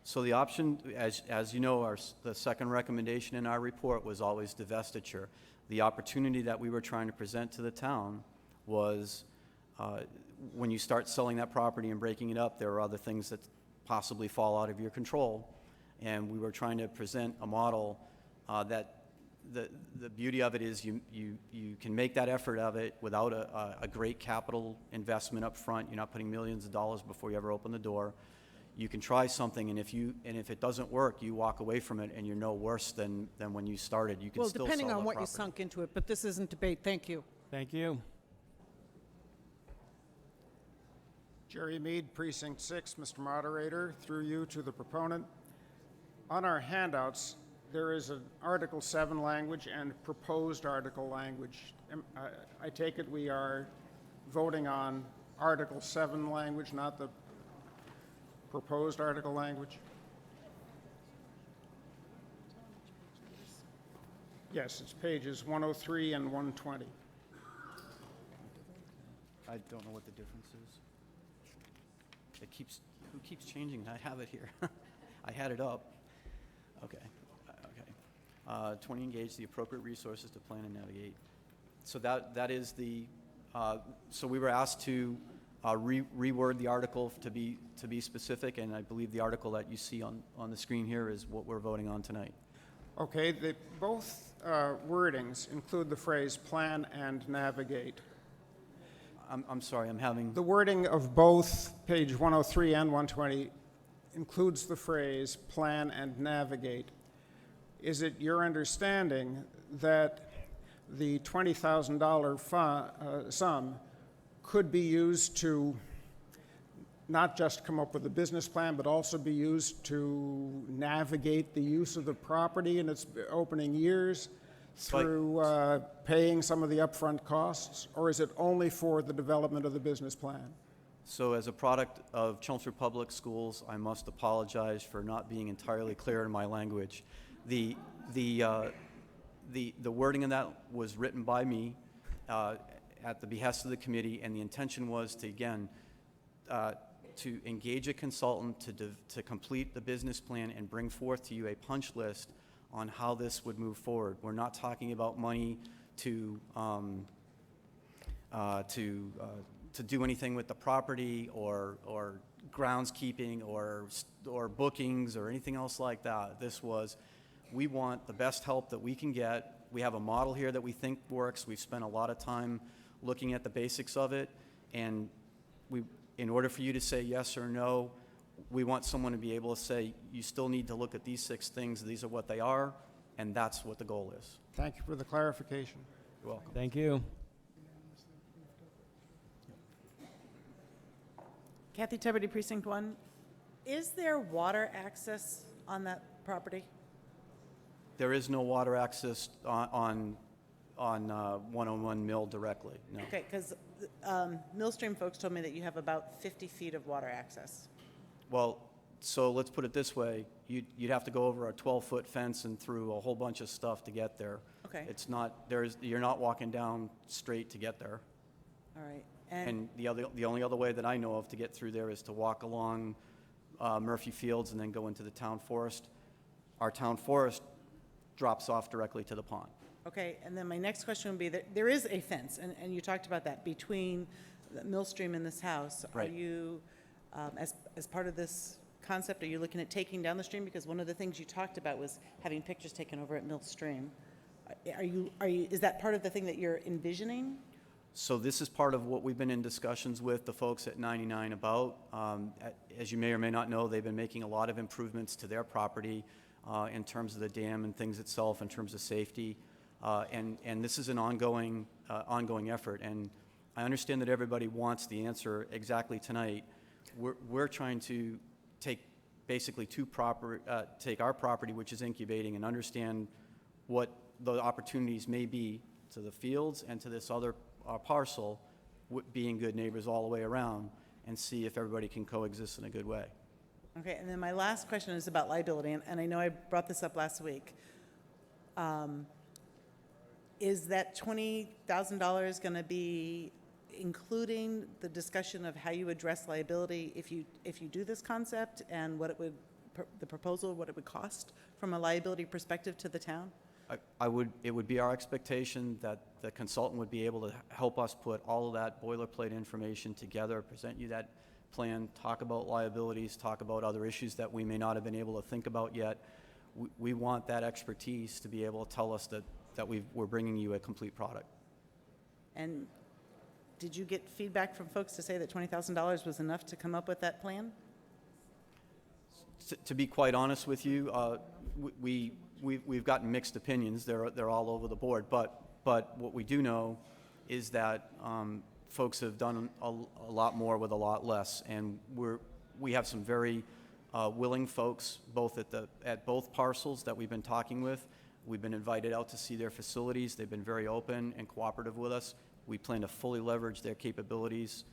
So the option, as you know, the second recommendation in our report was always divestiture. The opportunity that we were trying to present to the town was when you start selling that property and breaking it up, there are other things that possibly fall out of your control. And we were trying to present a model that the beauty of it is you can make that effort of it without a great capital investment up front. You're not putting millions of dollars before you ever open the door. You can try something, and if it doesn't work, you walk away from it, and you're no worse than when you started. You can still sell that property. Well, depending on what you sunk into it, but this isn't debate. Thank you. Thank you. Jerry Mead, Precinct 6, Mr. Moderator, through you to the proponent. On our handouts, there is an Article 7 language and proposed article language. I take it we are voting on Article 7 language, not the proposed article language? Yes, it's pages 103 and 120. I don't know what the difference is. Who keeps changing it? I have it here. I had it up. Okay. 20, engage the appropriate resources to plan and navigate. So that is the, so we were asked to reword the article to be specific, and I believe the article that you see on the screen here is what we're voting on tonight. Okay, both wordings include the phrase plan and navigate. I'm sorry, I'm having... The wording of both page 103 and 120 includes the phrase plan and navigate. Is it your understanding that the $20,000 sum could be used to not just come up with a business plan, but also be used to navigate the use of the property in its opening years through paying some of the upfront costs, or is it only for the development of the business plan? So as a product of Chelmsford Public Schools, I must apologize for not being entirely clear in my language. The wording of that was written by me at the behest of the committee, and the intention was to, again, to engage a consultant to complete the business plan and bring forth to you a punch list on how this would move forward. We're not talking about money to do anything with the property or groundskeeping or bookings or anything else like that. This was, we want the best help that we can get. We have a model here that we think works. We've spent a lot of time looking at the basics of it, and in order for you to say yes or no, we want someone to be able to say, you still need to look at these 6 things, these are what they are, and that's what the goal is. Thank you for the clarification. You're welcome. Thank you. Kathy Tuberty, Precinct 1. Is there water access on that property? There is no water access on 101 Mill directly, no. Okay, because Millstream folks told me that you have about 50 feet of water access. Well, so let's put it this way. You'd have to go over a 12-foot fence and through a whole bunch of stuff to get there. Okay. It's not, you're not walking down straight to get there. All right. And the only other way that I know of to get through there is to walk along Murphy Fields and then go into the town forest. Our town forest drops off directly to the pond. Okay, and then my next question would be that there is a fence, and you talked about that, between the Millstream and this house. Right. Are you, as part of this concept, are you looking at taking down the stream? Because one of the things you talked about was having pictures taken over at Millstream. Is that part of the thing that you're envisioning? So this is part of what we've been in discussions with the folks at 99 about. As you may or may not know, they've been making a lot of improvements to their property in terms of the dam and things itself, in terms of safety. And this is an ongoing effort. And I understand that everybody wants the answer exactly tonight. We're trying to take basically take our property, which is incubating, and understand what the opportunities may be to the fields and to this other parcel, being good neighbors all the way around, and see if everybody can coexist in a good way. Okay, and then my last question is about liability, and I know I brought this up last week. Is that $20,000 going to be including the discussion of how you address liability if you do this concept, and what it would, the proposal, what it would cost from a liability perspective to the town? It would be our expectation that the consultant would be able to help us put all of that boilerplate information together, present you that plan, talk about liabilities, talk about other issues that we may not have been able to think about yet. We want that expertise to be able to tell us that we're bringing you a complete product. And did you get feedback from folks to say that $20,000 was enough to come up with that plan? To be quite honest with you, we've gotten mixed opinions. They're all over the board. But what we do know is that folks have done a lot more with a lot less, and we have some very willing folks both at both parcels that we've been talking with. We've been invited out to see their facilities. They've been very open and cooperative with us. We plan to fully leverage their capabilities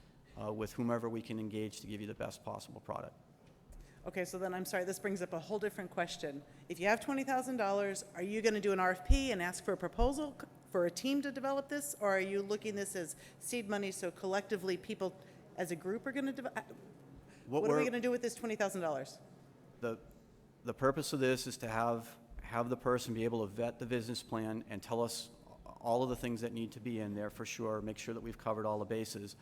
with whomever we can engage to give you the best possible product. Okay, so then I'm sorry, this brings up a whole different question. If you have $20,000, are you going to do an RFP and ask for a proposal for a team to develop this? Or are you looking this as seed money so collectively people as a group are going to develop? What are we going to do with this $20,000? The purpose of this is to have the person be able to vet the business plan and tell us all of the things that need to be in there for sure, make sure that we've covered all the bases.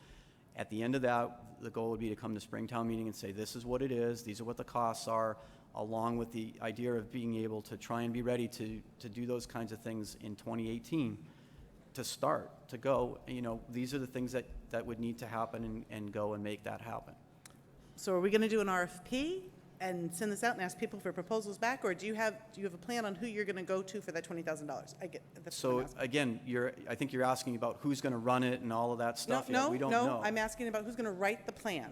At the end of that, the goal would be to come to Springtown meeting and say, this is what it is, these are what the costs are, along with the idea of being able to try and be ready to do those kinds of things in 2018 to start, to go. These are the things that would need to happen and go and make that happen. So are we going to do an RFP and send this out and ask people for proposals back, or do you have a plan on who you're going to go to for that $20,000? I get that's what I'm So asking. again, I think you're asking about who's going to run it and all of that stuff. No, We don't know. no, I'm asking about who's going to write the plan.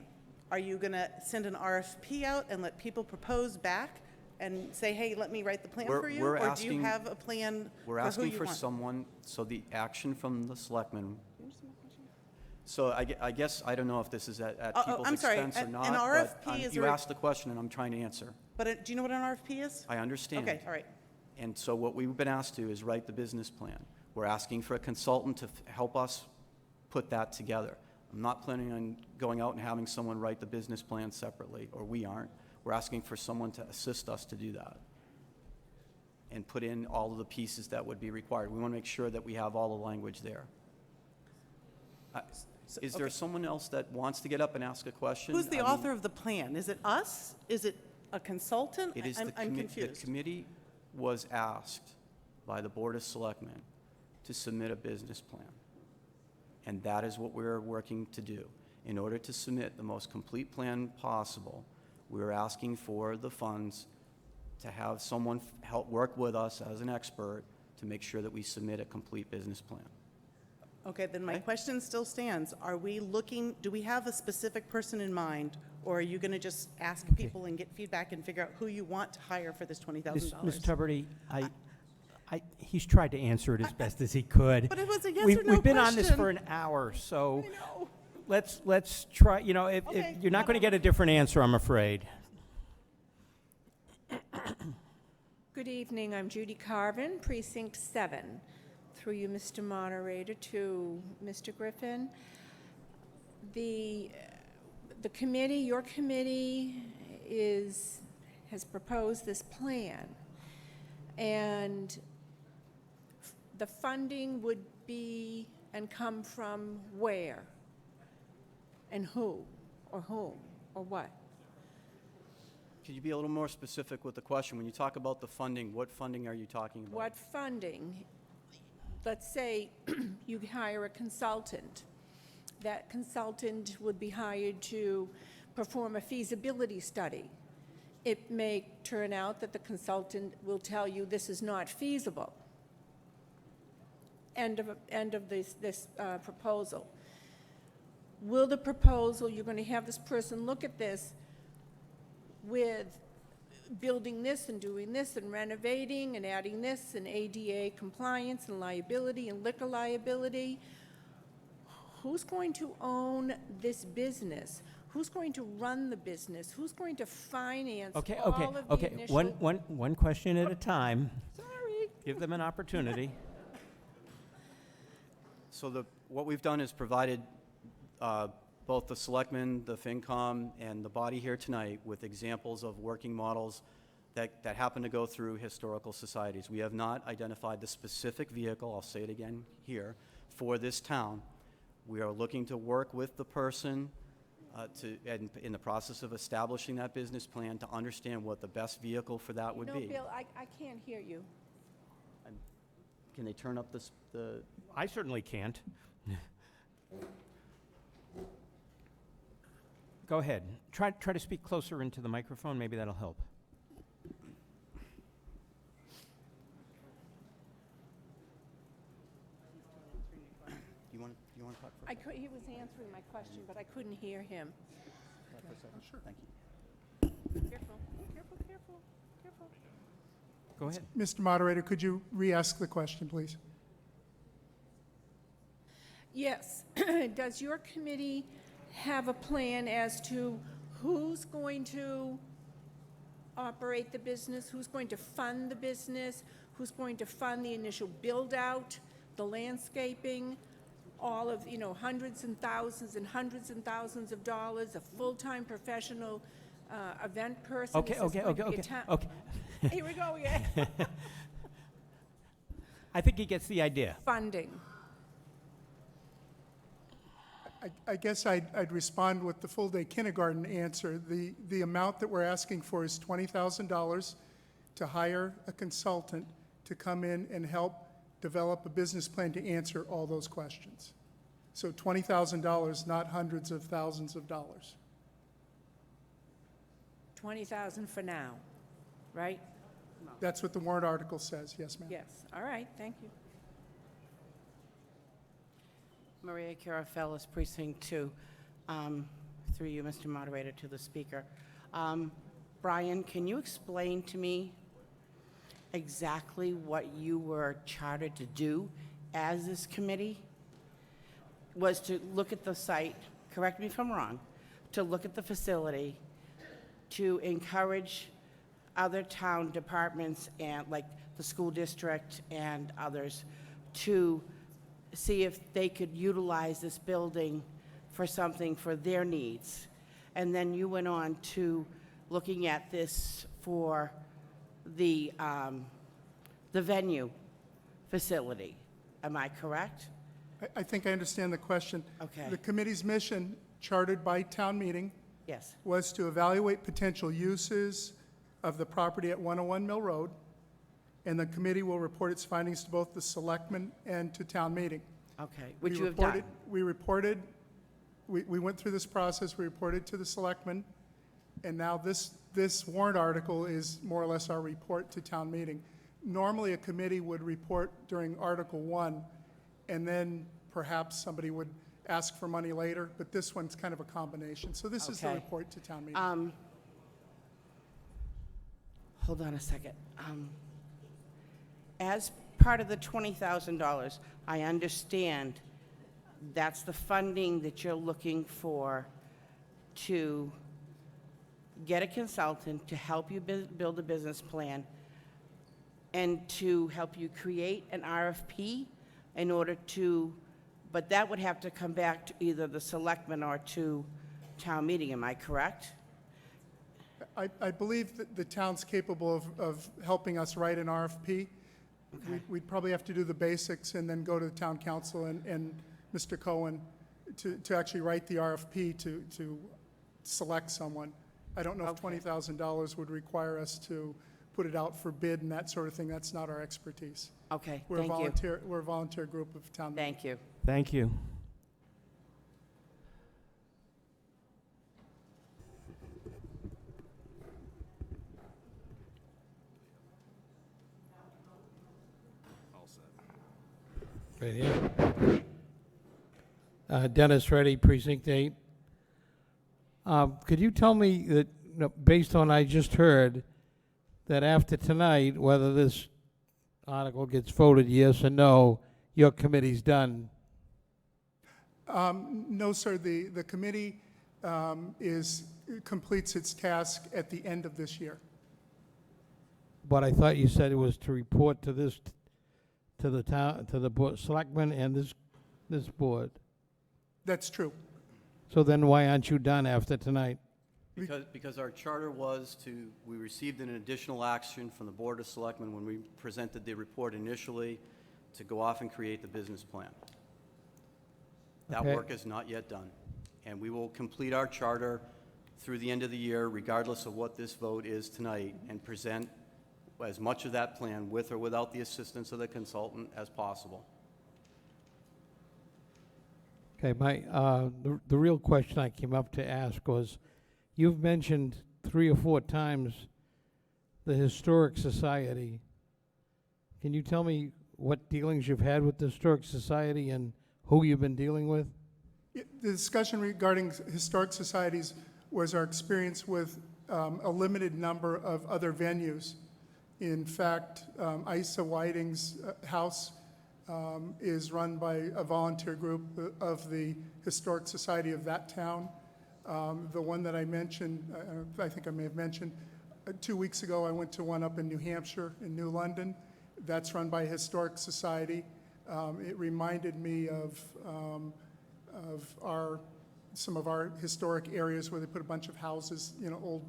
Are you going to send an RFP out and let people propose back and say, hey, let me write the plan for you? Or do you have a plan We're for who asking you for want? someone, so the action from the selectmen, So I guess, I don't know if this is at people's I'm sorry, expense or not, an but RFP is you a- asked the question and I'm trying to answer. But do you know what an RFP is? I understand. Okay, all right. And so what we've been asked to do is write the business plan. We're asking for a consultant to help us put that together. I'm not planning on going out and having someone write the business plan separately, or we aren't. We're asking for someone to assist us to do that and put in all of the pieces that would be required. We want to make sure that we have all the language there. Is there someone else that wants to get up and ask a question? Who's the I mean, author of the plan? Is it us? Is it a consultant? It is I'm the confused. committee was asked by the Board of Selectmen to submit a business plan. And that is what we're working to do. In order to submit the most complete plan possible, we're asking for the funds to have someone help work with us as an expert to make sure that we submit a complete business plan. Okay, then my question still stands. Are we looking, do we have a specific person in mind? Or are you going to just ask people and get feedback and figure out who you want to hire for this $20,000? Ms. Tuberty, he's tried to answer it as best as he could. But it was a yes We've- or no We've been on this question. for an hour, so let's try, if you're not going to get a different answer, I'm afraid. Good evening, I'm Judy Carvin, Precinct 7. Through you, Mr. Moderator, to Mr. Griffin. The committee, your committee has proposed this plan. And the funding would be and come from where? And who? Or whom? Or what? Could you be a little more specific with the question? When you talk about the funding, what funding are you talking about? What funding? Let's say you hire a consultant. That consultant would be hired to perform a feasibility study. It may turn out that the consultant will tell you this is not feasible. End of this proposal. Will the proposal, you're going to have this person look at this with building this and doing this and renovating and adding this and ADA compliance and liability and liquor liability. Who's going to own this business? Who's going to run the business? Who's going to finance all of the initial... One question at a time. Sorry. Give them an opportunity. So what we've done is provided both the selectmen, the FinCom, and the body here tonight with examples of working models that happen to go through historical societies. We have not identified the specific vehicle, I'll say it again here, for this town. We are looking to work with the person and in the process of establishing that business plan to understand what the best vehicle for that would be. No, Bill, I can't hear you. Can they turn up the... I certainly can't. Go ahead. Try to speak closer into the microphone. Maybe that'll help. You want to talk for He was answering my question, but I couldn't hear him. a second? Sure. Thank you. Careful, careful, careful, careful. Go ahead. Mr. Moderator, could you re-ask the question, please? Yes. Does your committee have a plan as to who's going to operate the business, who's going to fund the business, who's going to fund the initial build-out, the landscaping, all of, hundreds and thousands of dollars, a full-time professional event person? Okay. Here we go again. I think he gets the idea. Funding. I guess I'd respond with the full-day kindergarten answer. The amount that we're asking for is $20,000 to hire a consultant to come in and help develop a business plan to answer all those questions. So $20,000, not hundreds of thousands of dollars. $20,000 for now, right? That's what the warrant article says, yes, ma'am. Yes. All right, thank you. Maria Carafellis, Precinct 2. Through you, Mr. Moderator, to the speaker. Brian, can you explain to me exactly what you were chartered to do as this committee? was to look at the site, correct me if I'm wrong, to look at the facility, to encourage other town departments and like the school district and others to see if they could utilize this building for something for their needs. And then you went on to looking at this for the venue facility. Am I correct? I think I understand the question. Okay. The committee's mission, chartered by town meeting, Yes. was to evaluate potential uses of the property at 101 Mill Road, and the committee will report its findings to both the selectmen and to town meeting. Okay, which We you have reported- done. We went through this process, we reported to the selectmen, and now this warrant article is more or less our report to town meeting. Normally, a committee would report during Article 1, and then perhaps somebody would ask for money later, but this one's kind of a combination. So this is the Okay. report to town meeting. Hold on a second. As part of the $20,000, I understand that's the funding that you're looking for to get a consultant to help you build a business plan and to help you create an RFP in order to, but that would have to come back to either the selectmen or to town meeting, am I correct? I believe that the town's capable of helping us write an RFP. We'd probably have to do the basics and then go to the town council and Mr. Cohen to actually write the RFP to select someone. I don't know if $20,000 would require us to put it out for bid and that sort of thing. That's not our expertise. Okay, We're a thank you. volunteer, we're a volunteer group of town. Thank you. Thank you. Right here. Dennis Reddy, Precinct 8. Could you tell me that, based on I just heard, that after tonight, whether this article gets voted yes or no, your committee's done? No, sir, the committee completes its task at the end of this year. But I thought you said it was to report to this, to the town, to the board, selectmen and this board. That's true. So then why aren't you done after tonight? Because our charter was we received an additional action from the Board of Selectmen when we presented the report initially to go off and create the business plan. That Okay. work is not yet done. And we will complete our charter through the end of the year, regardless of what this vote is tonight, and present as much of that plan with or without the assistance of the consultant as possible. Okay, the real question I came up to ask was, you've mentioned 3 or 4 times the Historic Society. Can you tell me what dealings you've had with the Historic Society and who you've been dealing with? The discussion regarding historic societies was our experience with a limited number of other venues. In fact, Isa Whiting's house is run by a volunteer group of the Historic Society of that town. The one that I mentioned, I think I may have mentioned, 2 weeks ago I went to one up in New Hampshire, in New London. That's run by a Historic Society. It reminded me of some of our historic areas where they put a bunch of houses,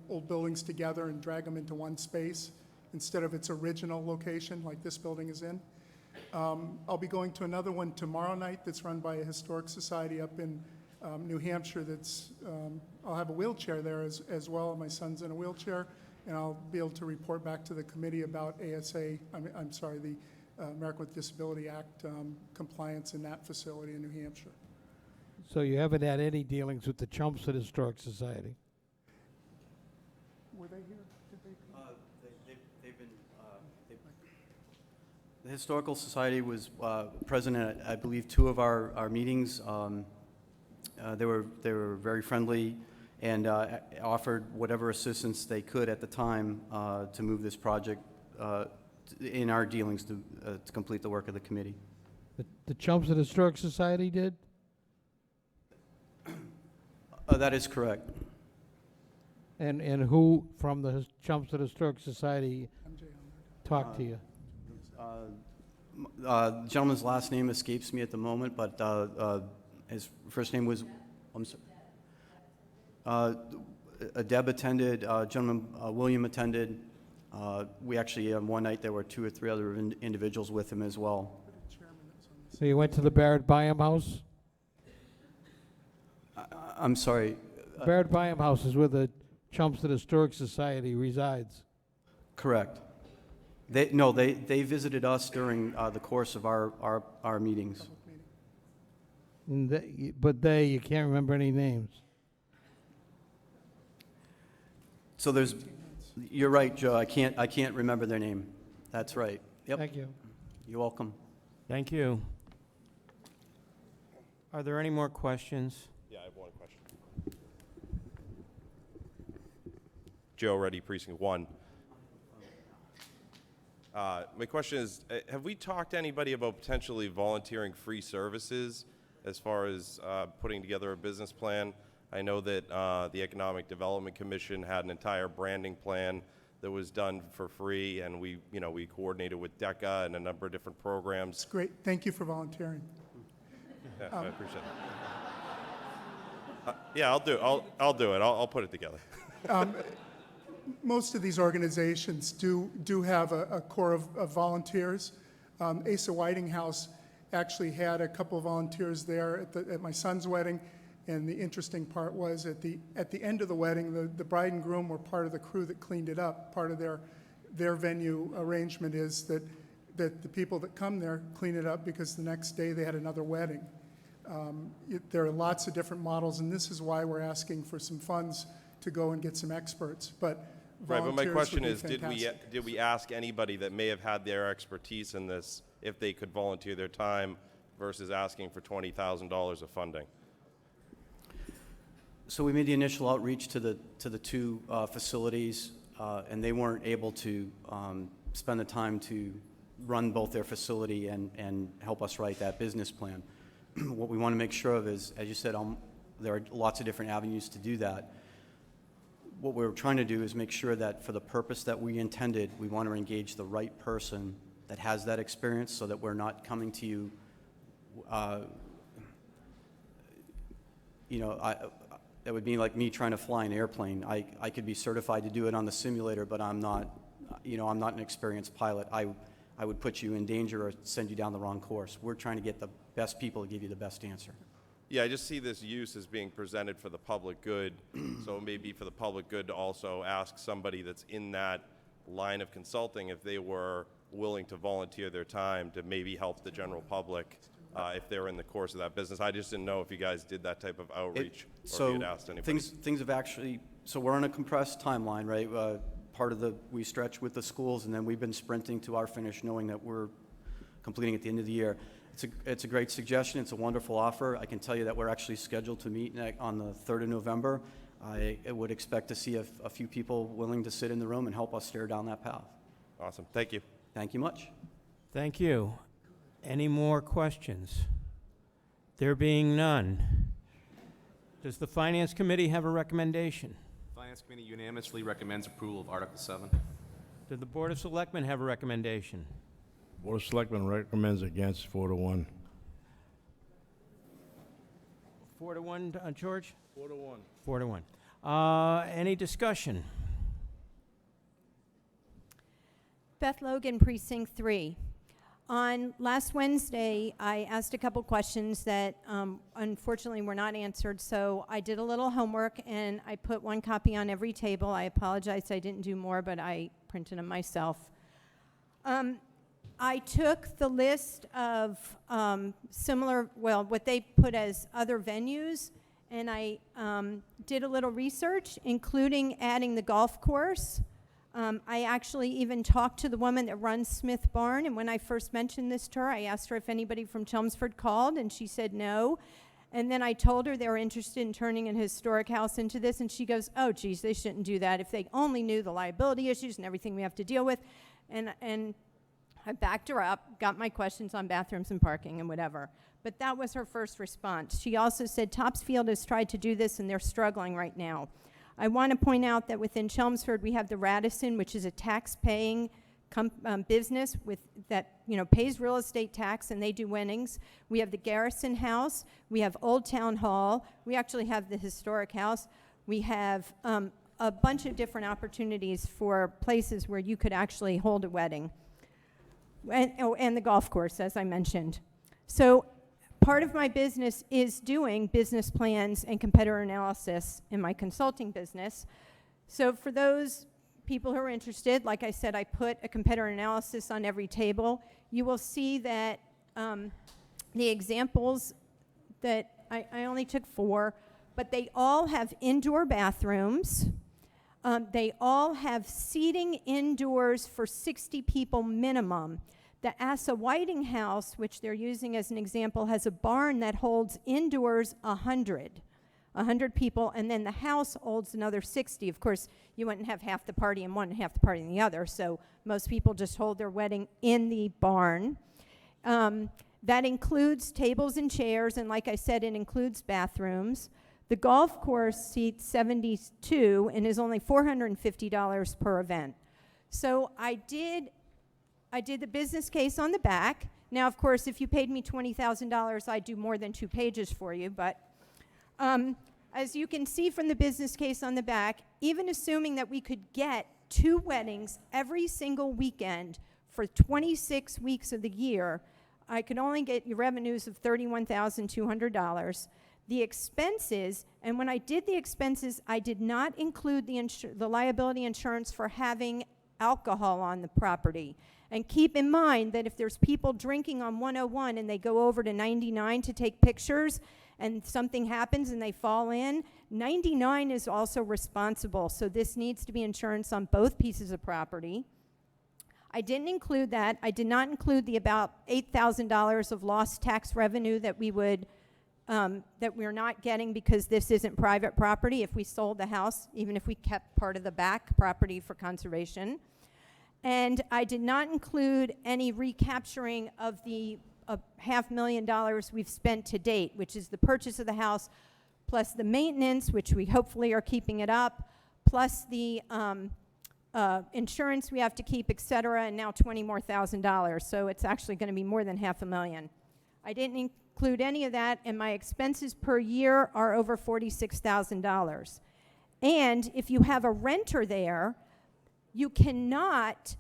old buildings together and drag them into one space instead of its original location like this building is in. I'll be going to another one tomorrow night that's run by a Historic Society up in New Hampshire that's, I'll have a wheelchair there as well. My son's in a wheelchair, and I'll be able to report back to the committee about the American with Disability Act compliance in that facility in New Hampshire. So you haven't had any dealings with the Chelmsford Historic Society? Were they here? Did they come? They've been, the Historical Society was present at, I believe, 2 of our meetings. They were very friendly and offered whatever assistance they could at the time to move this project in our dealings to complete the work of the committee. The Chelmsford Historic Society did? That is correct. And who from the Chelmsford Historic Society talked to you? The gentleman's last name escapes me at the moment, but his first name was, I'm sorry. Deb attended, gentleman, William attended. We actually, one night, there were 2 or 3 other individuals with him as well. So you went to the Barrett Byam House? I'm sorry. Barrett Byam House is where the Chelmsford Historic Society resides. Correct. They visited us during the course of our meetings. And you can't remember any names. So you're right, Joe, I can't remember their name. That's right. Yep. Thank you. You're welcome. Thank you. Are there any more questions? Yeah, I have one question. Joe Reddy, Precinct 1. My question is, have we talked to anybody about potentially volunteering free services as far as putting together a business plan? I know that the Economic Development Commission had an entire branding plan that was done for free, and we coordinated with DECA and a number of different programs. It's great. Thank you for volunteering. Yeah, I appreciate it. Yeah, I'll do it. I'll do it. I'll put it together. Most of these organizations do have a core of volunteers. Asa Whiting House actually had a couple of volunteers there at my son's wedding, and the interesting part was at the end of the wedding, the bride and groom were part of the crew that cleaned it up. Part of their venue arrangement is that the people that come there clean it up because the next day they had another wedding. There are lots of different models, and this is why we're asking for some funds to go and get some experts. But right, but my question would be is, fantastic. did we ask anybody that may have had their expertise in this if they could volunteer their time versus asking for $20,000 of funding? So we made the initial outreach to the 2 facilities, and they weren't able to spend the time to run both their facility and help us write that business plan. What we want to make sure of is, as you said, there are lots of different avenues to do that. What we're trying to do is make sure that for the purpose that we intended, we want to engage the right person that has that experience so that we're not coming to you, that would be like me trying to fly an airplane. I could be certified to do it on the simulator, but I'm not an experienced pilot. I would put you in danger or send you down the wrong course. We're trying to get the best people to give you the best answer. Yeah, I just see this use as being presented for the public good, so it may be for the public good to also ask somebody that's in that line of consulting if they were willing to volunteer their time to maybe help the general public if they're in the course of that business. I just didn't know if you guys did that type of outreach or if you'd asked anybody. Things have actually, so we're on a compressed timeline, right? We stretch with the schools, and then we've been sprinting to our finish knowing that we're completing at the end of the year. It's a great suggestion. It's a wonderful offer. I can tell you that we're actually scheduled to meet on the 3rd of November. I would expect to see a few people willing to sit in the room and help us stare down that path. Awesome. Thank you. Thank you much. Thank you. Any more questions? There being none, does the Finance Committee have a recommendation? Finance Committee unanimously recommends approval of Article 7. Did the Board of Selectmen have a recommendation? Board of Selectmen recommends against 4-1. 4-1, George? 4-1. 4-1. Any discussion? Beth Logan, Precinct 3. On last Wednesday, I asked a couple questions that unfortunately were not answered, so I did a little homework and I put one copy on every table. I apologize I didn't do more, but I printed them myself. I took the list of what they put as other venues, and I did a little research, including adding the golf course. I actually even talked to the woman that runs Smith Barn, and when I first mentioned this to her, I asked her if anybody from Chelmsford called, and she said no. And then I told her they were interested in turning an historic house into this, and she goes, oh, geez, they shouldn't do that. If they only knew the liability issues and everything we have to deal with. And I backed her up, got my questions on bathrooms and parking and whatever. But that was her first response. She also said Topsfield has tried to do this and they're struggling right now. I want to point out that within Chelmsford we have the Radisson, which is a tax-paying business that pays real estate tax, and they do winnings. We have the Garrison House. We have Old Town Hall. We actually have the Historic House. We have a bunch of different opportunities for places where you could actually hold a wedding. And the golf course, as I mentioned. So part of my business is doing business plans and competitor analysis in my consulting business. So for those people who are interested, like I said, I put a competitor analysis on every table. You will see that the examples that I only took 4, but they all have indoor bathrooms. They all have seating indoors for 60 people minimum. The Asa Whiting House, which they're using as an example, has a barn that holds indoors 100 people, and then the house holds another 60. Of course, you wouldn't have half the party in one and half the party in the other, so most people just hold their wedding in the barn. That includes tables and chairs, and like I said, it includes bathrooms. The golf course seats 72 and is only $450 per event. So I did the business case on the back. Now, of course, if you paid me $20,000, I'd do more than 2 pages for you. But as you can see from the business case on the back, even assuming that we could get 2 weddings every single weekend for 26 weeks of the year, I could only get your revenues of $31,200. The expenses, and when I did the expenses, I did not include the liability insurance for having alcohol on the property. And keep in mind that if there's people drinking on 101 and they go over to 99 to take pictures and something happens and they fall in, 99 is also responsible. So this needs to be insurance on both pieces of property. I didn't include that. I did not include the about $8,000 of lost tax revenue that that we're not getting because this isn't private property if we sold the house, even if we kept part of the back property for conservation. And I did not include any recapturing of the $500,000 we've spent to date, which is the purchase of the house, plus the maintenance, which we hopefully are keeping it up, plus the insurance we have to keep, et cetera, and now $20,000 more. So it's actually going to be more than $500,000. I didn't include any of that, and my expenses per year are over $46,000. And if you have a renter there, you cannot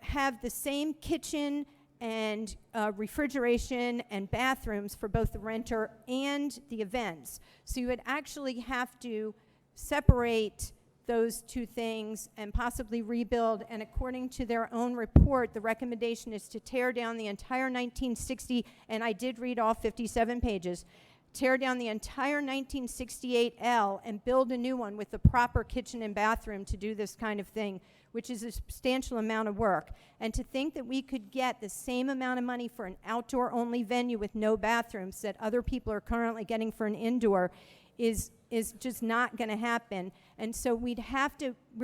have the same kitchen and refrigeration and bathrooms for both the renter and the events. So you would actually have to separate those 2 things and possibly rebuild. And according to their own report, the recommendation is to tear down the entire 1960, and I did read all 57 pages, tear down the entire 1968 L and build a new one with the proper kitchen and bathroom to do this kind of thing, which is a substantial amount of work. And to think that we could get the same amount of money for an outdoor-only venue with no bathrooms that other people are currently getting for an indoor is just not going to happen. And so we're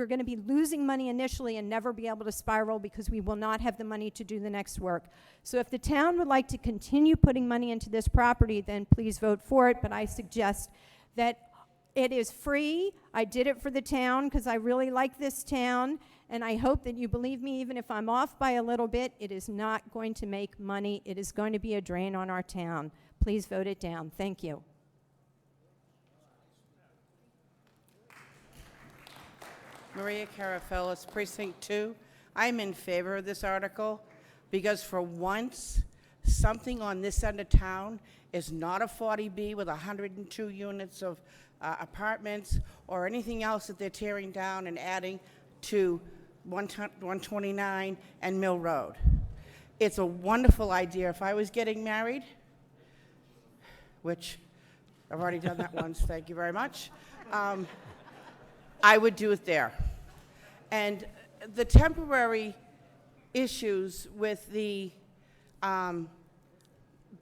going to be losing money initially and never be able to spiral because we will not have the money to do the next work. So if the town would like to continue putting money into this property, then please vote for it. But I suggest that it is free. I did it for the town because I really like this town. And I hope that you believe me, even if I'm off by a little bit, it is not going to make money. It is going to be a drain on our town. Please vote it down. Thank you. Maria Carafellis, Precinct 2. I'm in favor of this article because for once, something on this end of town is not a 40B with 102 units of apartments or anything else that they're tearing down and adding to 129 and Mill Road. It's a wonderful idea. If I was getting married, which I've already done that once, thank you very much, I would do it there. And the temporary issues with the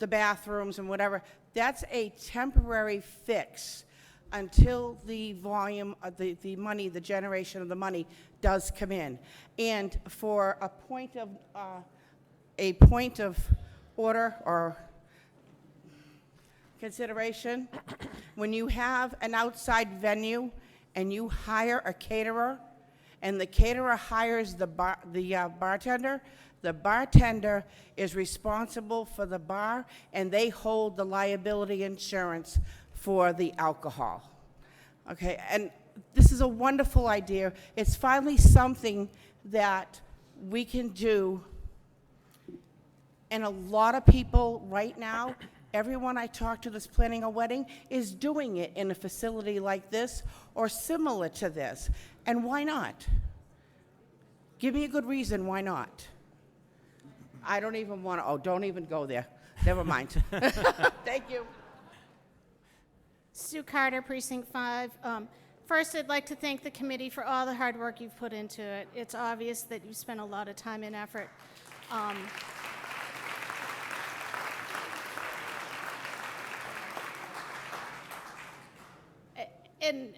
bathrooms and whatever, that's a temporary fix until the volume of the money, the generation of the money does come in. And for a point of a point of order or consideration. When you have an outside venue and you hire a caterer, and the caterer hires the bartender, the bartender is responsible for the bar, and they hold the liability insurance for the alcohol. Okay, and this is a wonderful idea. It's finally something that we can do. And a lot of people right now, everyone I talk to that's planning a wedding is doing it in a facility like this or similar to this. And why not? Give me a good reason why not. I don't even want to, oh, don't even go there. Never mind. Thank you. Sue Carter, Precinct 5. First, I'd like to thank the committee for all the hard work you've put into it. It's obvious that you've spent a lot of time and effort. And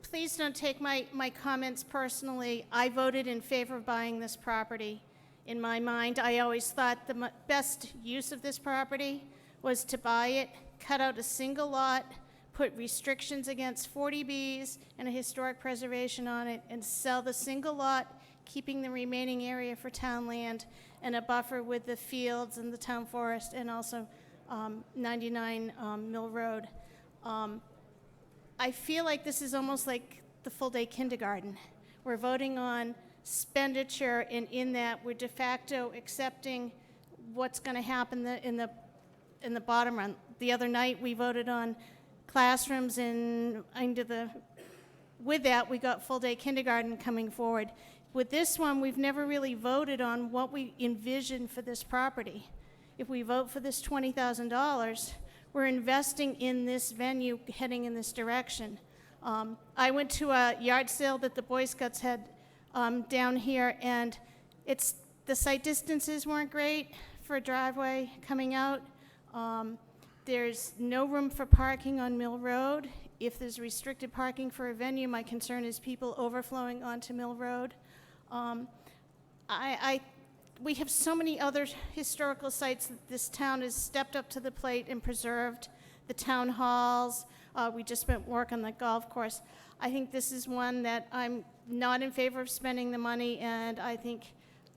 please don't take my comments personally. I voted in favor of buying this property. In my mind, I always thought the best use of this property was to buy it, cut out a single lot, put restrictions against 40Bs and a historic preservation on it, and sell the single lot, keeping the remaining area for town land and a buffer with the fields and the town forest and also 99 Mill Road. I feel like this is almost like the full-day kindergarten. We're voting on expenditure, and in that we're de facto accepting what's going to happen in the bottom run. The other night we voted on classrooms, and with that we got full-day kindergarten coming forward. With this one, we've never really voted on what we envision for this property. If we vote for this $20,000, we're investing in this venue heading in this direction. I went to a yard sale that the Boy Scouts had down here, and the site distances weren't great for a driveway coming out. There's no room for parking on Mill Road. If there's restricted parking for a venue, my concern is people overflowing onto Mill Road. We have so many other historical sites that this town has stepped up to the plate and preserved. The town halls, we just spent work on the golf course. I think this is one that I'm not in favor of spending the money, and I think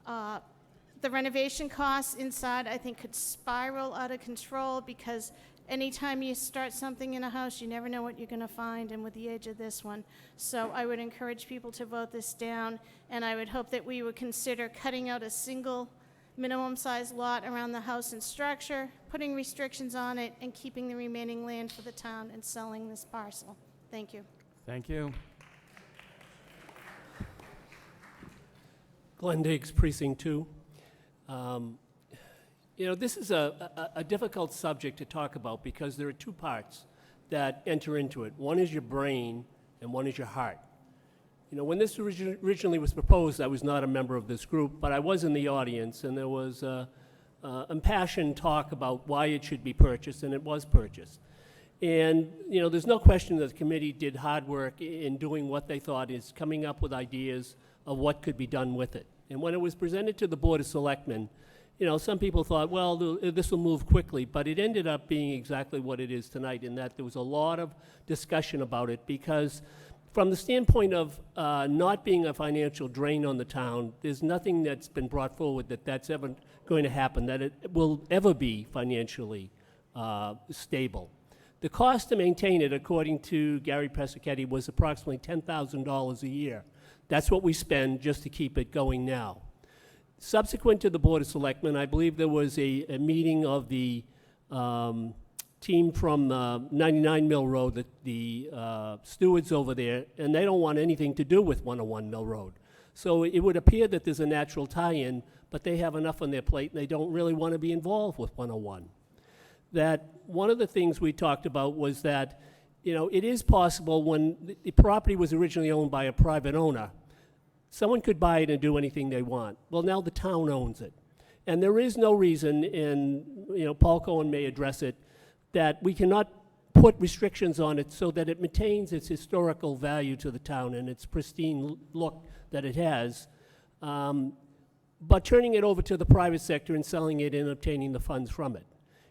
the renovation costs inside, I think, could spiral out of control, because anytime you start something in a house, you never know what you're going to find, and with the age of this one. So I would encourage people to vote this down, and I would hope that we would consider cutting out a single minimum size lot around the house and structure, putting restrictions on it, and keeping the remaining land for the town and selling this parcel. Thank you. Thank you. Glenn Diggs, Precinct 2. This is a difficult subject to talk about because there are two parts that enter into it. One is your brain and one is your heart. When this originally was proposed, I was not a member of this group, but I was in the audience, and there was impassioned talk about why it should be purchased, and it was purchased. And, there's no question that the committee did hard work in doing what they thought is coming up with ideas of what could be done with it. And when it was presented to the Board of Selectmen, some people thought, well, this will move quickly, but it ended up being exactly what it is tonight, in that there was a lot of discussion about it, because from the standpoint of not being a financial drain on the town, there's nothing that's been brought forward that's ever going to happen, that it will ever be financially stable. The cost to maintain it, according to Gary Pesicchetti, was approximately $10,000 a year. That's what we spend just to keep it going now. Subsequent to the Board of Selectmen, I believe there was a meeting of the team from 99 Mill Road, the stewards over there, and they don't want anything to do with 101 Mill Road. So it would appear that there's a natural tie-in, but they have enough on their plate, and they don't really want to be involved with 101. That one of the things we talked about was that, it is possible when the property was originally owned by a private owner, someone could buy it and do anything they want. Well, now the town owns it. And there is no reason, and Paul Cohen may address it, that we cannot put restrictions on it so that it maintains its historical value to the town and its pristine look that it has. but turning it over to the private sector and selling it and obtaining the funds from it.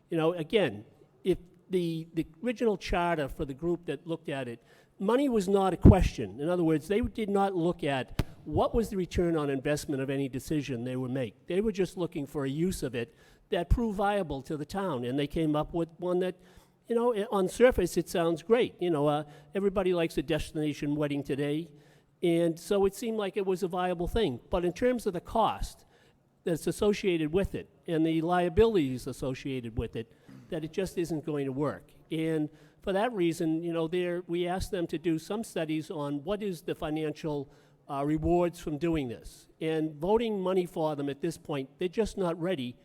You know, again, if the original charter for the group that looked at it, money was not a question. In other words, they did not look at what was the return on investment of any decision they would make. They were just looking for a use of it that proved viable to the town, and they came up with one that, you know, on surface it sounds great. You know, everybody likes a destination wedding today, and so it seemed like it was a viable thing. But in terms of the cost that's associated with it and the liabilities associated with it, that it just isn't going to work. And for that reason, you know, we asked them to do some studies on what is the financial rewards from doing this. And voting money for them at this point, they're just not ready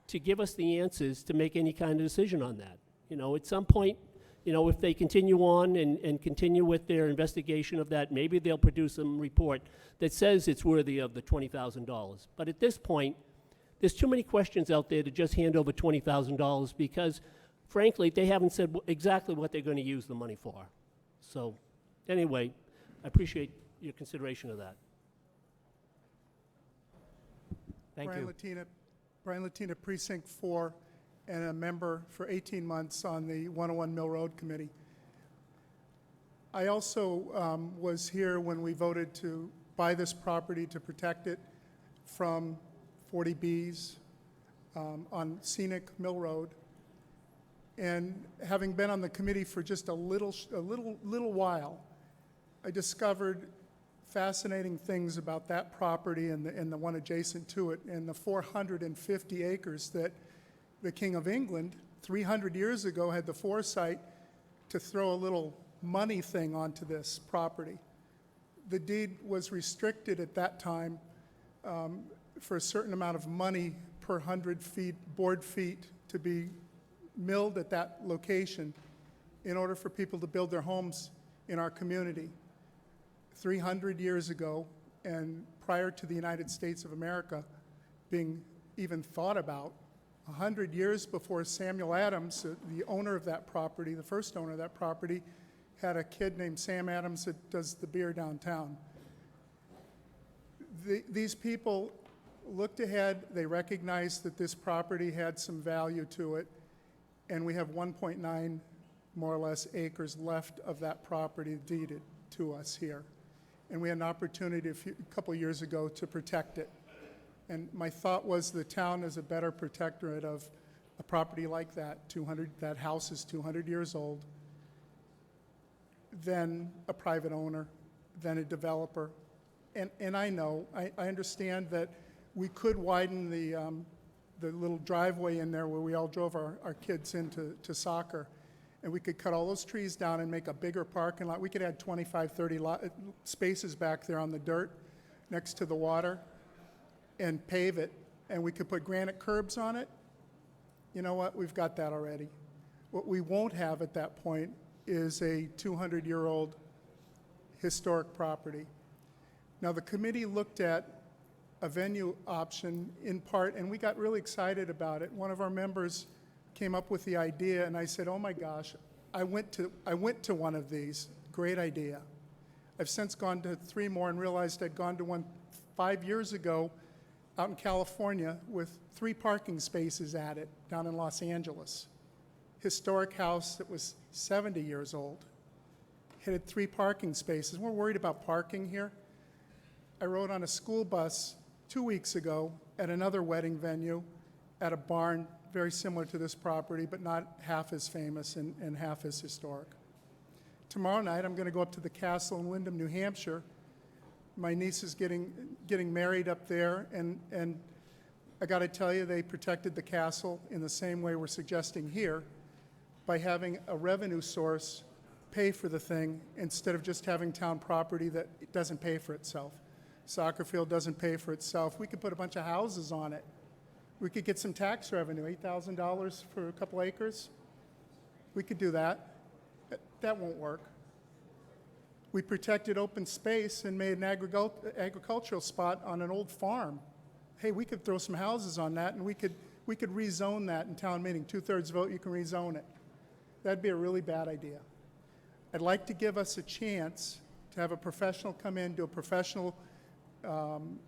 to give us the answers to make any kind of decision on that. You know, at some point, you know, if they continue on and continue with their investigation of that, maybe they'll produce some report that says it's worthy of the $20,000. But at this point, there's too many questions out there to just hand over $20,000 because, frankly, they haven't said exactly what they're going to use the money for. So, anyway, I appreciate your consideration of that. Thank you. Brian Latina, Precinct 4, and a member for 18 months on the 101 Mill Road Committee. I also was here when we voted to buy this property to protect it from 40Bs on scenic Mill Road. And having been on the committee for just a little while, I discovered fascinating things about that property and the one adjacent to it, and the 450 acres that the King of England 300 years ago had the foresight to throw a little money thing onto this property. The deed was restricted at that time for a certain amount of money per 100 feet, board feet, to be milled at that location in order for people to build their homes in our community. 300 years ago, and prior to the United States of America being even thought about, 100 years before Samuel Adams, the owner of that property, the first owner of that property, had a kid named Sam Adams that does the beer downtown. These people looked ahead, they recognized that this property had some value to it, and we have 1.9 more or less acres left of that property deeded to us here. And we had an opportunity a couple of years ago to protect it. And my thought was the town is a better protectorate of a property like that. That house is 200 years old, than a private owner, than a developer. And I know, I understand that we could widen the little driveway in there where we all drove our kids into soccer. And we could cut all those trees down and make a bigger parking lot. We could add 25, 30 spaces back there on the dirt next to the water and pave it. And we could put granite curbs on it. You know what? We've got that already. What we won't have at that point is a 200-year-old historic property. Now, the committee looked at a venue option in part, and we got really excited about it. One of our members came up with the idea, and I said, oh my gosh, I went to one of these. Great idea. I've since gone to 3 more and realized I'd gone to one 5 years ago out in California with 3 parking spaces at it down in Los Angeles. Historic house that was 70 years old. It had 3 parking spaces. We're worried about parking here. I rode on a school bus 2 weeks ago at another wedding venue at a barn very similar to this property, but not half as famous and half as historic. Tomorrow night, I'm going to go up to the castle in Windham, New Hampshire. My niece is getting married up there, and I got to tell you, they protected the castle in the same way we're suggesting here by having a revenue source pay for the thing instead of just having town property that doesn't pay for itself. Soccer field doesn't pay for itself. We could put a bunch of houses on it. We could get some tax revenue, $8,000 for a couple acres. We could do that. That won't work. We protected open space and made an agricultural spot on an old farm. Hey, we could throw some houses on that, and we could rezone that in town meeting. 2/3 vote, you can rezone it. That'd be a really bad idea. I'd like to give us a chance to have a professional come in, do a professional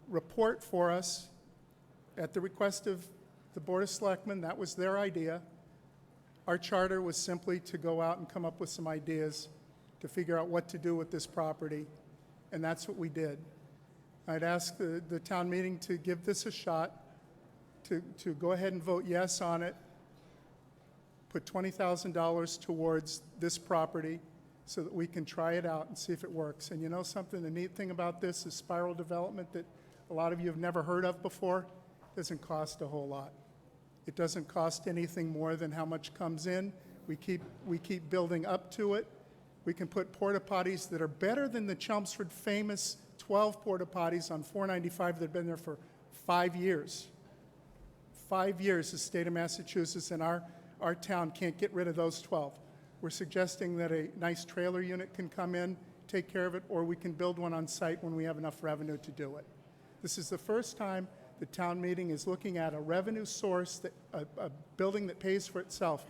report for us At the request of the Board of Selectmen, that was their idea. Our charter was simply to go out and come up with some ideas to figure out what to do with this property, and that's what we did. I'd ask the town meeting to give this a shot, to go ahead and vote yes on it, put $20,000 towards this property so that we can try it out and see if it works. And you know something, the neat thing about this is spiral development that a lot of you have never heard of before doesn't cost a whole lot. It doesn't cost anything more than how much comes in. We keep building up to it. We can put porta potties that are better than the Chelmsford famous 12 porta potties on 495 that have been there for 5 years. 5 years, the state of Massachusetts and our town can't get rid of those 12. We're suggesting that a nice trailer unit can come in, take care of it, or we can build one on site when we have enough revenue to do it. This is the first time the town meeting is looking at a revenue source, a building that pays for itself.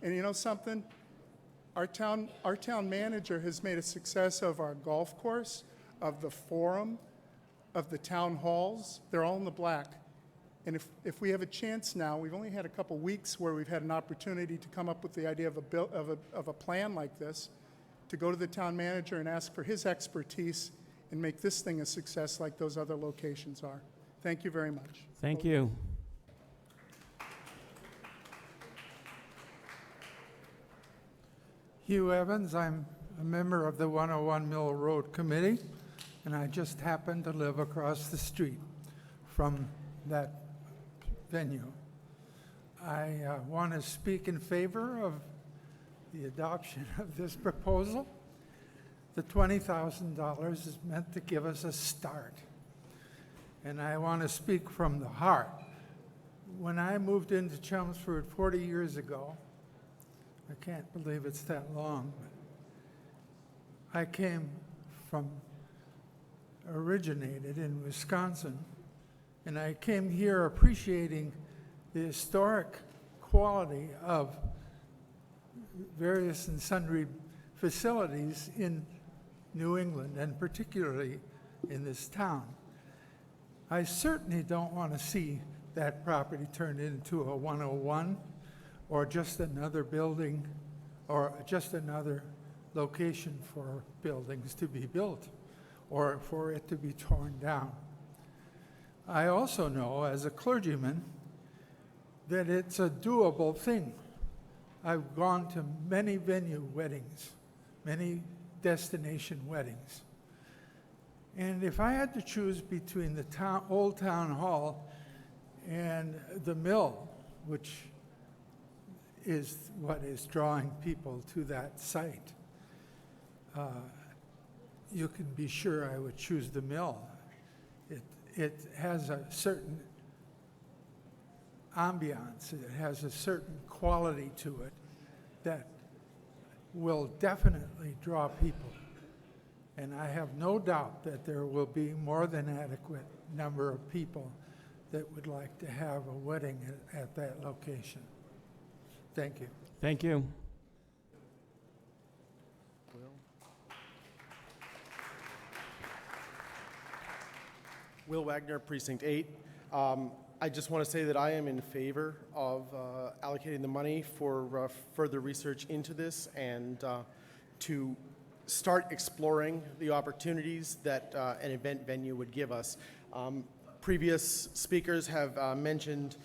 And you know something? Our town manager has made a success of our golf course, of the forum, of the town halls. They're all in the black. And if we have a chance now, we've only had a couple weeks where we've had an opportunity to come up with the idea of a plan like this, to go to the town manager and ask for his expertise and make this thing a success like those other locations are. Thank you very much. Thank you. Hugh Evans, I'm a member of the 101 Mill Road Committee, and I just happen to live across the street from that venue. I want to speak in favor of the adoption of this proposal. The $20,000 is meant to give us a start. And I want to speak from the heart. When I moved into Chelmsford 40 years ago, I can't believe it's that long, but I originated in Wisconsin, and I came here appreciating the historic quality of various and sundry facilities in New England, and particularly in this town. I certainly don't want to see that property turned into a 101 or just another building or just another location for buildings to be built or for it to be torn down. I also know as a clergyman that it's a doable thing. I've gone to many venue weddings, many destination weddings. And if I had to choose between the old town hall and the mill, which is what is drawing people to that site, you can be sure I would choose the mill. It has a certain ambiance, it has a certain quality to it that will definitely draw people. And I have no doubt that there will be more than adequate number of people that would like to have a wedding at that location. Thank you. Thank you. Will Wagner, Precinct 8. I just want to say that I am in favor of allocating the money for further research into this and to start exploring the opportunities that an event venue would give us. Previous speakers have mentioned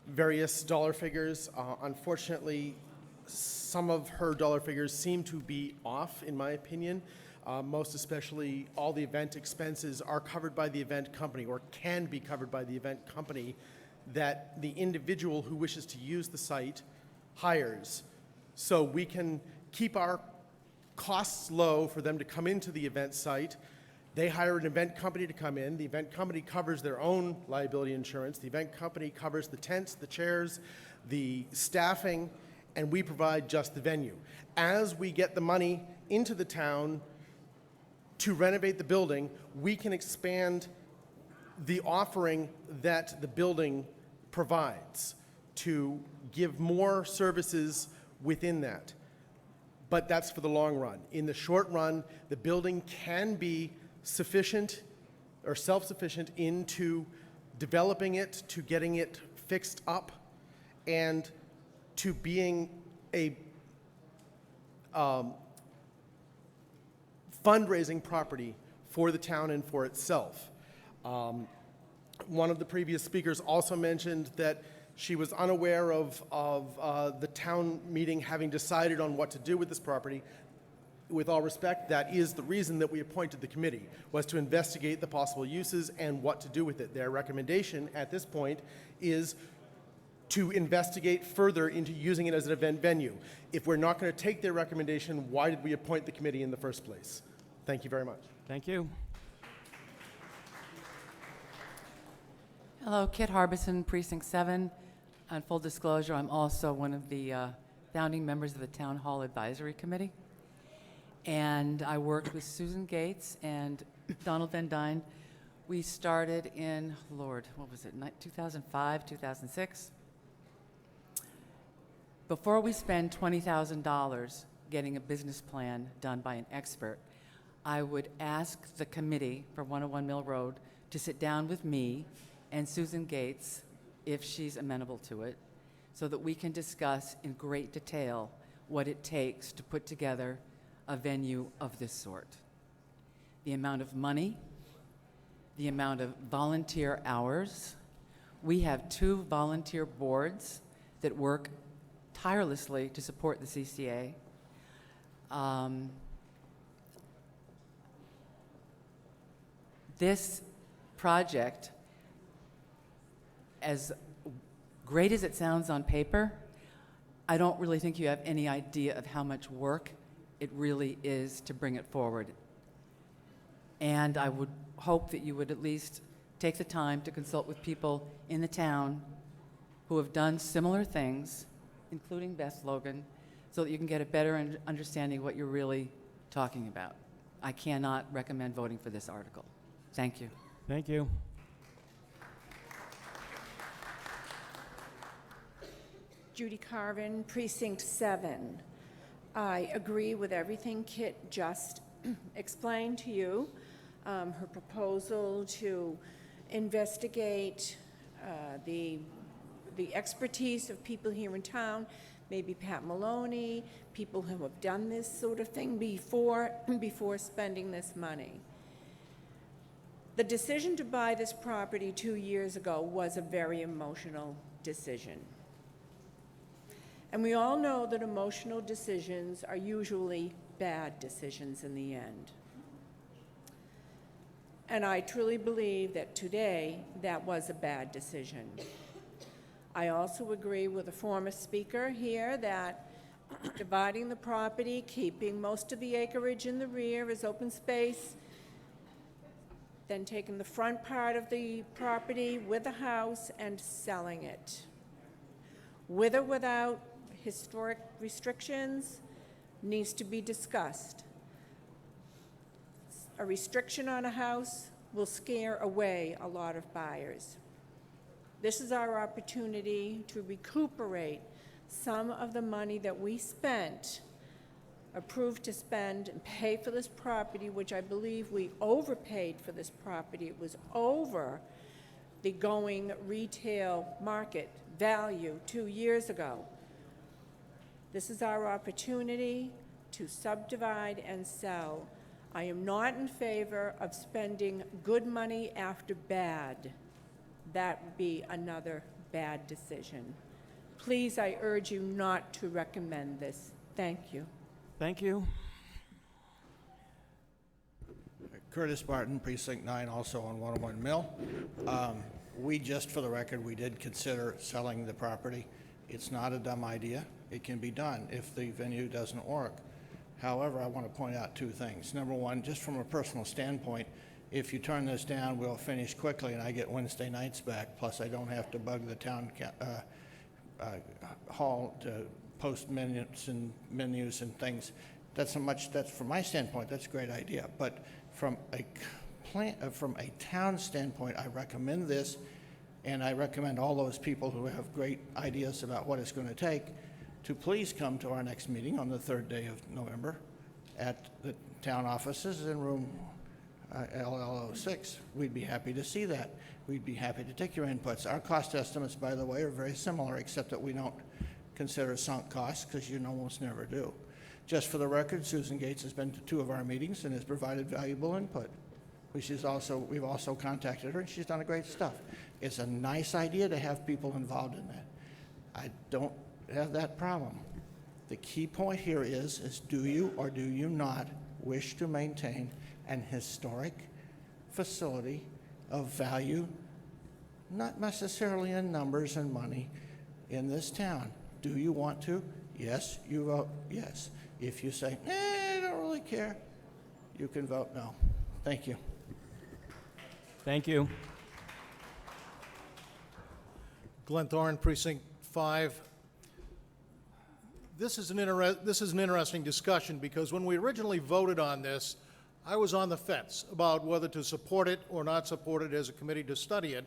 various dollar figures. Unfortunately, some of her dollar figures seem to be off, in my opinion. Most especially, all the event expenses are covered by the event company, or can be covered by the event company that the individual who wishes to use the site hires. So we can keep our costs low for them to come into the event site. They hire an event company to come in. The event company covers their own liability insurance. The event company covers the tents, the chairs, the staffing, and we provide just the venue. As we get the money into the town to renovate the building, we can expand the offering that the building provides to give more services within that. But that's for the long run. In the short run, the building can be sufficient or self-sufficient into developing it to getting it fixed up and to being a fundraising property for the town and for itself. One of the previous speakers also mentioned that she was unaware of the town meeting having decided on what to do with this property. With all respect, that is the reason that we appointed the committee, was to investigate the possible uses and what to do with it. Their recommendation at this point is to investigate further into using it as an event venue. If we're not going to take their recommendation, why did we appoint the committee in the first place? Thank you very much. Thank you. Hello, Kit Harbison, Precinct 7. On full disclosure, I'm also one of the founding members of the Town Hall Advisory Committee. And I worked with Susan Gates and Donald Van Dyne. We started in, Lord, what was it, 2005, 2006? Before we spend $20,000 getting a business plan done by an expert, I would ask the committee for 101 Mill Road to sit down with me and Susan Gates, if she's amenable to it, so that we can discuss in great detail what it takes to put together a venue of this sort. The amount of money, the amount of volunteer hours. We have 2 volunteer boards that work tirelessly to support the CCA. This project, as great as it sounds on paper, I don't really think you have any idea of how much work it really is to bring it forward. And I would hope that you would at least take the time to consult with people in the town who have done similar things, including Beth Logan, so that you can get a better understanding of what you're really talking about. I cannot recommend voting for this article. Thank you. Thank you. Judy Carvin, Precinct 7. I agree with everything Kit just explained to you. Her proposal to investigate the expertise of people here in town, maybe Pat Maloney, people who have done this sort of thing before spending this money. The decision to buy this property 2 years ago was a very emotional decision. And we all know that emotional decisions are usually bad decisions in the end. And I truly believe that today that was a bad decision. I also agree with the former speaker here that dividing the property, keeping most of the acreage in the rear as open space, then taking the front part of the property with a house and selling it. With or without historic restrictions needs to be discussed. A restriction on a house will scare away a lot of buyers. This is our opportunity to recuperate some of the money that we spent, approved to spend and pay for this property, which I believe we overpaid for this property. It was over the going retail market value 2 years ago. This is our opportunity to subdivide and sell. I am not in favor of spending good money after bad. That would be another bad decision. Please, I urge you not to recommend this. Thank you. Thank you. Curtis Barton, Precinct 9, also on 101 Mill. We just, for the record, we did consider selling the property. It's not a dumb idea. It can be done if the venue doesn't work. However, I want to point out 2 things. Number one, just from a personal standpoint, if you turn this down, we'll finish quickly and I get Wednesday nights back. Plus, I don't have to bug the town hall to post menus and things. That's from my standpoint, that's a great idea. But from a town standpoint, I recommend this, and I recommend all those people who have great ideas about what it's going to take to please come to our next meeting on the 3rd day of November at the town offices in room LL06. We'd be happy to see that. We'd be happy to take your inputs. Our cost estimates, by the way, are very similar, except that we don't consider sunk costs, because you almost never do. Just for the record, Susan Gates has been to 2 of our meetings and has provided valuable input. We've also contacted her, and she's done great stuff. It's a nice idea to have people involved in that. I don't have that problem. The key point here is do you or do you not wish to maintain an historic facility of value, not necessarily in numbers and money, in this town? Do you want to? Yes, you vote yes. If you say, I don't really care, you can vote no. Thank you. Thank you. Glenn Thorne, Precinct 5. This is an interesting discussion, because when we originally voted on this, I was on the fence about whether to support it or not support it as a committee to study it,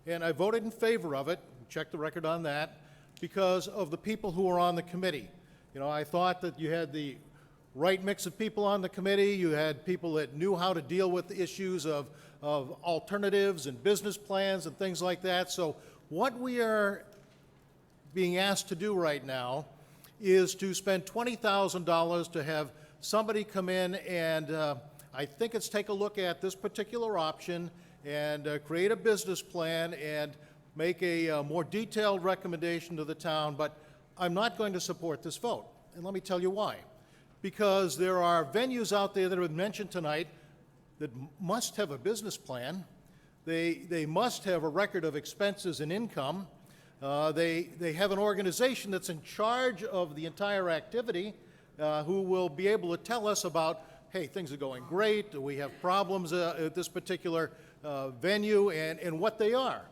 and I voted in favor of it, check the record on that, because of the people who were on the committee. You know, I thought that you had the right mix of people on the committee. You had people that knew how to deal with the issues of alternatives and business plans and things like that. So what we are being asked to do right now is to spend $20,000 to have somebody come in and I think it's take a look at this particular option and create a business plan and make a more detailed recommendation to the town, but I'm not going to support this vote. And let me tell you why. Because there are venues out there that have been mentioned tonight that must have a business plan. They must have a record of expenses and income. They have an organization that's in charge of the entire activity who will be able to tell us about, hey, things are going great, we have problems at this particular venue, and what they are.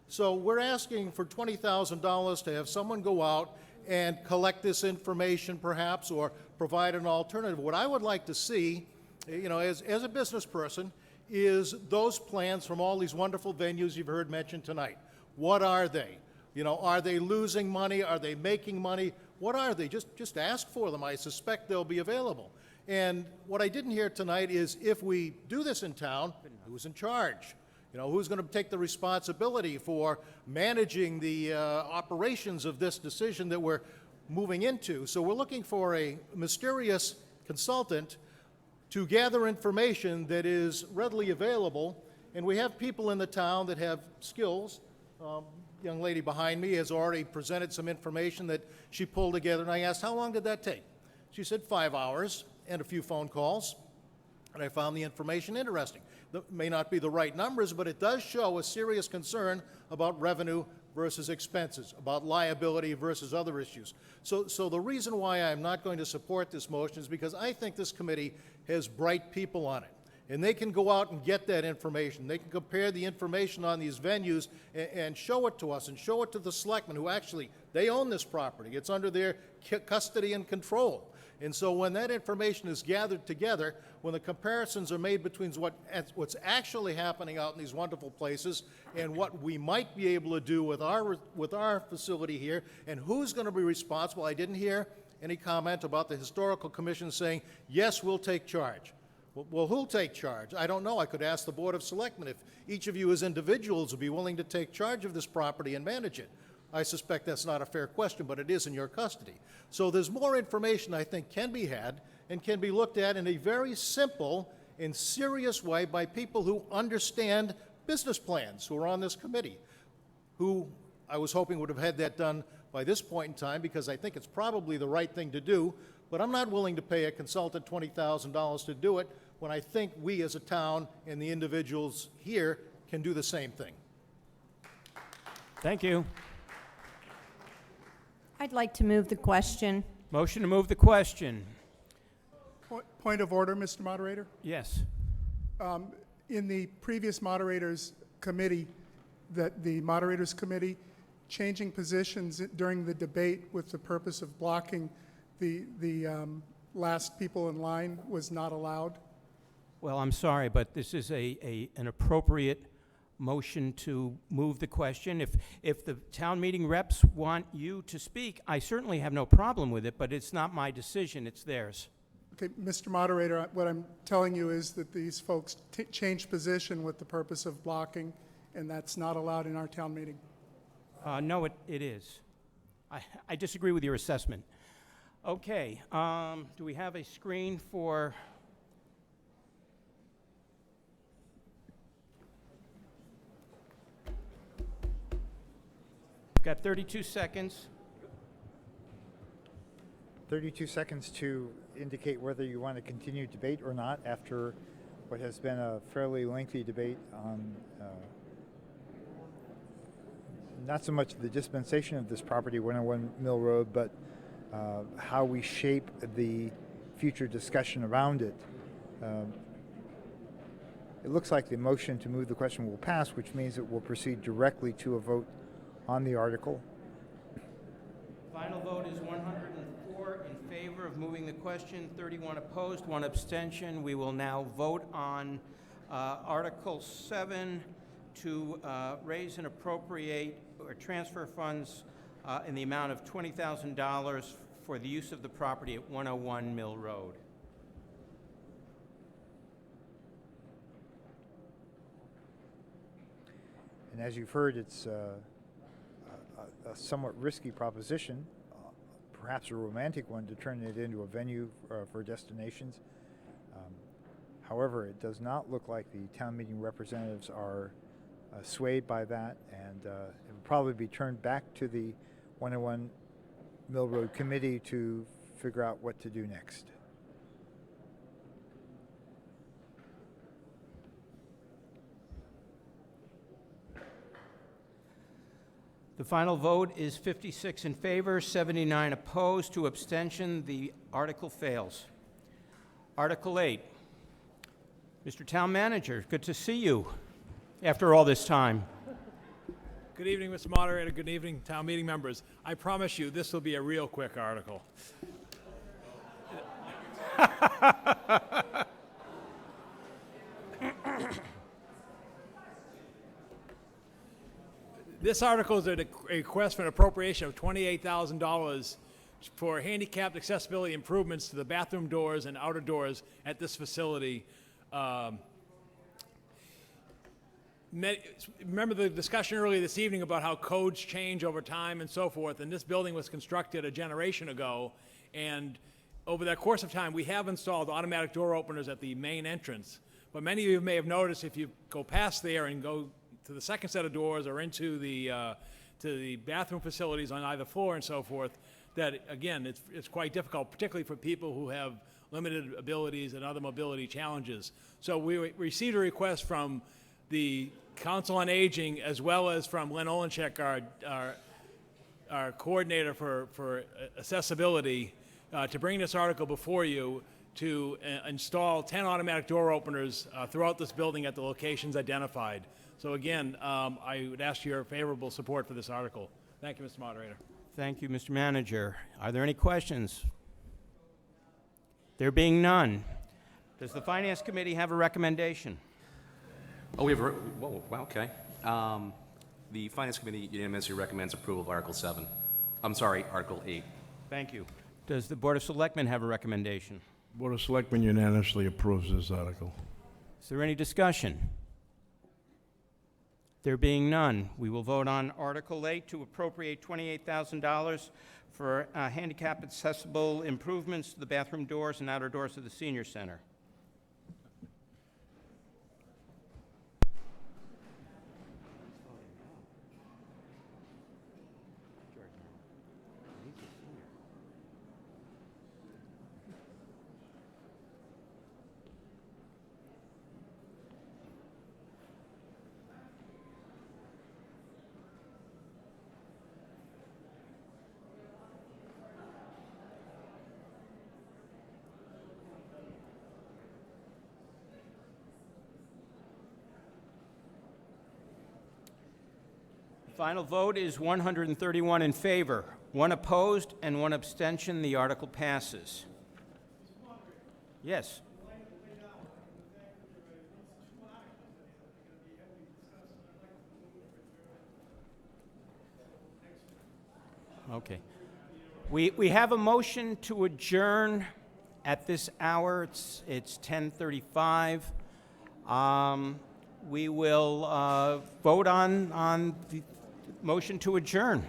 So we're asking for $20,000 to have someone go out and collect this information perhaps, or provide an alternative. What I would like to see, you know, as a business person, is those plans from all these wonderful venues you've heard mentioned tonight. What are they? You know, are they losing money? Are they making money? What are they? Just ask for them. I suspect they'll be available. And what I didn't hear tonight is, if we do this in town, who's in charge? You know, who's going to take the responsibility for managing the operations of this decision that we're moving into? So we're looking for a mysterious consultant to gather information that is readily available, and we have people in the town that have skills. Young lady behind me has already presented some information that she pulled together, and I asked, how long did that take? She said 5 hours and a few phone calls, and I found the information interesting. That may not be the right numbers, but it does show a serious concern about revenue versus expenses, about liability versus other issues. So the reason why I'm not going to support this motion is because I think this committee has bright people on it, and they can go out and get that information. They can compare the information on these venues and show it to us, and show it to the selectmen, who actually, they own this property. It's under their custody and control. And so when that information is gathered together, when the comparisons are made between what's actually happening out in these wonderful places and what we might be able to do with our facility here, and who's going to be responsible. I didn't hear any comment about the Historical Commission saying, yes, we'll take charge. Well, who'll take charge? I don't know. I could ask the Board of Selectmen if each of you as individuals would be willing to take charge of this property and manage it. I suspect that's not a fair question, but it is in your custody. So there's more information I think can be had and can be looked at in a very simple and serious way by people who understand business plans, who are on this committee, who I was hoping would have had that done by this point in time, because I think it's probably the right thing to do, but I'm not willing to pay a consultant $20,000 to do it when I think we as a town and the individuals here can do the same thing. Thank you. I'd like to move the question. Motion to move the question. Point of order, Mr. Moderator. Yes. In the previous moderators committee, the moderators committee, changing positions during the debate with the purpose of blocking the last people in line was not allowed. Well, I'm sorry, but this is an appropriate motion to move the question. If the town meeting reps want you to speak, I certainly have no problem with it, but it's not my decision, it's theirs. Okay, Mr. Moderator, what I'm telling you is that these folks changed position with the purpose of blocking, and that's not allowed in our town meeting. No, it is. I disagree with your assessment. Okay, do we have a screen for... We've got 32 seconds. 32 seconds to indicate whether you want to continue debate or not after what has been a fairly lengthy debate on not so much the dispensation of this property, 101 Mill Road, but how we shape the future discussion around it. It looks like the motion to move the question will pass, which means it will proceed directly to a vote on the article. Final vote is 104 in favor of moving the question, 31 opposed, 1 abstention. We will now vote on Article 7 to raise and appropriate or transfer funds in the amount of $20,000 for the use of the property at 101 Mill Road. And as you've heard, it's a somewhat risky proposition, perhaps a romantic one, to turn it into a venue for destinations. However, it does not look like the town meeting representatives are swayed by that, and it will probably be turned back to the 101 Mill Road Committee to figure out what to do next. The final vote is 56 in favor, 79 opposed, 2 abstention. The article fails. Article 8. Mr. Town Manager, good to see you after all this time. Good evening, Mr. Moderator. Good evening, town meeting members. I promise you, this will be a real quick article. This article is a request for an appropriation of $28,000 for handicapped accessibility improvements to the bathroom doors and outer doors at this facility. Remember the discussion earlier this evening about how codes change over time and so forth, and this building was constructed a generation ago, and over that course of time we have installed automatic door openers at the main entrance. But many of you may have noticed, if you go past there and go to the second set of doors or into the to the bathroom facilities on either floor and so forth, that again it's quite difficult, particularly for people who have limited abilities and other mobility challenges. So we received a request from the Council on Aging as well as from Len Olenchek, our coordinator for accessibility, to bring this article before you to install 10 automatic door openers throughout this building at the locations identified. So again, I would ask your favorable support for this article. Thank you, Mr. Moderator. Thank you, Mr. Manager. Are there any questions? There being none, does the Finance Committee have a recommendation? Oh, we have a, whoa, wow, okay. The Finance Committee unanimously recommends approval of Article 7. I'm sorry, Article 8. Thank you. Does the Board of Selectmen have a recommendation? Board of Selectmen unanimously approves this article. Is there any discussion? There being none, we will vote on Article 8 to appropriate $28,000 for handicap accessible improvements to the bathroom doors and outer doors of the Senior Center. Final vote is 131 in favor, 1 opposed, and 1 abstention. The article passes. Yes. Okay. We have a motion to adjourn At this hour, it's 10:35. We will vote on the motion to adjourn.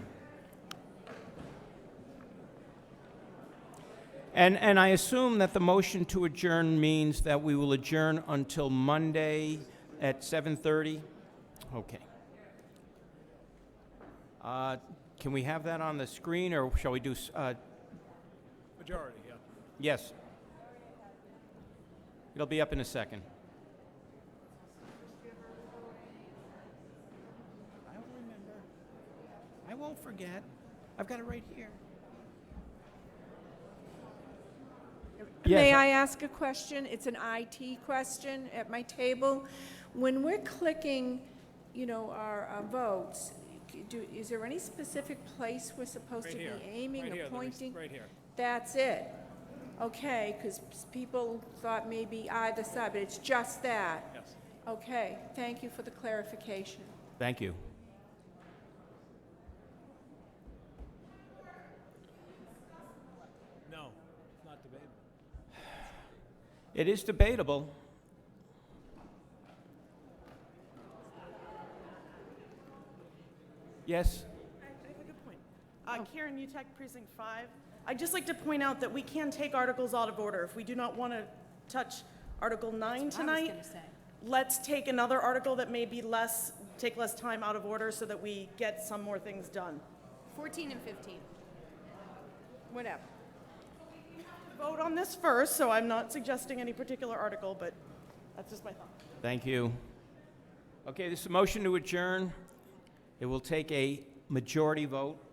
And I assume that the motion to adjourn means that we will adjourn until Monday at 7:30? Okay. Can we have that on the screen, or shall we do... Majority, yeah. Yes. It'll be up in a second. I don't remember. I won't forget. I've got it right here. May Yes. I ask a question? It's an IT question at my table. When we're clicking, our votes, is there any specific place we're supposed Right to here. be aiming Right or here, pointing? right here. That's it? Okay, because people thought maybe either side, but it's just that? Yes. Okay, thank you for the clarification. Thank you. No, it's not debatable. It is debatable. Yes? I have a good point. Karen Utek, Precinct 5. I'd just like to point out that we can take articles out of order. If we do not want to touch Article 9 tonight, let's take another article that may be take less time out of order so that we get some more things done. 14 and 15. Whatever. Vote on this first, so I'm not suggesting any particular article, but that's just my thought. Thank you. Okay, this is a motion to adjourn. It will take a majority vote.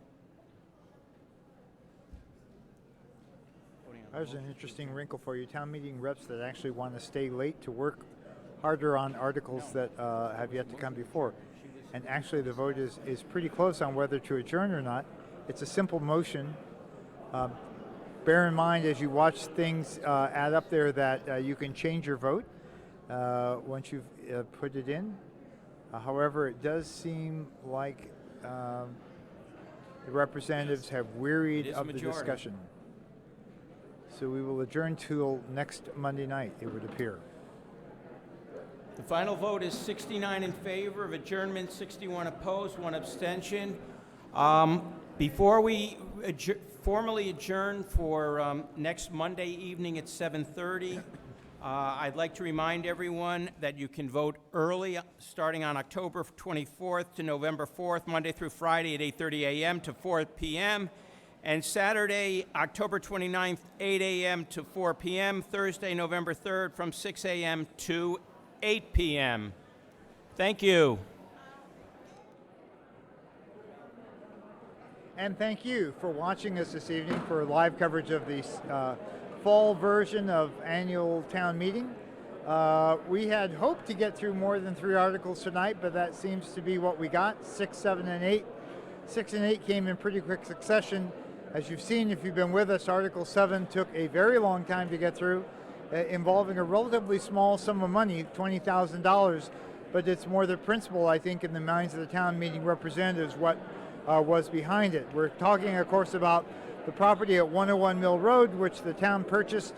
There's an interesting wrinkle for you. Town meeting reps that actually want to stay late to work harder on articles that have yet to come before. And actually the vote is pretty close on whether to adjourn or not. It's a simple motion. Bear in mind as you watch things add up there that you can change your vote once you've put it in. However, it does seem like the representatives have wearied of the discussion. So we will adjourn till next Monday night, it would appear. The final vote is 69 in favor of adjournment, 61 opposed, 1 abstention. Before we formally adjourn for next Monday evening at 7:30, I'd like to remind everyone that you can vote early, starting on October 24th to November 4th, Monday through Friday at 8:30 a.m. to 4 p.m., and Saturday, October 29th, 8 a.m. to 4 p.m., Thursday, November 3rd, from 6 a.m. to 8 p.m. Thank you. And thank you for watching us this evening for live coverage of the fall version of annual town meeting. We had hoped to get through more than 3 articles tonight, but that seems to be what we got, 6, 7, and 8. 6 and 8 came in pretty quick succession. As you've seen, if you've been with us, Article 7 took a very long time to get through, involving a relatively small sum of money, $20,000, but it's more the principle, I think, in the minds of the town meeting representatives, what was behind it. We're talking, of course, about the property at 101 Mill Road, which the town purchased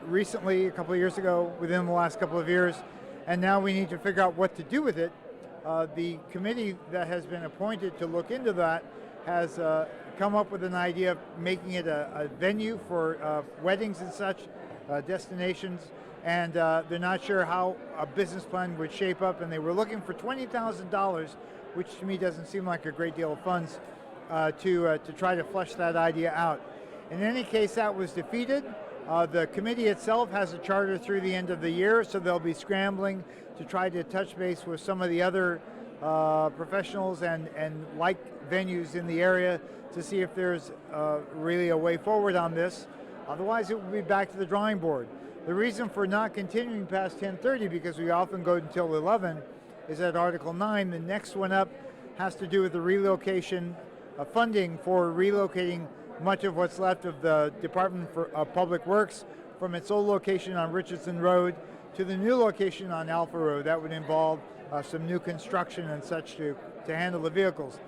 recently, a couple of years ago, within the last couple of years, and now we need to figure out what to do with it. The committee that has been appointed to look into that has come up with an idea of making it a venue for weddings and such, destinations, and they're not sure how a business plan would shape up, and they were looking for $20,000, which to me doesn't seem like a great deal of funds to try to flesh that idea out. In any case, that was defeated. The committee itself has a charter through the end of the year, so they'll be scrambling to try to touch base with some of the other professionals and like venues in the area to see if there's really a way forward on this. Otherwise, it will be back to the drawing board. The reason for not continuing past 10:30, because we often go until 11, is at Article 9. The next one up has to do with the relocation funding for relocating much of what's left of the Department of Public Works from its old location on Richardson Road to the new location on Alpha Road. That would involve some new construction and such to handle the vehicles.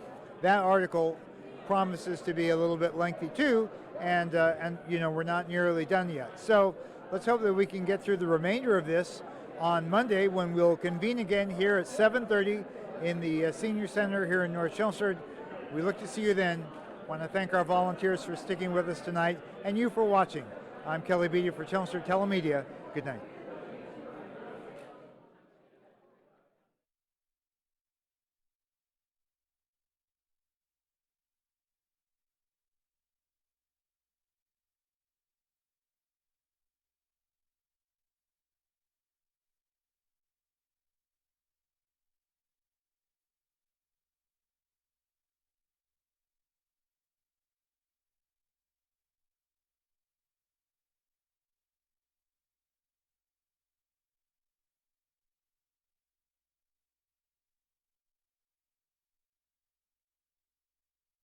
That article promises to be a little bit lengthy too, and you know, we're not nearly done yet. So let's hope that we can get through the remainder of this on Monday, when we'll convene again here at 7:30 in the Senior Center here in North Chelmsford. We look to see you then. Want to thank our volunteers for sticking with us tonight, and you for watching. I'm Kelly Beatty for Chelmsford Telemedia. Good night.